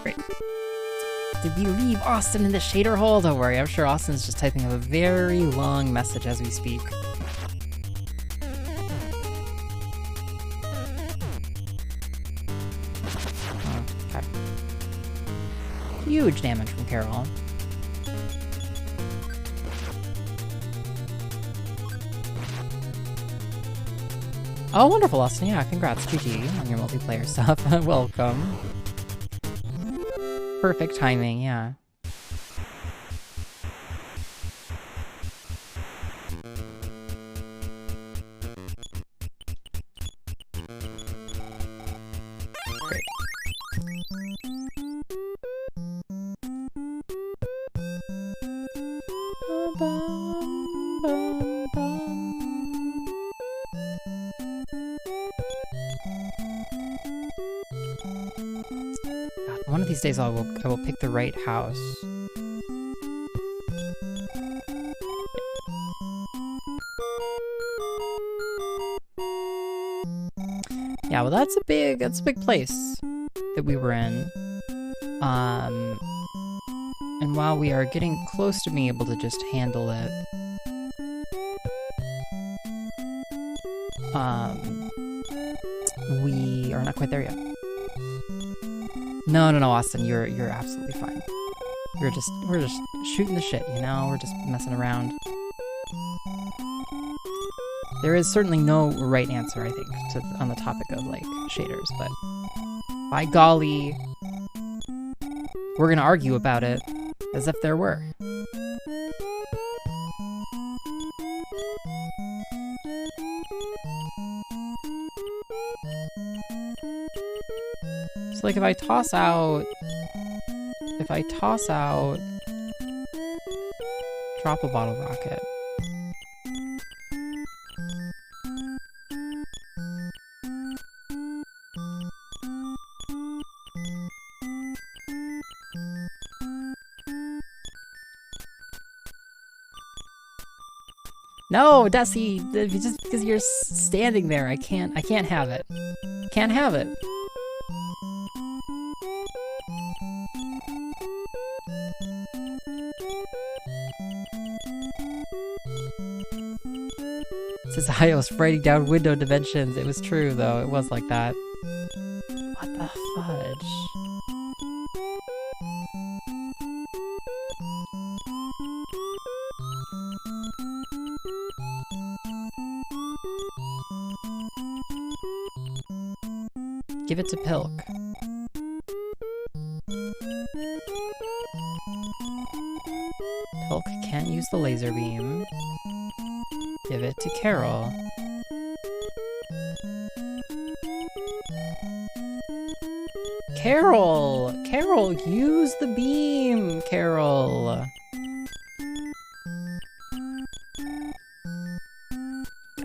Great. Did we leave Austin in the shader hole? Don't worry, I'm sure Austin's just typing up a very long message as we speak. Okay. Huge damage from Carol. Oh, wonderful, Austin. Yeah, congrats. GG on your multiplayer stuff. Welcome. Perfect timing, yeah. Great. One of these days I will pick the right house. Yeah, well that's a big place that we were in. And while we are getting close to being able to just handle it, we are not quite there yet. No, Austin, you're absolutely fine. We're just shooting the shit, you know? We're just messing around. There is certainly no right answer, I think, on the topic of, like, shaders, but by golly, we're gonna argue about it as if there were. So like if I toss out drop a bottle rocket. No, Desi, just because you're standing there, I can't have it. Can't have it. Says iios writing down window dimensions. It was true though, it was like that. What the fudge? Give it to Pilk. Pilk can't use the laser beam. Give it to Carol. Carol! Carol, use the beam! Carol!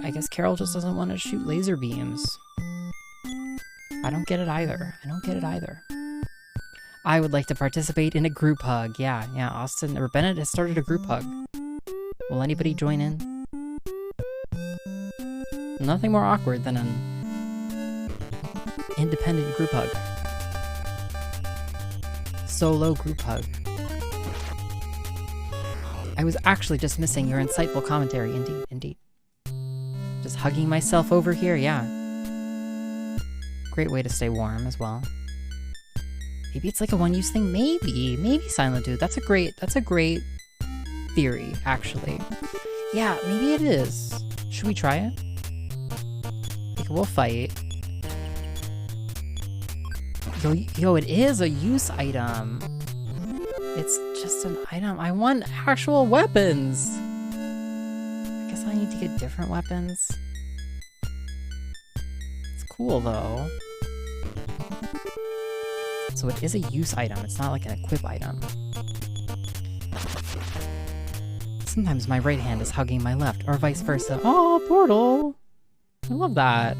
I guess Carol just doesn't want to shoot laser beams. I don't get it either. I don't get it either. I would like to participate in a group hug. Yeah, Austin or Bennett has started a group hug. Will anybody join in? Nothing more awkward than an independent group hug. Solo group hug. I was actually just missing your insightful commentary. Indeed, indeed. Just hugging myself over here, yeah. Great way to stay warm as well. Maybe it's like a one-use thing. Maybe Silent Dude. That's a great theory, actually. Yeah, maybe it is. Should we try it? Okay, we'll fight. Yo, it is a use item. It's just an item. I want actual weapons. I guess I need to get different weapons. It's cool though. So it is a use item. It's not like an equip item. Sometimes my right hand is hugging my left, or vice versa. Oh, Portal! I love that.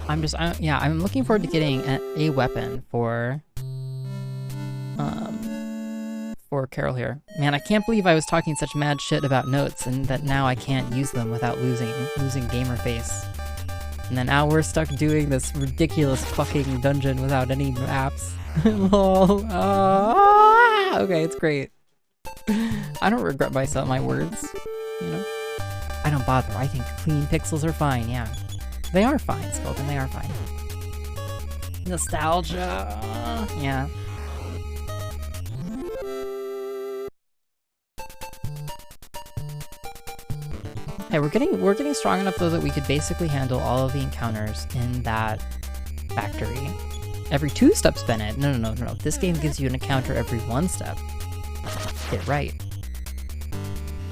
I'm looking forward to getting a weapon for Carol here. Man, I can't believe I was talking such mad shit about notes and that now I can't use them without losing gamer face. And then now we're stuck doing this ridiculous fucking dungeon without any maps. Lol. Okay, it's great. I don't regret my words, you know? I don't bother. I think clean pixels are fine, yeah. They are fine, Spoken, they are fine. Nostalgia. Yeah. Hey, we're getting strong enough though that we could basically handle all of the encounters in that factory. Every 2 steps, Bennett. No. This game gives you an encounter every 1 step. Get it right.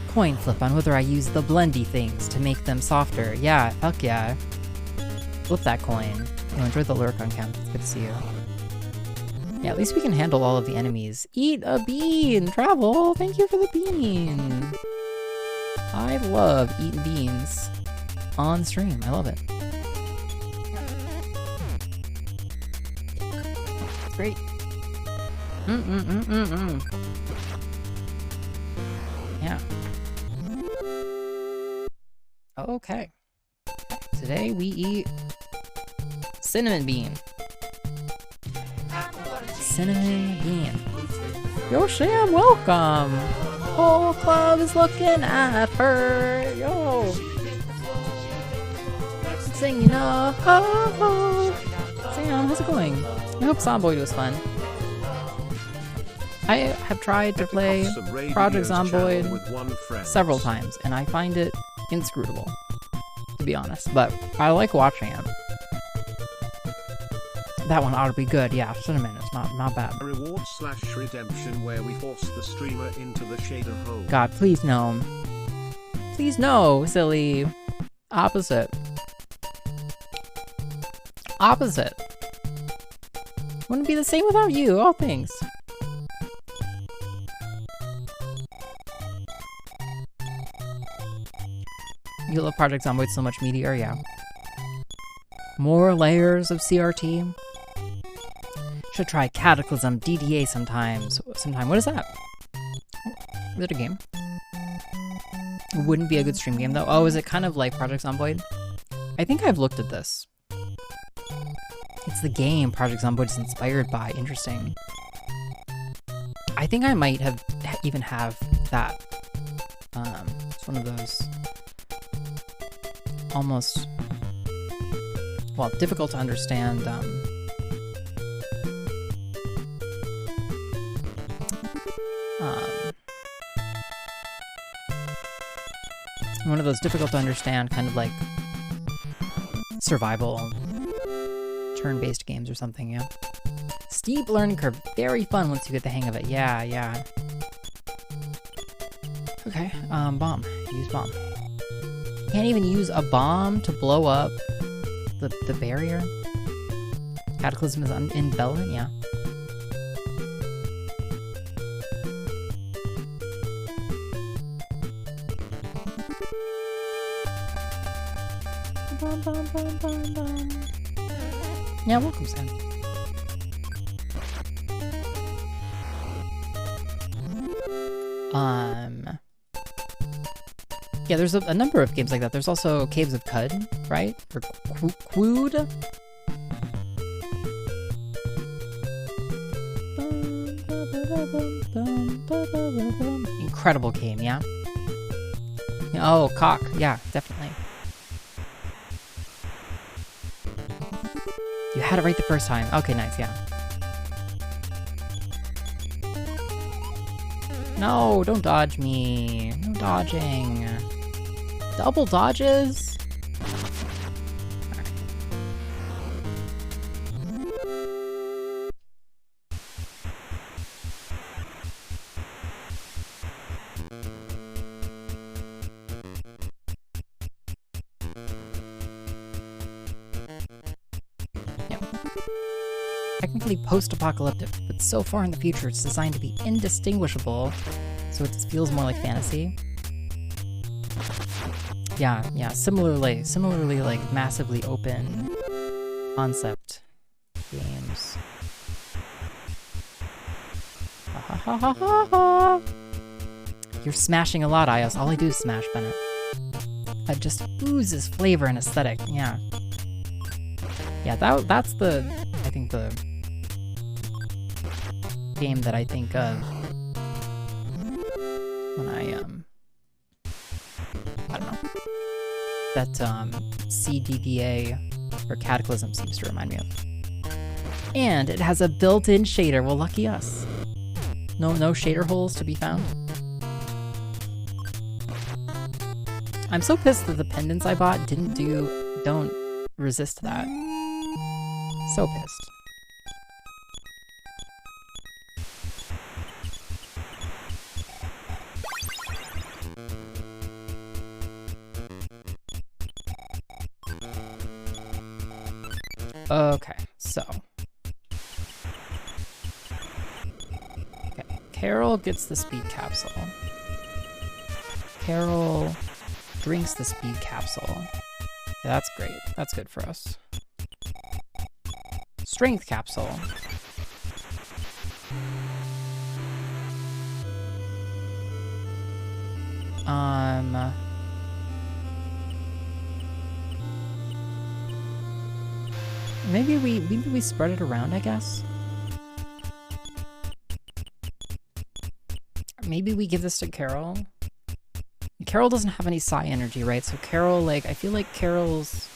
Coin flip on whether I use the blendy things to make them softer. Yeah, fuck yeah. Flip that coin. Oh, enjoy the lurk on camp. It's good to see you. Yeah, at least we can handle all of the enemies. Eat a bean! Travel! Thank you for the bean! I love eating beans on stream. I love it. It's great. Yeah. Okay. Today we eat cinnamon bean. Cinnamon bean. Yo, Sam, welcome! Whole club is looking at her. Yo! Singing, oh. Sam, how's it going? I hope Zomboid was fun. I have tried to play Project Zomboid several times, and I find it inscrutable, to be honest. But I like watching it. That one ought to be good. Yeah, cinnamon. It's not bad. A reward/redemption where we force the streamer into the shader hole. God, please no. Please no, silly. Opposite. Opposite. Wouldn't be the same without you. All things. You love Project Zomboid so much, Meteor, yeah. More layers of CRT. Should try Cataclysm DDA sometime. What is that? Is it a game? Wouldn't be a good stream game though. Oh, is it kind of like Project Zomboid? I think I've looked at this. It's the game Project Zomboid is inspired by. Interesting. I think I might have even have that. It's one of those almost, well, difficult to understand one of those difficult to understand kind of like survival turn-based games or something, yeah. Steep learning curve, very fun once you get the hang of it. Yeah. Okay, bomb. Use bomb. Can't even use a bomb to blow up the barrier. Cataclysm is irrelevant, yeah. Yeah, welcome, Sam. Yeah, there's a number of games like that. There's also Caves of Cud, right? Or Quood. Incredible game, yeah? Oh, cock. Yeah, definitely. You had it right the first time. Okay, nice, yeah. No, don't dodge me. No dodging. Double dodges? Technically post-apocalyptic, but so far in the future it's designed to be indistinguishable, so it feels more like fantasy. Yeah, similarly like massively open concept games. You're smashing a lot, iios. All I do is smash, Bennett. That just oozes flavor and aesthetic, yeah. Yeah, that's the, I think, the game that I think of when I don't know, that CDDA or Cataclysm seems to remind me of. And it has a built-in shader. Well, lucky us. No shader holes to be found. I'm so pissed that the pendants I bought don't resist that. So pissed. Okay, so. Okay, Carol gets the speed capsule. Carol drinks the speed capsule. Yeah, that's great. That's good for us. Strength capsule. Maybe we spread it around, I guess. Maybe we give this to Carol. Carol doesn't have any psi energy, right? So Carol, like, I feel like Carol's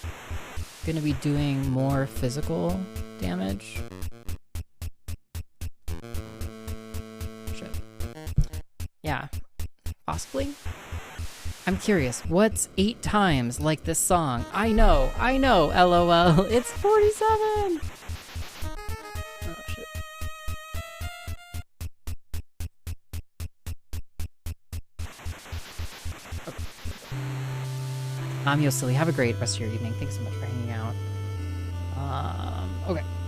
gonna be doing more physical damage. Shit. Yeah, possibly. I'm curious, what's 8 times like this song? I know, LOL, it's 47! Yo, Silly, have a great rest of your evening. Thanks so much for hanging out.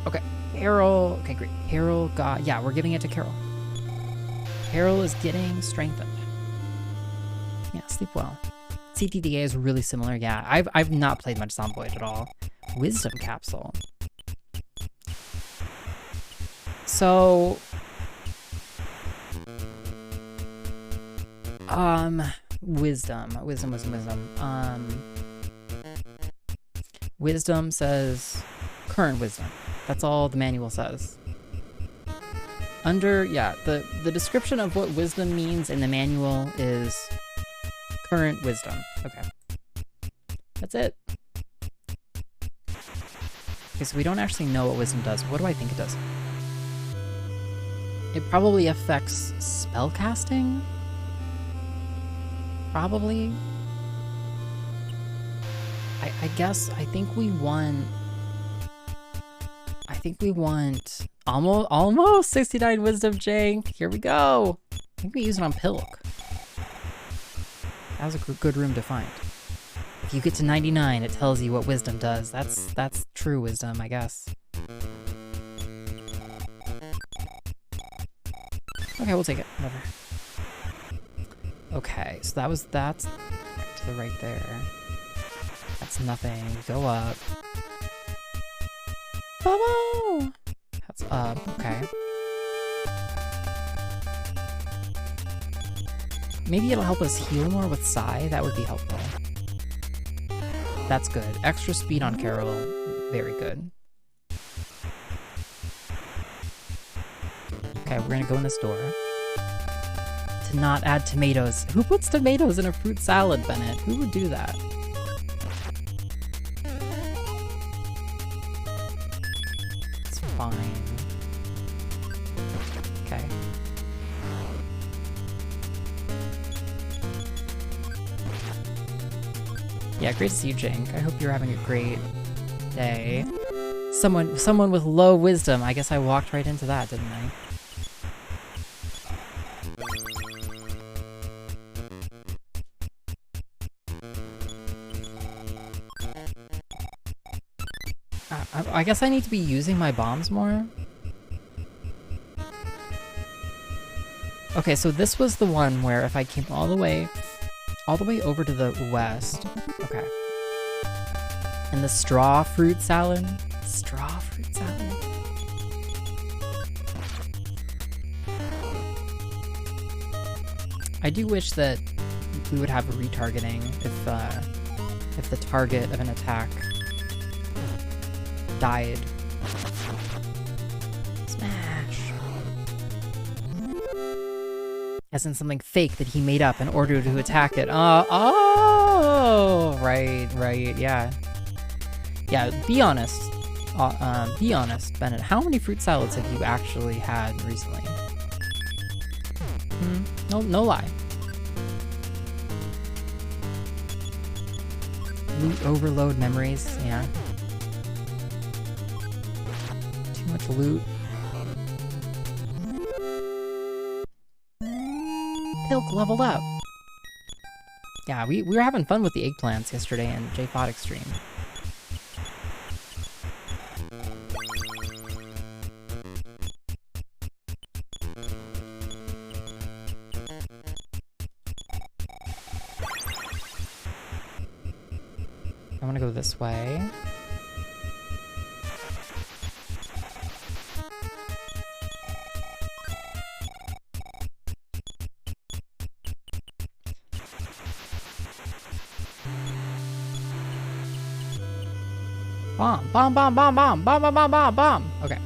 Okay. Carol. Okay, great. Carol got... Yeah, we're giving it to Carol. Carol is getting strengthened. Yeah, sleep well. CTDA is really similar. Yeah, I've not played much Zomboid at all. Wisdom capsule. So... Wisdom. Wisdom says current wisdom. That's all the manual says. The description of what wisdom means in the manual is current wisdom. Okay. That's it. Okay, so we don't actually know what wisdom does. What do I think it does? It probably affects spellcasting? Probably. I guess I think we want almost 69 wisdom, Jank. Here we go. I think we use it on Pilk. That was a good room to find. If you get to 99, it tells you what wisdom does. That's true wisdom, I guess. Okay, we'll take it. Whatever. Okay, so that's to the right there. That's nothing. Go up. Bubble! That's up. Okay. Maybe it'll help us heal more with Psy. That would be helpful. That's good. Extra speed on Carol. Very good. Okay, we're gonna go in this door. To not add tomatoes. Who puts tomatoes in a fruit salad, Bennett? Who would do that? It's fine. Okay. Yeah, great to see you, Jink. I hope you're having a great day. Someone with low wisdom. I guess I walked right into that, didn't I? I guess I need to be using my bombs more. Okay, so this was the one where if I came all the way over to the west. Okay. And the straw fruit salad. Straw fruit salad. I do wish that we would have a retargeting if the target of an attack died. Smash. As in something fake that he made up in order to attack it. Oh, right, yeah. Yeah, be honest. Be honest, Bennett. How many fruit salads have you actually had recently? No lie. Loot overload memories, yeah. Too much loot. Pilk leveled up. Yeah, we were having fun with the eggplants yesterday in JFOD Extreme. I want to go this way. Bomb. Okay.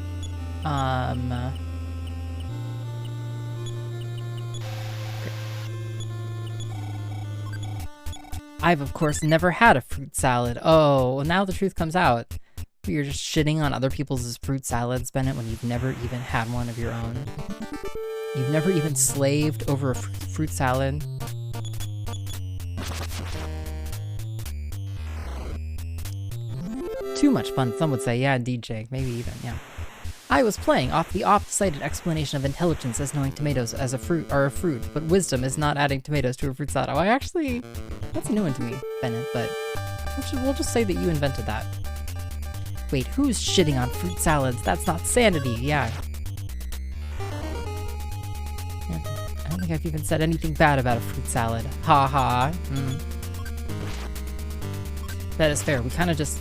I've, of course, never had a fruit salad. Oh, well, now the truth comes out. You're just shitting on other people's fruit salads, Bennett, when you've never even had one of your own. You've never even slaved over a fruit salad. Too much fun, some would say. Yeah, indeed, Jake. Maybe even, yeah. I was playing off the oft-cited explanation of intelligence as knowing tomatoes as a fruit are a fruit, but wisdom is not adding tomatoes to a fruit salad. Oh, I actually, that's a new one to me, Bennett, but we'll just say that you invented that. Wait, who's shitting on fruit salads? That's not sanity, yeah. I don't think I've even said anything bad about a fruit salad. Ha ha. That is fair. We kind of just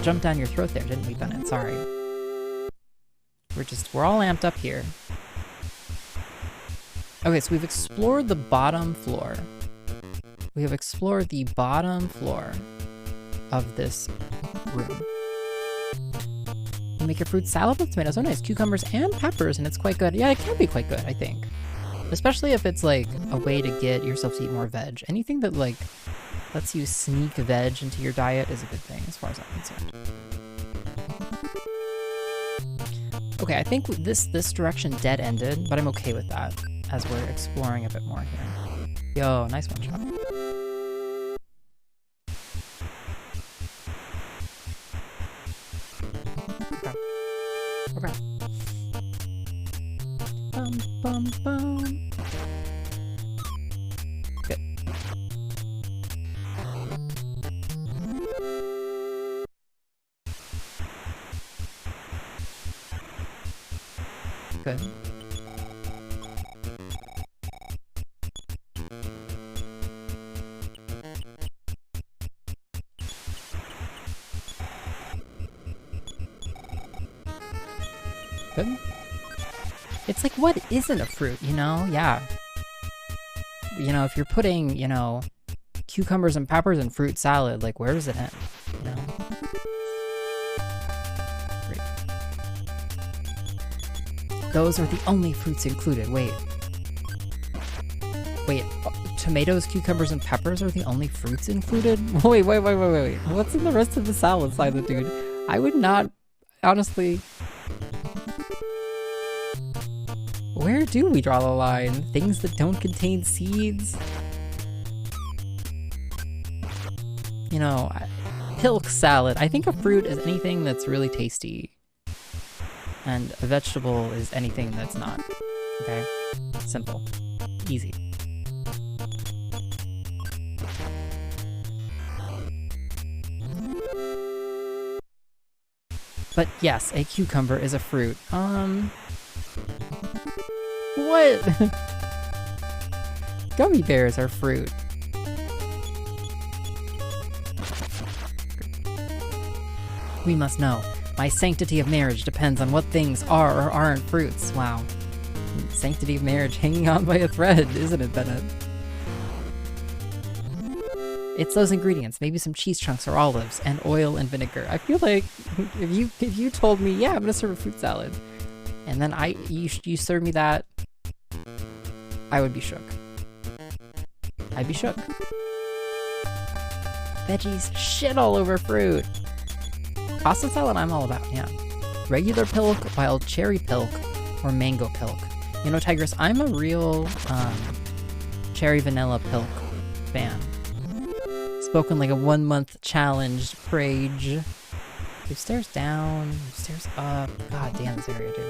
jumped down your throat there, didn't we, Bennett? Sorry. We're all amped up here. Okay, so we've explored the bottom floor. We have explored the bottom floor of this room. You make a fruit salad with tomatoes. Oh, nice. Cucumbers and peppers, and it's quite good. Yeah, it can be quite good, I think. Especially if it's, like, a way to get yourself to eat more veg. Anything that, like, lets you sneak veg into your diet is a good thing, as far as I'm concerned. Okay, I think this direction dead-ended, but I'm okay with that, as we're exploring a bit more here. Yo, nice one shot. Okay. Bum, bum. Good. Good. Good. It's like, what isn't a fruit, you know? Yeah. You know, if you're putting, you know, cucumbers and peppers in fruit salad, like, where does it end? You know? Great. Those are the only fruits included. Wait. Tomatoes, cucumbers, and peppers are the only fruits included? Wait. What's in the rest of the salad side, dude? I would not, honestly... Where do we draw the line? Things that don't contain seeds? You know, pilk salad. I think a fruit is anything that's really tasty. And a vegetable is anything that's not. Okay? Simple. Easy. But yes, a cucumber is a fruit. What? Gummy bears are fruit. We must know. My sanctity of marriage depends on what things are or aren't fruits. Wow. Sanctity of marriage hanging on by a thread, isn't it, Bennett? It's those ingredients, maybe some cheese chunks or olives, and oil and vinegar. I feel like if you told me, yeah, I'm gonna serve a fruit salad, and then you serve me that, I would be shook. I'd be shook. Veggies shit all over fruit. Pasta salad I'm all about, yeah. Regular pilk, wild cherry pilk, or mango pilk. You know, Tigress, I'm a real cherry vanilla pilk fan. Spoken like a 1 month challenge, Prage. Move stairs down, move stairs up. God damn this area, dude.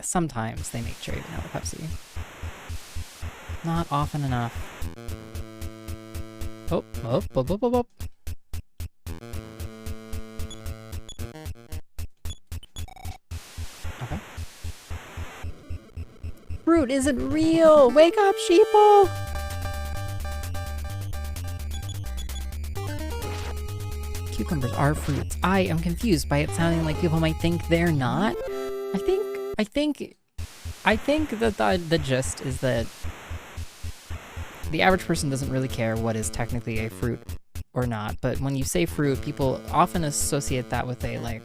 Sometimes they make cherry vanilla Pepsi. Not often enough. Oh. Okay. Fruit isn't real! Wake up, sheeple! Cucumbers are fruits. I am confused by it sounding like people might think they're not. I think that the gist is that the average person doesn't really care what is technically a fruit or not, but when you say fruit, people often associate that with a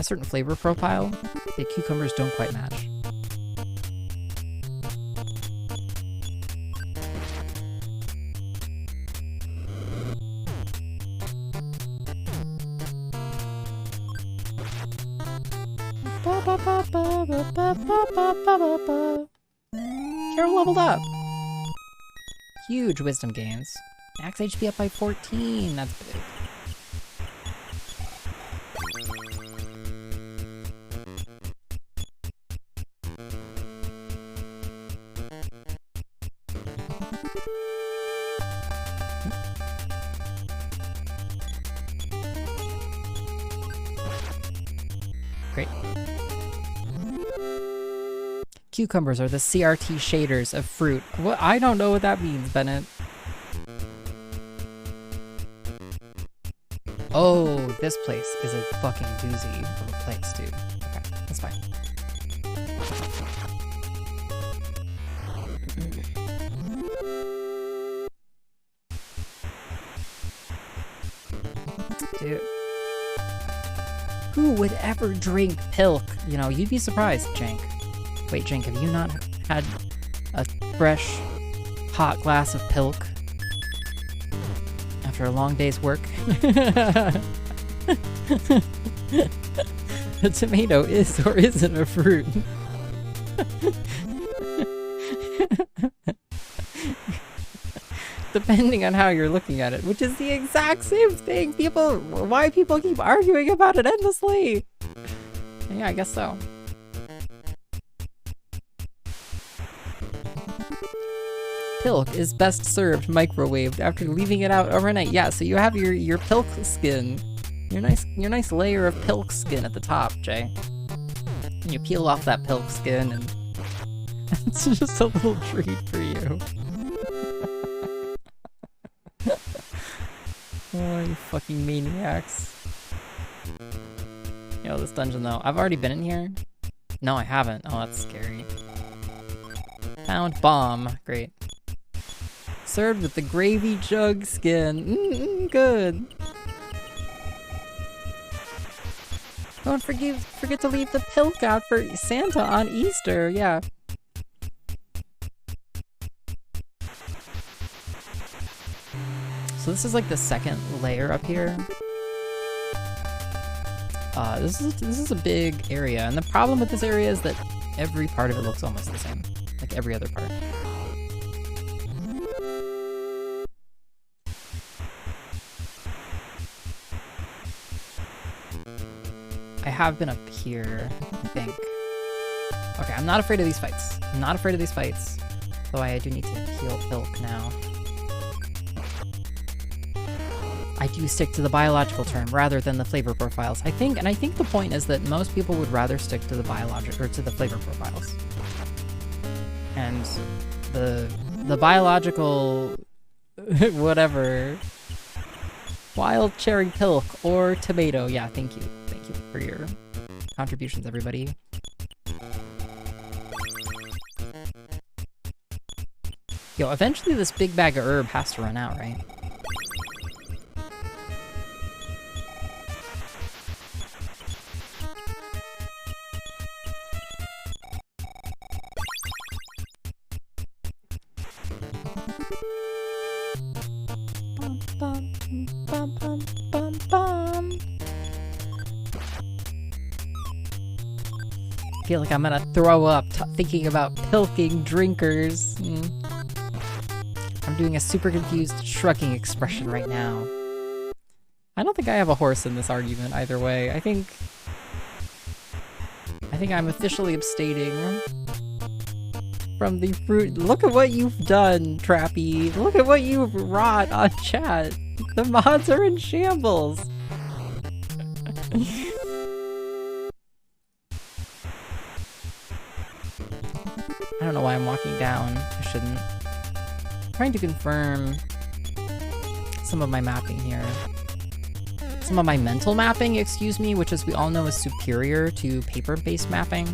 certain flavor profile that cucumbers don't quite match. Carol leveled up. Huge wisdom gains. Max HP up by 14. That's big. Great. Cucumbers are the CRT shaders of fruit. What? I don't know what that means, Bennett. Oh, this place is a fucking doozy of a place, dude. Okay, that's fine. Dude. Who would ever drink Pilk? You know, you'd be surprised, Jank. Wait, Jank, have you not had a fresh, hot glass of Pilk after a long day's work? A tomato is or isn't a fruit. Depending on how you're looking at it, which is the exact same thing. Why people keep arguing about it endlessly? Yeah, I guess so. Pilk is best served microwaved after leaving it out overnight. Yeah, so you have your Pilk skin, your nice layer of Pilk skin at the top, Jay. And you peel off that Pilk skin, and it's just a little treat for you. Oh, you fucking maniacs. Yo, this dungeon though. I've already been in here? No, I haven't. Oh, that's scary. Found bomb. Great. Served with the gravy jug skin. Good. Don't forget to leave the Pilk out for Santa on Easter. Yeah. So this is like the second layer up here. This is a big area, and the problem with this area is that every part of it looks almost the same, like every other part. I have been up here, I think. Okay, I'm not afraid of these fights. I'm not afraid of these fights, though I do need to heal Pilk now. I do stick to the biological term rather than the flavor profiles. I think the point is that most people would rather stick to the to the flavor profiles. And the biological whatever, wild cherry Pilk or tomato. Yeah, thank you for your contributions, everybody. Yo, eventually this big bag of herb has to run out, right? I feel like I'm gonna throw up thinking about pilking drinkers. I'm doing a super confused shrugging expression right now. I don't think I have a horse in this argument either way. I think I'm officially abstaining from the fruit. Look at what you've done, Trappy. Look at what you've wrought on chat. The mods are in shambles. I don't know why I'm walking down. I shouldn't. I'm trying to confirm some of my mapping here. Some of my mental mapping, excuse me, which as we all know is superior to paper-based mapping.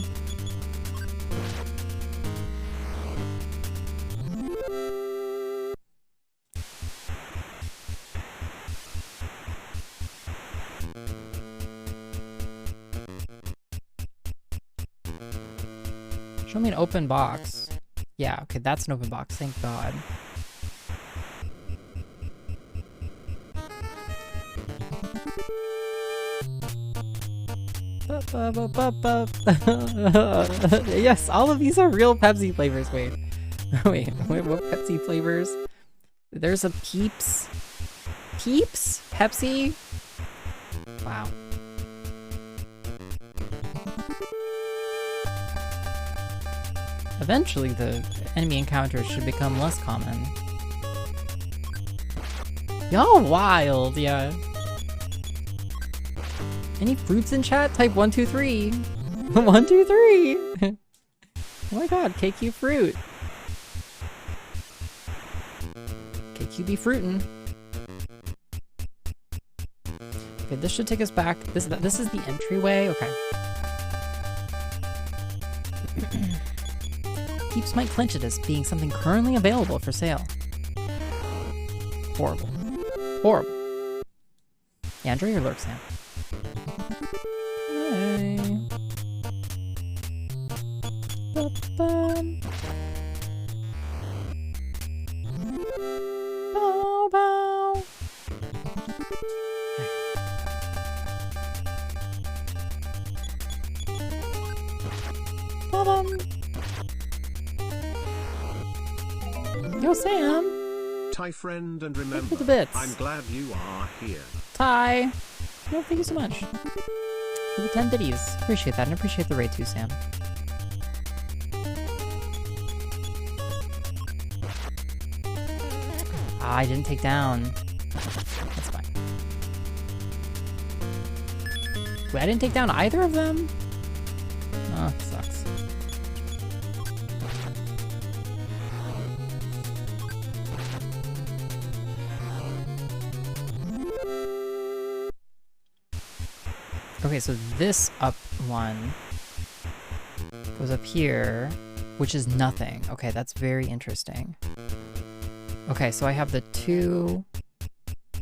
Show me an open box. Yeah, okay, that's an open box, thank God. Yes, all of these are real Pepsi flavors. Wait, what Pepsi flavors There's a Peeps. Peeps? Pepsi? Wow. Eventually, the enemy encounters should become less common. Y'all wild, yeah. Any fruits in chat? Type 1, 2, 3. 1, 2, 3. Oh my god, KQ fruit. KQ be fruitin'. Okay, this should take us back. This is the entryway. Okay. Peeps might clinch it as being something currently available for sale. Horrible. Horrible. Yeah, enjoy your lurk, Sam. Hey. Ba-bum. Bow, bow. Ba-bum. Yo, Sam. Ty friend, and Thank you remember, for the bits. I'm glad you are here. Ty. No, thank you so much for the 10 biddies. Appreciate that, and appreciate the raid too, Sam. Ah, I didn't take down. That's fine. Wait, I didn't take down either of them? Oh, sucks. Okay, so this up one goes up here, which is nothing. Okay, that's very interesting. Okay, so I have the 2.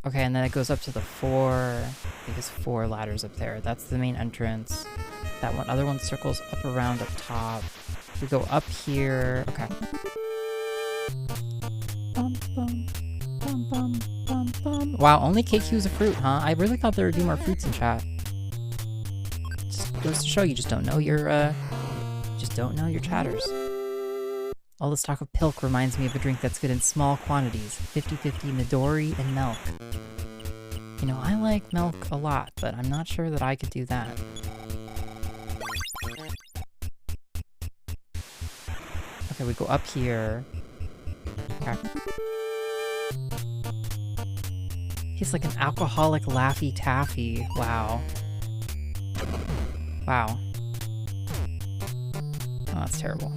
Okay, and then it goes up to the 4. I think it's 4 ladders up there. That's the main entrance. That one, other one circles up around up top. We go up here. Okay. Bum, bum, bum, bum, bum, bum. Wow, only KQ is a fruit, huh? I really thought there would be more fruits in chat. Just goes to show you just don't know your chatters. All this talk of pilk reminds me of a drink that's good in small quantities. 50-50 Midori and milk. You know, I like milk a lot, but I'm not sure that I could do that. Okay, we go up here. Okay. He's like an alcoholic Laffy Taffy. Wow. Wow. Oh, that's terrible.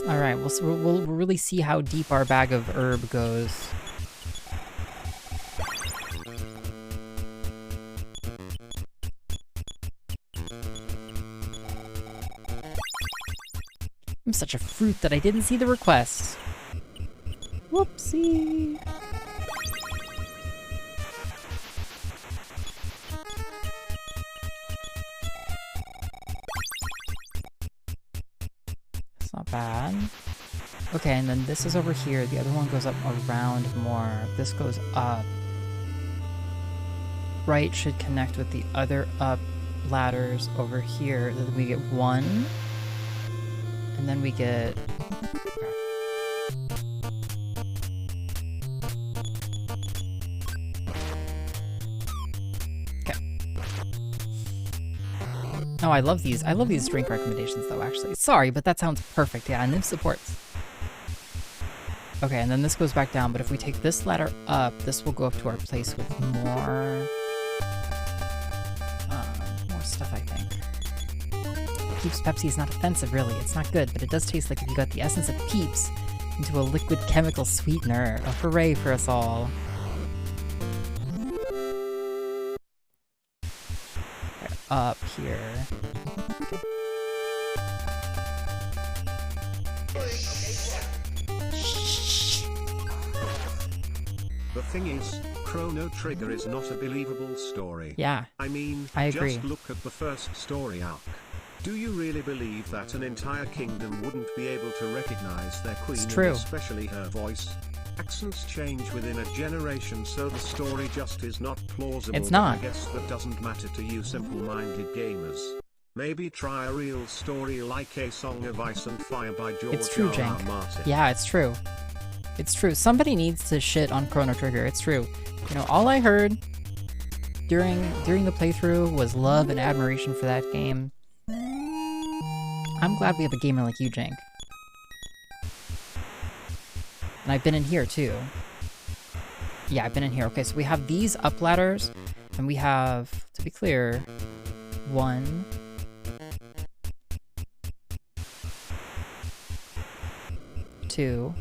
Alright, we'll really see how deep our bag of herb goes. I'm such a fruit that I didn't see the request. Whoopsie. It's not bad. Okay, and then this is over here. The other one goes up around more. This goes up. Right should connect with the other up ladders over here. Then we get 1. And then we get... Okay. Oh, I love these. I love these drink recommendations, though, actually. Sorry, but that sounds perfect. Yeah, and NIV supports. Okay, and then this goes back down, but if we take this ladder up, this will go up to our place with more stuff, I think. Peeps Pepsi is not offensive, really. It's not good, but it does taste like if you got the essence of Peeps into a liquid chemical sweetener. A hooray for us all. Okay, up here. Okay. The thing is, Chrono Trigger is not a believable story. Yeah, I mean, I agree. just look at the first story arc. Do you really believe that an entire kingdom wouldn't be able to recognize their queen, It's true. and especially her voice? Accents change within a generation, so the story just is not plausible. It's but not. I guess that doesn't matter to you simple-minded gamers. Maybe try a real story like A Song of Ice and Fire by George It's true, R. R. Jank. Martin. Yeah, it's true. It's true. Somebody needs to shit on Chrono Trigger. It's true. You know, all I heard during the playthrough was love and admiration for that game. I'm glad we have a gamer like you, Jank. And I've been in here, too. Yeah, I've been in here. Okay, so we have these up ladders, and we have, to be clear, 1... 2...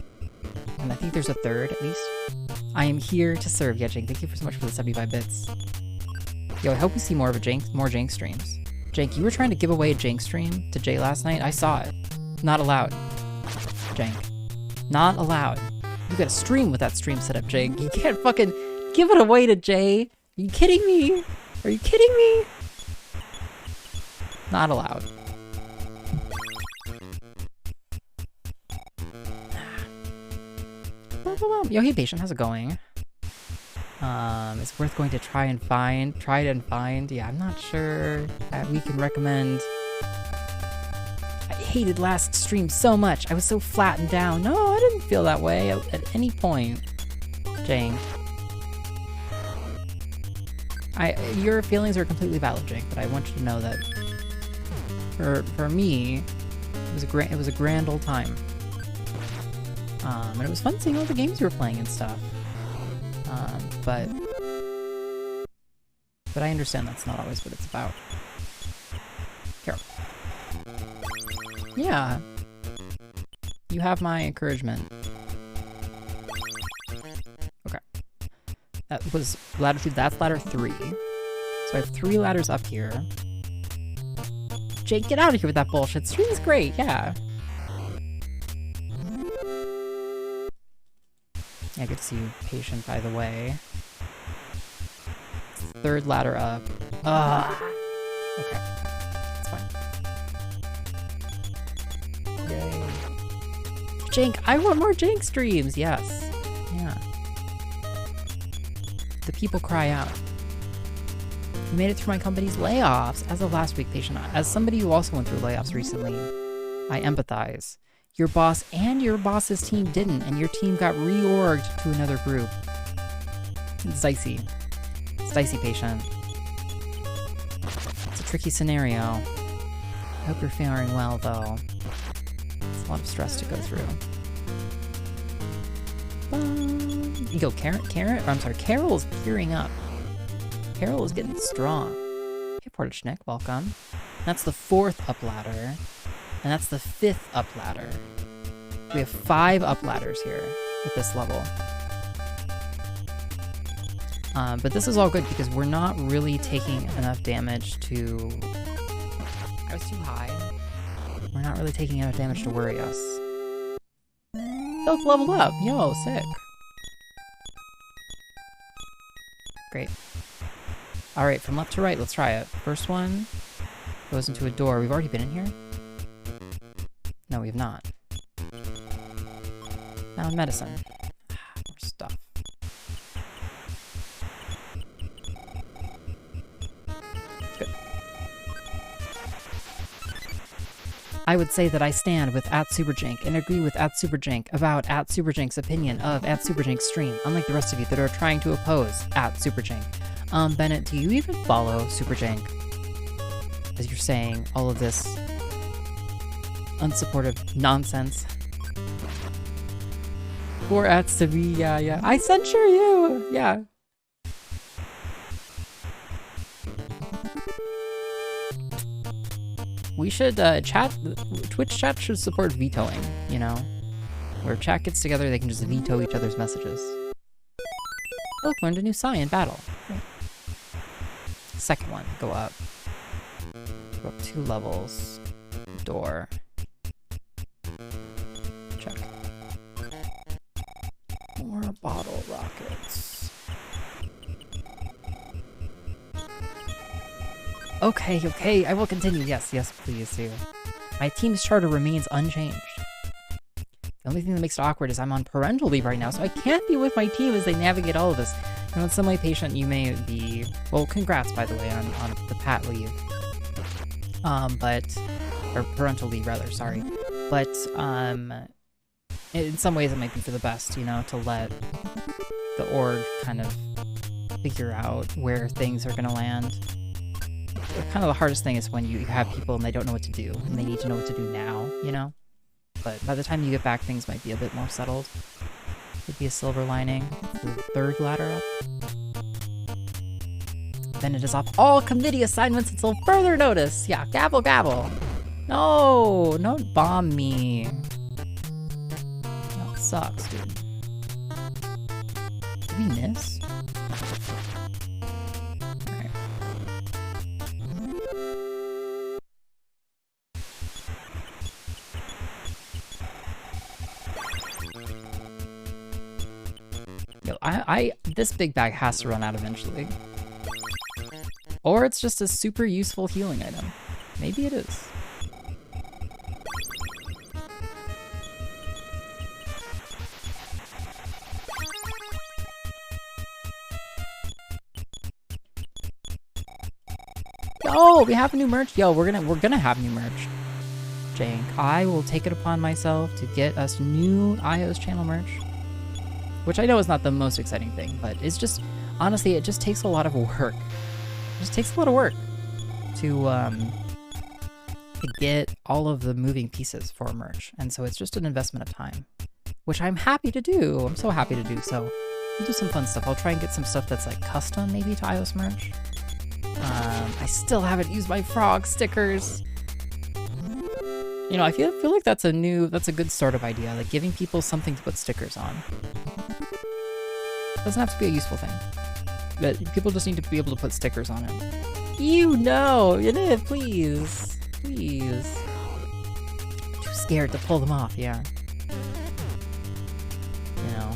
and I think there's a 3rd, at least. I am here to serve. Yeah, Jank, thank you so much for the 75 bits. Yo, I hope we see more Jank streams. Jank, you were trying to give away a Jank stream to Jay last night? I saw it. Not allowed. Jank. Not allowed. You gotta stream with that stream setup, Jank. You can't fucking give it away to Jay. Are you kidding me? Are you kidding me? Not allowed. Yo, hey patient, how's it going? It's worth going to try it and find. Yeah, I'm not sure that we can recommend. I hated last stream so much. I was so flat and down. No, I didn't feel that way at any point. Jane. Your feelings are completely valid, Jake, but I want you to know that for me, it was a grand old time. And it was fun seeing all the games you were playing and stuff. But I understand that's not always what it's about. Carol. Yeah. You have my encouragement. Okay. That was ladder 2. That's ladder 3. So I have 3 ladders up here. Jake, get out of here with that bullshit. Stream is great, yeah. Yeah, good to see you, patient, by the way. 3rd ladder up. Okay. That's fine. Yay. Jank, I want more Jank streams! Yes. Yeah. The people cry out. You made it through my company's layoffs as of last week, patient. As somebody who also went through layoffs recently, I empathize. Your boss and your boss's team didn't, and your team got reorged to another group. It's dicey. It's dicey, patient. It's a tricky scenario. I hope you're faring well, though. It's a lot of stress to go through. You go, Carol is gearing up. Carol is getting strong. Hey, Portachnik, welcome. That's the 4th up ladder. And that's the 5th up ladder. We have 5 up ladders here at this level. But this is all good because we're not really taking enough damage to... I was too high. We're not really taking enough damage to worry us. Both leveled up! Yo, sick. Great. Alright, from left to right, let's try it. First one goes into a door. We've already been in here? No, we have not. Now medicine. More stuff. Good. I would say that I stand with @SuperJank and agree with @SuperJank about @SuperJank's opinion of @SuperJank's stream, unlike the rest of you that are trying to oppose @SuperJank. Bennett, do you even follow SuperJank? As you're saying all of this unsupportive nonsense. Or @Savi, yeah. I censure you! Yeah. We should, Twitch chat should support vetoing, you know? Where chat gets together, they can just veto each other's messages. Oh, learned a new Psy in battle. Great. Second one, go up. Go up 2 levels. Door. Check. More bottle rockets. Okay, I will continue. Yes, please do. My team's charter remains unchanged. The only thing that makes it awkward is I'm on parental leave right now, so I can't be with my team as they navigate all of this. You know, in some way, patient, you may be... Well, congrats, by the way, on the pat leave. or parental leave rather, sorry. But in some ways it might be for the best, you know, to let the org kind of figure out where things are gonna land. Kind of the hardest thing is when you have people and they don't know what to do, and they need to know what to do now, you know? But by the time you get back, things might be a bit more settled. Could be a silver lining. The third ladder up. Then it is off all committee assignments until further notice. Yeah, gavel, gavel. No, don't bomb me. That sucks, dude. Did we miss? Alright. Yo, this big bag has to run out eventually. Or it's just a super useful healing item. Maybe it is. Yo, we have new merch. Yo, we're gonna have new merch. Jank. I will take it upon myself to get us new iios channel merch. Which I know is not the most exciting thing, but it's just, honestly, it just takes a lot of work. It just takes a lot of work to get all of the moving pieces for merch. And so it's just an investment of time, which I'm happy to do. I'm so happy to do. So we'll do some fun stuff. I'll try and get some stuff that's like custom maybe to iios merch. I still haven't used my frog stickers. You know, I feel like that's a good sort of idea, like giving people something to put stickers on. Doesn't have to be a useful thing, but people just need to be able to put stickers on it. You know, please. Too scared to pull them off, yeah. You know,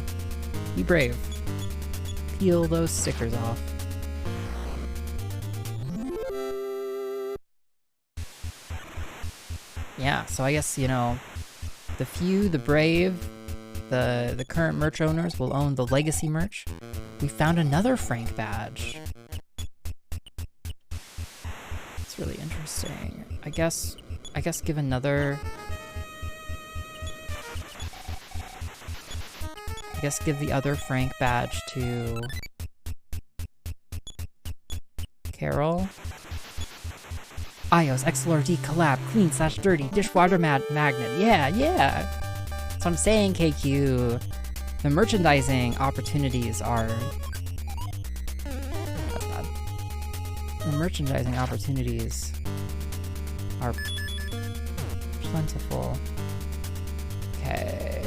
be brave. Peel those stickers off. Yeah, so I guess, you know, the few, the brave, the current merch owners will own the legacy merch. We found another Frank badge. It's really interesting. I guess give another... I guess give the other Frank badge to... Carol. iios XLRD collab clean/dirty dishwater magnet. Yeah. That's what I'm saying, KQ. The merchandising opportunities are... The merchandising opportunities are plentiful. Okay.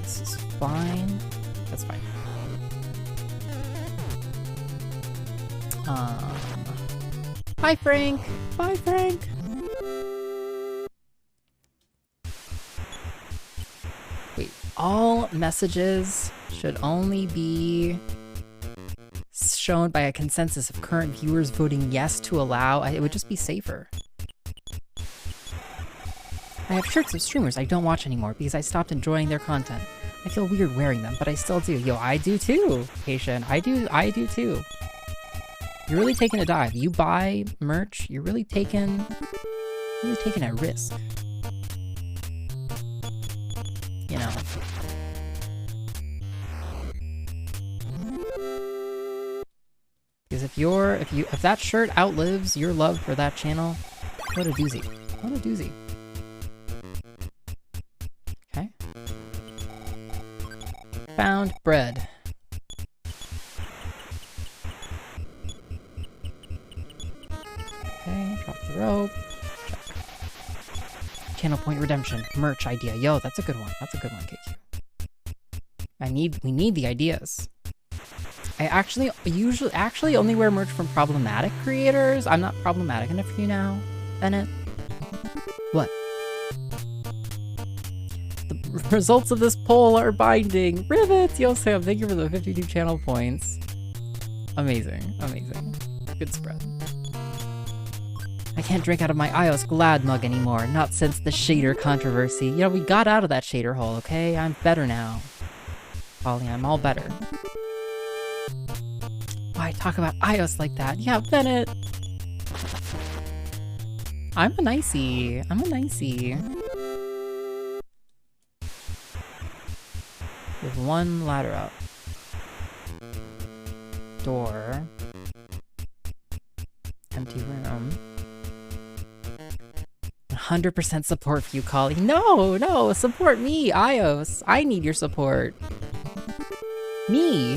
This is fine. That's fine. Hi, Frank. Bye, Frank. Wait, all messages should only be shown by a consensus of current viewers voting yes to allow. It would just be safer. I have shirts of streamers I don't watch anymore because I stopped enjoying their content. I feel weird wearing them, but I still do. Yo, I do too, Haitian. I do too. You're really taking a dive. You buy merch, you're really taking a risk. You know. Because if that shirt outlives your love for that channel, what a doozy. What a doozy. Okay. Found bread. Okay, drop the rope. Check. Channel point redemption. Merch idea. Yo, that's a good one. That's a good one, KQ. We need the ideas. I actually only wear merch from problematic creators. I'm not problematic enough for you now, Bennett. What? The results of this poll are binding. Rivets! Yo, Sam, thank you for the 52 channel points. Amazing. Amazing. Good spread. I can't drink out of my iios Glad mug anymore, not since the shader controversy. You know, we got out of that shader hole, okay? I'm better now. Ollie, I'm all better. Why talk about iios like that? Yeah, Bennett! I'm a nicey. I'm a nicey. With one ladder up. Door. Empty room. 100% support for you, Kali. No, no, support me, iios. I need your support. Me.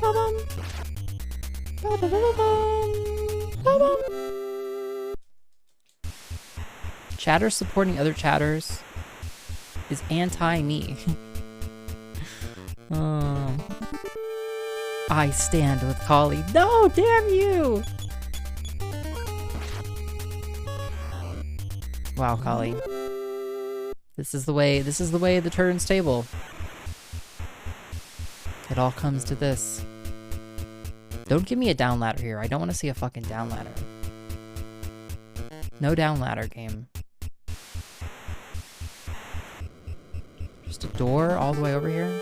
Ba-bum. Ba-ba-ba-ba-bum. Ba-bum. Chatter supporting other chatters is anti-me. I stand with Kali. No, damn you! Wow, Kali. This is the way the turns table. It all comes to this. Don't give me a down ladder here. I don't want to see a fucking down ladder. No down ladder game. Just a door all the way over here.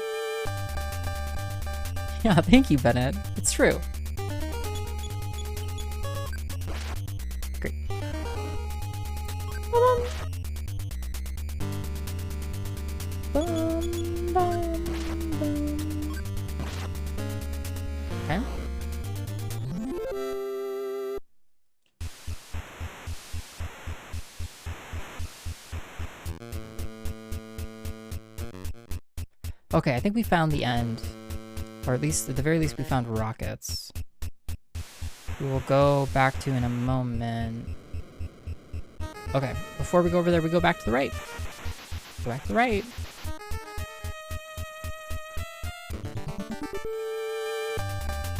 Yeah, thank you, Bennett. It's true. Great. Bum, bum, bum. Okay. Okay, I think we found the end. Or at least, at the very least, we found rockets. We will go back to in a moment. Okay, before we go over there, we go back to the right. Go back to the right.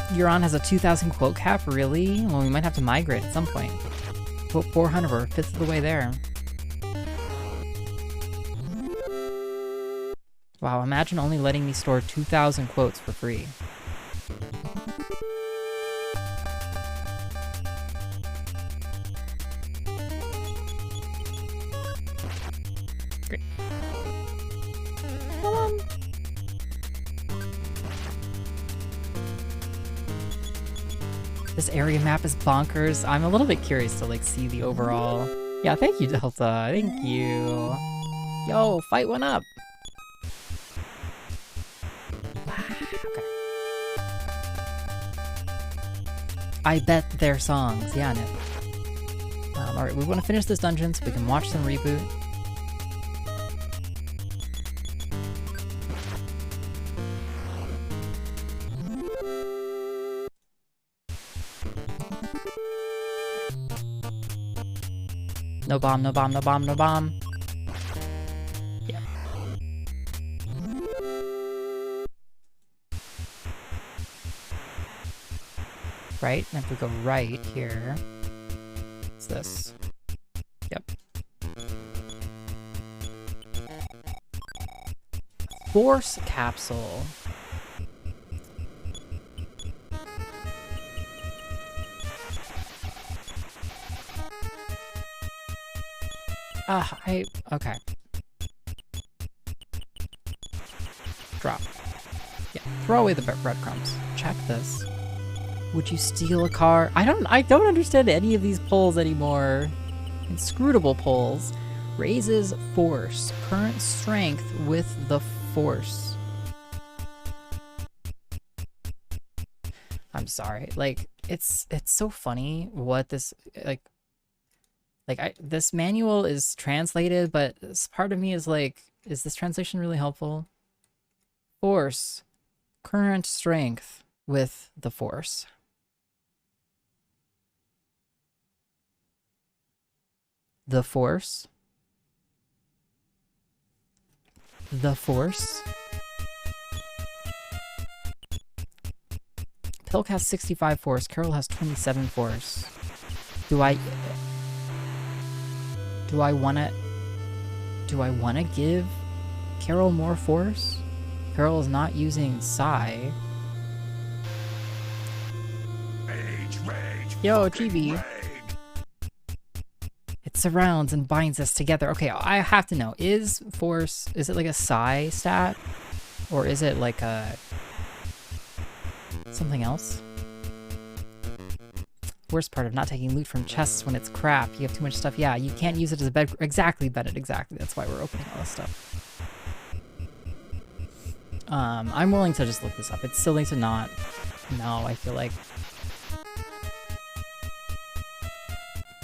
Euron has a 2,000 quote cap, really? Well, we might have to migrate at some point. Quote 400, we're a fifth of the way there. Wow, imagine only letting me store 2,000 quotes for free. Great. Come on. This area map is bonkers. I'm a little bit curious to like see the overall. Yeah, thank you, Delta. Thank you. Yo, fight one up. I bet they're songs. Yeah, no. Alright, we want to finish this dungeon so we can watch them reboot. No bomb, no bomb, no bomb, no bomb. Yeah. Right, and if we go right here, what's this? Yep. Force capsule. Okay. Drop. Yeah, throw away the breadcrumbs. Check this. Would you steal a car? I don't understand any of these polls anymore. Inscrutable polls. Raises force. Current strength with the force. I'm sorry. Like, it's so funny what this, this manual is translated, but this part of me is like, is this translation really helpful? Force. Current strength with the force. The force. The force. Pilk has 65 force. Carol has 27 force. Do I wanna give Carol more force? Carol is not using Psi. Yo, Chibi. It surrounds and binds us together. Okay, I have to know. Is force, is it like a psi stat? Or is it like a... something else? Worst part of not taking loot from chests when it's crap. You have too much stuff. Yeah, you can't use it as a bed. Exactly, Bennett. Exactly. That's why we're opening all this stuff. I'm willing to just look this up. It's silly to not know, I feel like.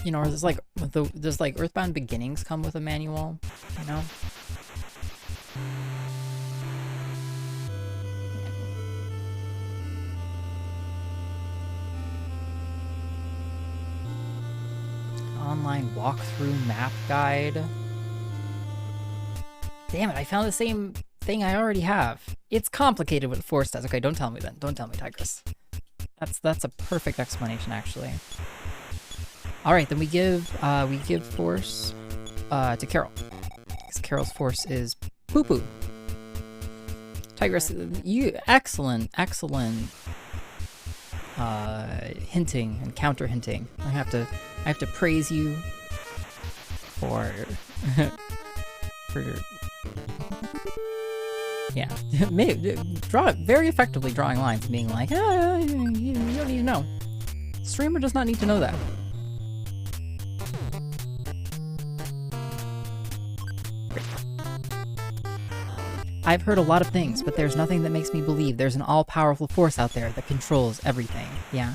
You know, or does like EarthBound Beginnings come with a manual, you know? Online walkthrough map guide. Damn it, I found the same thing I already have. It's complicated what Force does. Okay, don't tell me then. Don't tell me, Tigress. That's a perfect explanation, actually. All right, then we give Force to Carol, because Carol's Force is poo-poo. Tigress, you excellent hinting and counter hinting. I have to praise you for your yeah, very effectively drawing lines and being like, you don't need to know. Streamer does not need to know that. I've heard a lot of things, but there's nothing that makes me believe there's an all-powerful force out there that controls everything. Yeah.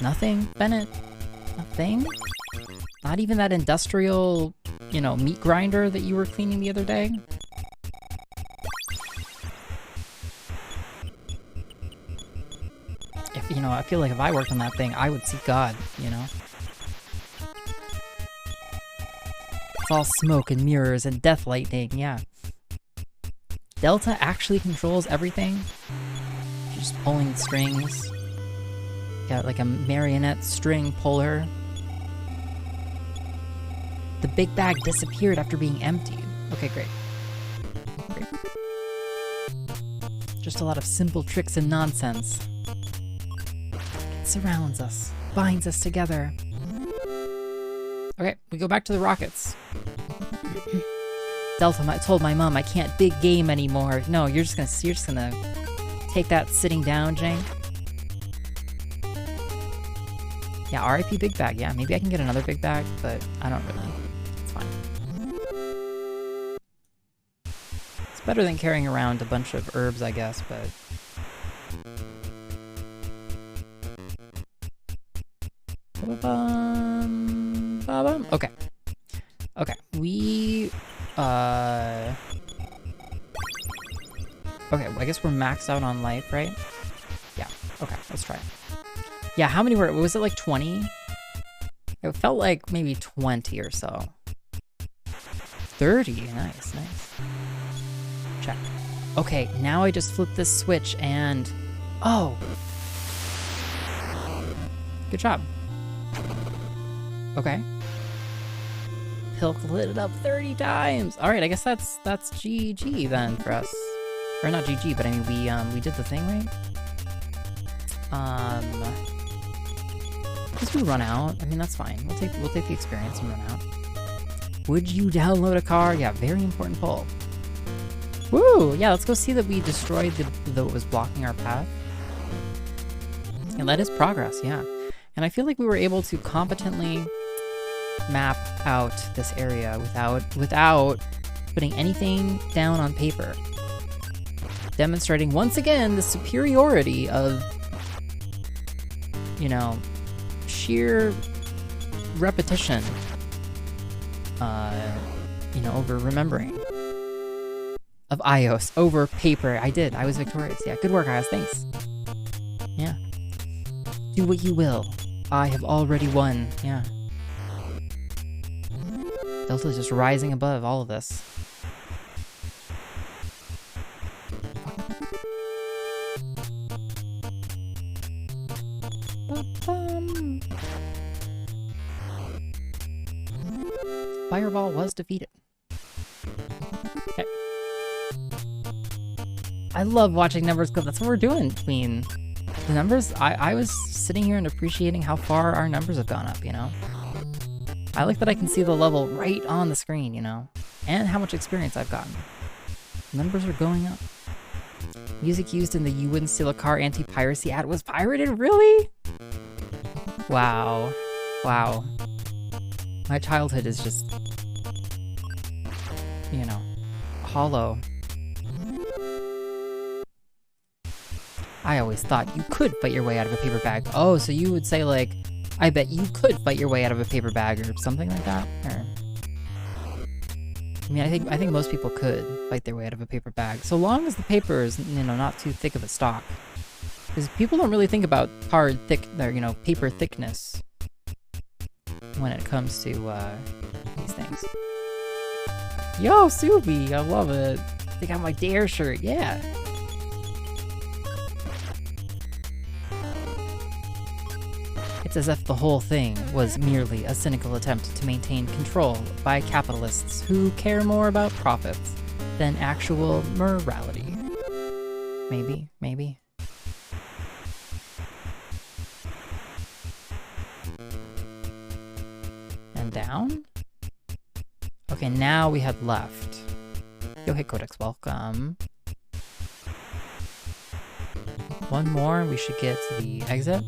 Nothing, Bennett? Nothing? Not even that industrial, you know, meat grinder that you were cleaning the other day? If, you know, I feel like if I worked on that thing, I would see God, you know? It's all smoke and mirrors and death lightning, yeah. Delta actually controls everything? She's just pulling strings. Got like a marionette string puller. The big bag disappeared after being emptied. Okay, great. Great. Just a lot of simple tricks and nonsense. It surrounds us, binds us together. Okay, we go back to the rockets. Delta told my mom I can't big game anymore. No, you're just gonna take that sitting down, Jank. Yeah, R.I.P. Big Bag. Yeah, maybe I can get another big bag, but I don't really. It's fine. It's better than carrying around a bunch of herbs, I guess, but. Okay. Okay, we. Okay, well, I guess we're maxed out on life, right? Yeah, okay, let's try it. Yeah, how many was it like 20? It felt like maybe 20 or so. 30, nice. Check. Okay, now I just flip this switch and, oh! Good job. Okay. Pilk lit it up 30 times. All right, I guess that's GG then for us. Or not GG, but I mean we did the thing right. Because we run out. I mean that's fine. We'll take the experience and run out. Would you download a car? Yeah, very important poll. Woo! Yeah, let's go see that we destroyed the what was blocking our path. And that is progress. Yeah, and I feel like we were able to competently map out this area without putting anything down on paper, demonstrating once again the superiority of, you know, sheer repetition, you know, over remembering, of iios over paper. I was victorious. Yeah, good work, iios. Thanks. Yeah, do what you will. I have already won. Yeah. Delta's just rising above all of this. Fireball was defeated. Okay. I love watching numbers go. That's what we're doing between the numbers. I was sitting here and appreciating how far our numbers have gone up, you know? I like that I can see the level right on the screen, you know, and how much experience I've gotten. Numbers are going up. Music used in the You Wouldn't Steal a Car anti-piracy ad was pirated? Really? Wow. Wow. My childhood is just, you know, hollow. I always thought you could fight your way out of a paper bag. Oh, so you would say like, I bet you could fight your way out of a paper bag or something like that? Or... I mean, I think most people could fight their way out of a paper bag, so long as the paper is, you know, not too thick of a stock. Because people don't really think about hard, thick, or, you know, paper thickness when it comes to these things. Yo, Subi, I love it. They got my Dare shirt, yeah. It's as if the whole thing was merely a cynical attempt to maintain control by capitalists who care more about profits than actual morality. Maybe, maybe. And down? Okay, now we head left. Yo, hey Codex, welcome. One more, we should get to the exit.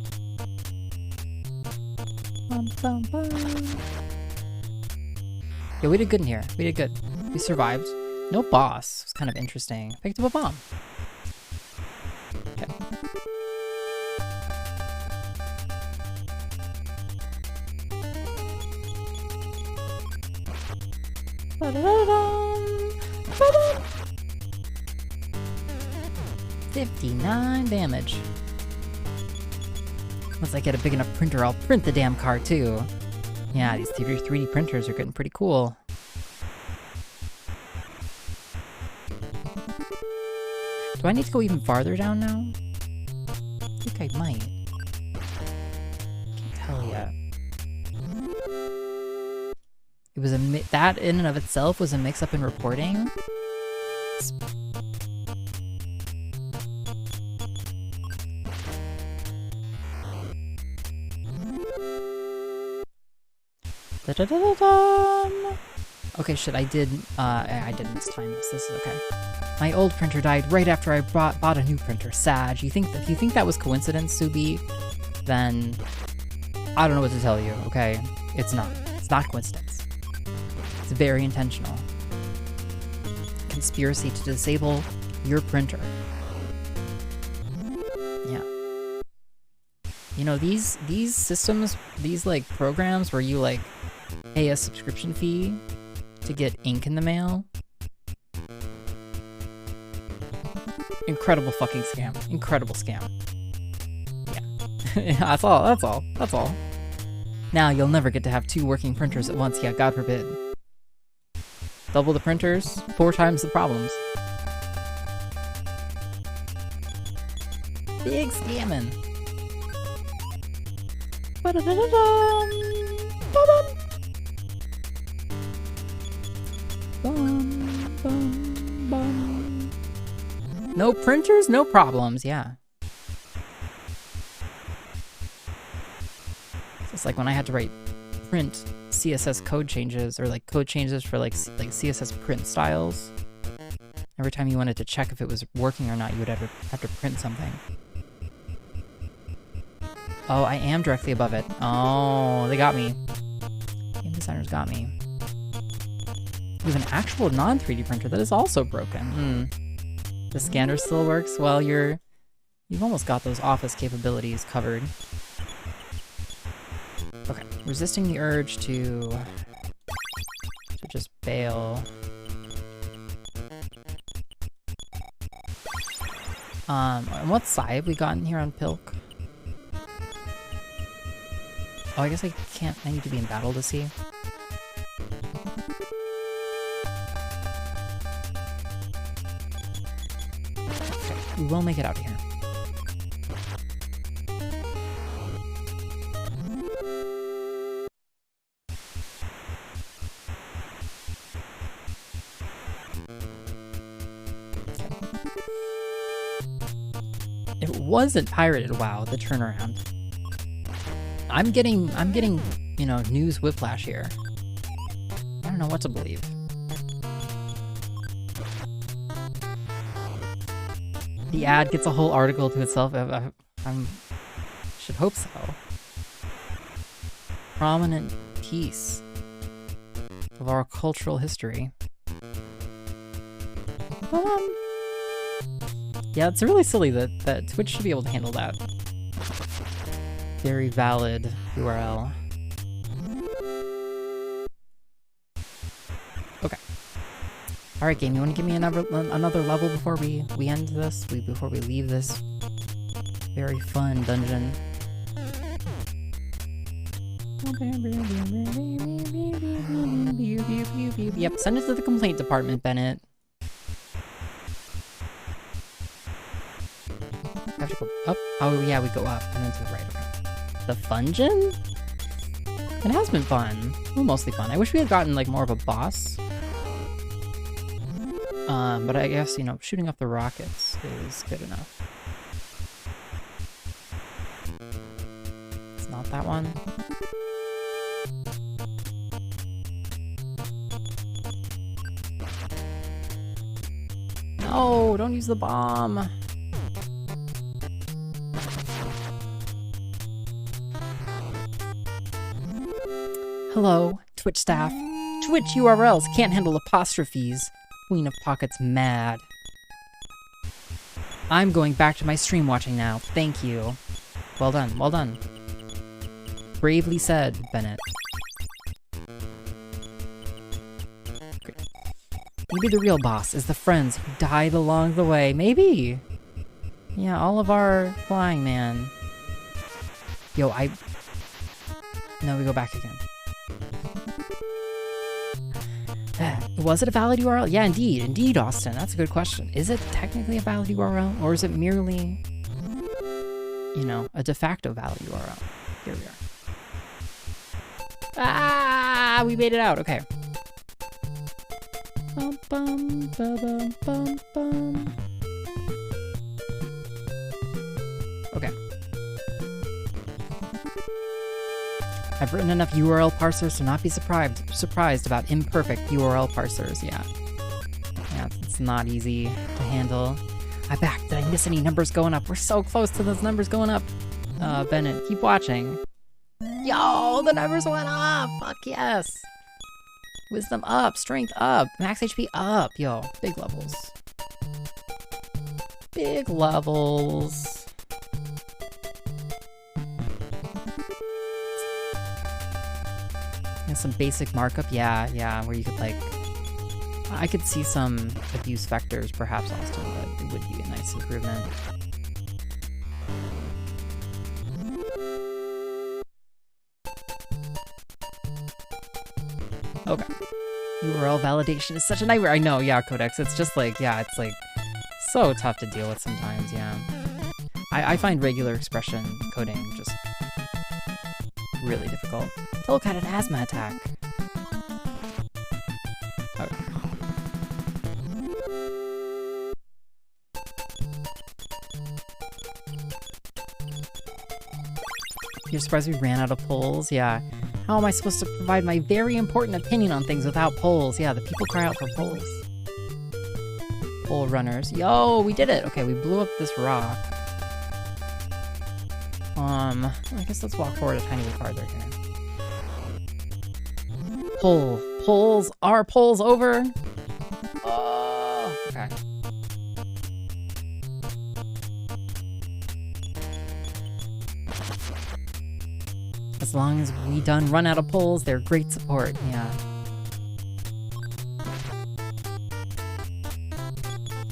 Yeah, we did good in here. We did good. We survived. No boss. It was kind of interesting. Picked up a bomb. Okay. Ba-da-da-dum. Ba-dum. 59 damage. Once I get a big enough printer, I'll print the damn car too. Yeah, these 3D printers are getting pretty cool. Do I need to go even farther down now? I think I might. Can't tell yet. It was that in and of itself was a mix-up in reporting. Da-da-da-da-dum. Okay, shit, I did mistime this. This is okay. My old printer died right after I bought a new printer. Sad. If you think that was coincidence, Subi, then I don't know what to tell you, okay? It's not. It's not coincidence. It's very intentional. Conspiracy to disable your printer. Yeah. You know, these systems, these like programs where you like pay a subscription fee to get ink in the mail. Incredible fucking scam. Incredible scam. Yeah. That's all. Now you'll never get to have 2 working printers at once, yeah, God forbid. Double the printers, 4 times the problems. Big scamming. Ba-da-da-da-dum. Ba-bum. Bum, bum, bum. No printers, no problems, yeah. It's like when I had to write print CSS code changes, or like code changes for like CSS print styles. Every time you wanted to check if it was working or not, you would have to print something. Oh, I am directly above it. Oh, they got me. Game designers got me. We have an actual non-3D printer that is also broken. The scanner still works? Well, you've almost got those office capabilities covered. Okay, resisting the urge to just bail. On what side have we gotten here on Pilk? Oh, I guess I can't. I need to be in battle to see. Okay, we will make it out of here. It wasn't pirated. Wow, the turnaround. I'm getting, you know, news whiplash here. I don't know what to believe. The ad gets a whole article to itself. I should hope so. prominent piece of our cultural history. Yeah, it's really silly that Twitch should be able to handle that. Very valid URL. Okay. All right, game. You want to give me another level before we end this? Before we leave this very fun dungeon. Yep. Send it to the complaint department, Bennett. I have to go up. Oh yeah, we go up and then to the right. Okay. The Fungeon? It has been fun. Well, mostly fun. I wish we had gotten like more of a boss. But I guess, you know, shooting off the rockets is good enough. It's not that one. No, don't use the bomb. Hello, Twitch staff. Twitch URLs can't handle apostrophes. Queen of Pockets mad. I'm going back to my stream watching now. Thank you. Well done, well done. Bravely said, Bennett. Great. Maybe the real boss is the friends who died along the way. Maybe. Yeah, all of our flying, man. Yo, No, we go back again. Was it a valid URL? Yeah, indeed, Austin. That's a good question. Is it technically a valid URL, or is it merely, you know, a de facto valid URL? Here we are. Ah, we made it out. Okay. Bum, bum, ba, bum, bum, bum. Okay. I've written enough URL parsers to not be surprised about imperfect URL parsers. Yeah, it's not easy to handle. I back. Did I miss any numbers going up? We're so close to those numbers going up. Bennett, keep watching. Yo, the numbers went up. Fuck yes. Wisdom up, strength up, max HP up. Yo, big levels. Big levels. Some basic markup, yeah, where you could like, I could see some abuse vectors perhaps, Austin, but it would be a nice improvement. Okay. URL validation is such a nightmare. I know, yeah, Codex. It's just like, yeah, it's like so tough to deal with sometimes, yeah. I find regular expression coding just really difficult. Look at an asthma attack. Okay. You're surprised we ran out of polls? Yeah. How am I supposed to provide my very important opinion on things without polls? Yeah, the people cry out for polls. Poll runners. Yo, we did it! Okay, we blew up this rock. I guess let's walk forward a tiny bit farther here. Polls. Are polls over? Oh, okay. As long as we done run out of polls, they're great support, yeah.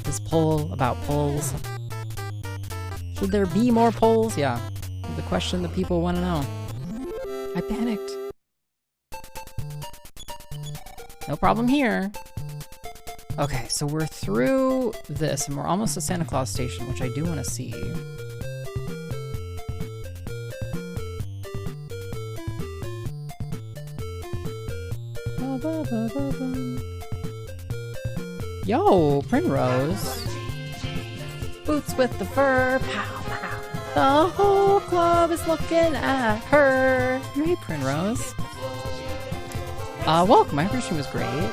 This poll about polls. Should there be more polls? Yeah. The question that people want to know. I panicked. No problem here. Okay, so we're through this, and we're almost to Santa Claus Station, which I do want to see. Yo, Primrose. Boots with the fur, pow, pow. The whole club is looking at her. Hey, Primrose. Welcome. I heard she was great.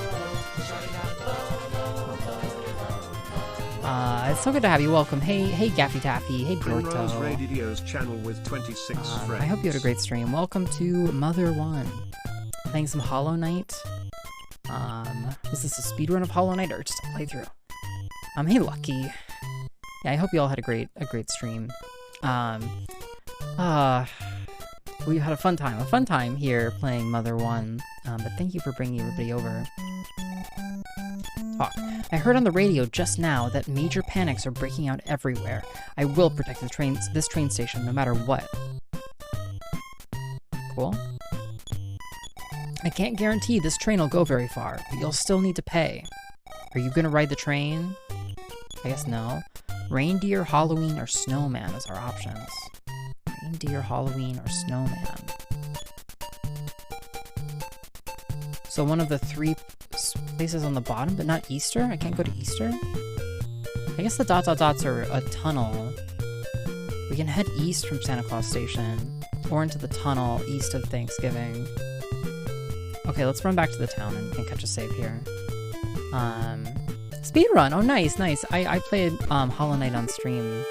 It's so good to have you. Welcome. Hey, Gaffy Taffy. Hey, Primrose Dorto. Radio's channel with 26 friends. I hope you had a great stream. Welcome to Mother 1. Playing some Hollow Knight. Was this a speedrun of Hollow Knight or just a playthrough? Hey, Lucky. Yeah, I hope you all had a great stream. We had a fun time here playing Mother 1. But thank you for bringing everybody over. Talk. I heard on the radio just now that major panics are breaking out everywhere. I will protect this train station no matter what. Cool. I can't guarantee this train will go very far, but you'll still need to pay. Are you gonna ride the train? I guess no. Reindeer, Halloween, or snowman is our options. Reindeer, Halloween, or snowman. So one of the 3 places on the bottom, but not Easter? I can't go to Easter? I guess the dots are a tunnel. We can head east from Santa Claus Station, or into the tunnel east of Thanksgiving. Okay, let's run back to the town and catch a save here. Speedrun! Oh, nice. I played Hollow Knight on stream.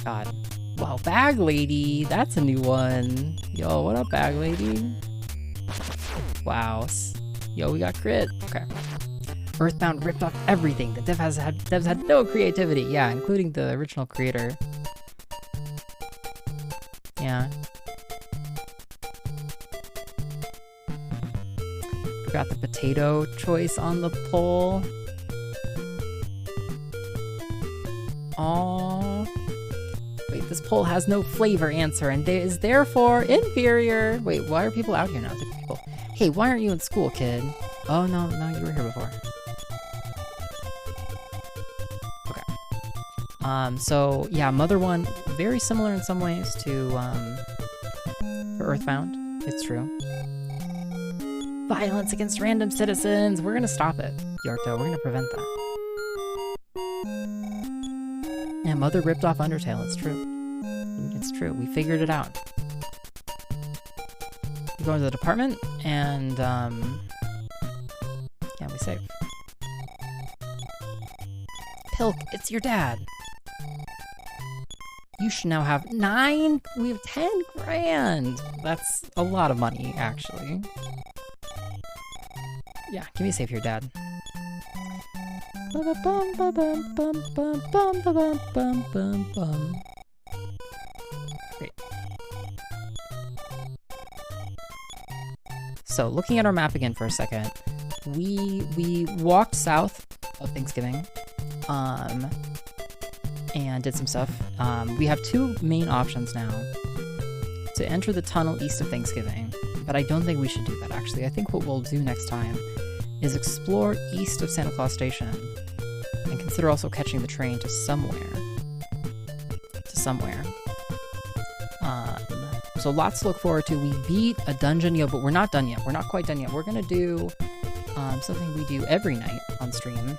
God. Wow, Bag Lady! That's a new one. Yo, what up, Bag Lady? Wow. Yo, we got crit. Okay. EarthBound ripped off everything. The devs had no creativity. Yeah, including the original creator. Yeah. Forgot the potato choice on the poll. Aww. Wait, this poll has no flavor answer and is therefore inferior. Wait, why are people out here now? People. Hey, why aren't you in school, kid? Oh, no, you were here before. Okay. So, yeah, Mother 1, very similar in some ways to EarthBound. It's true. Violence against random citizens! We're gonna stop it, Yorto. We're gonna prevent that. Yeah, Mother ripped off Undertale. It's true. It's true. We figured it out. We go into the department, and, yeah, we save. Pilk, it's your dad. You should now have 9... We have 10 grand! That's a lot of money, actually. Yeah, give me a save here, Dad. Great. So, looking at our map again for a second, we walked south of Thanksgiving, and did some stuff. We have 2 main options now. To enter the tunnel east of Thanksgiving, but I don't think we should do that, actually. I think what we'll do next time is explore east of Santa Claus Station and consider also catching the train to somewhere. So lots to look forward to. We beat a dungeon, but we're not done yet. We're not quite done yet. We're gonna do something we do every night on stream,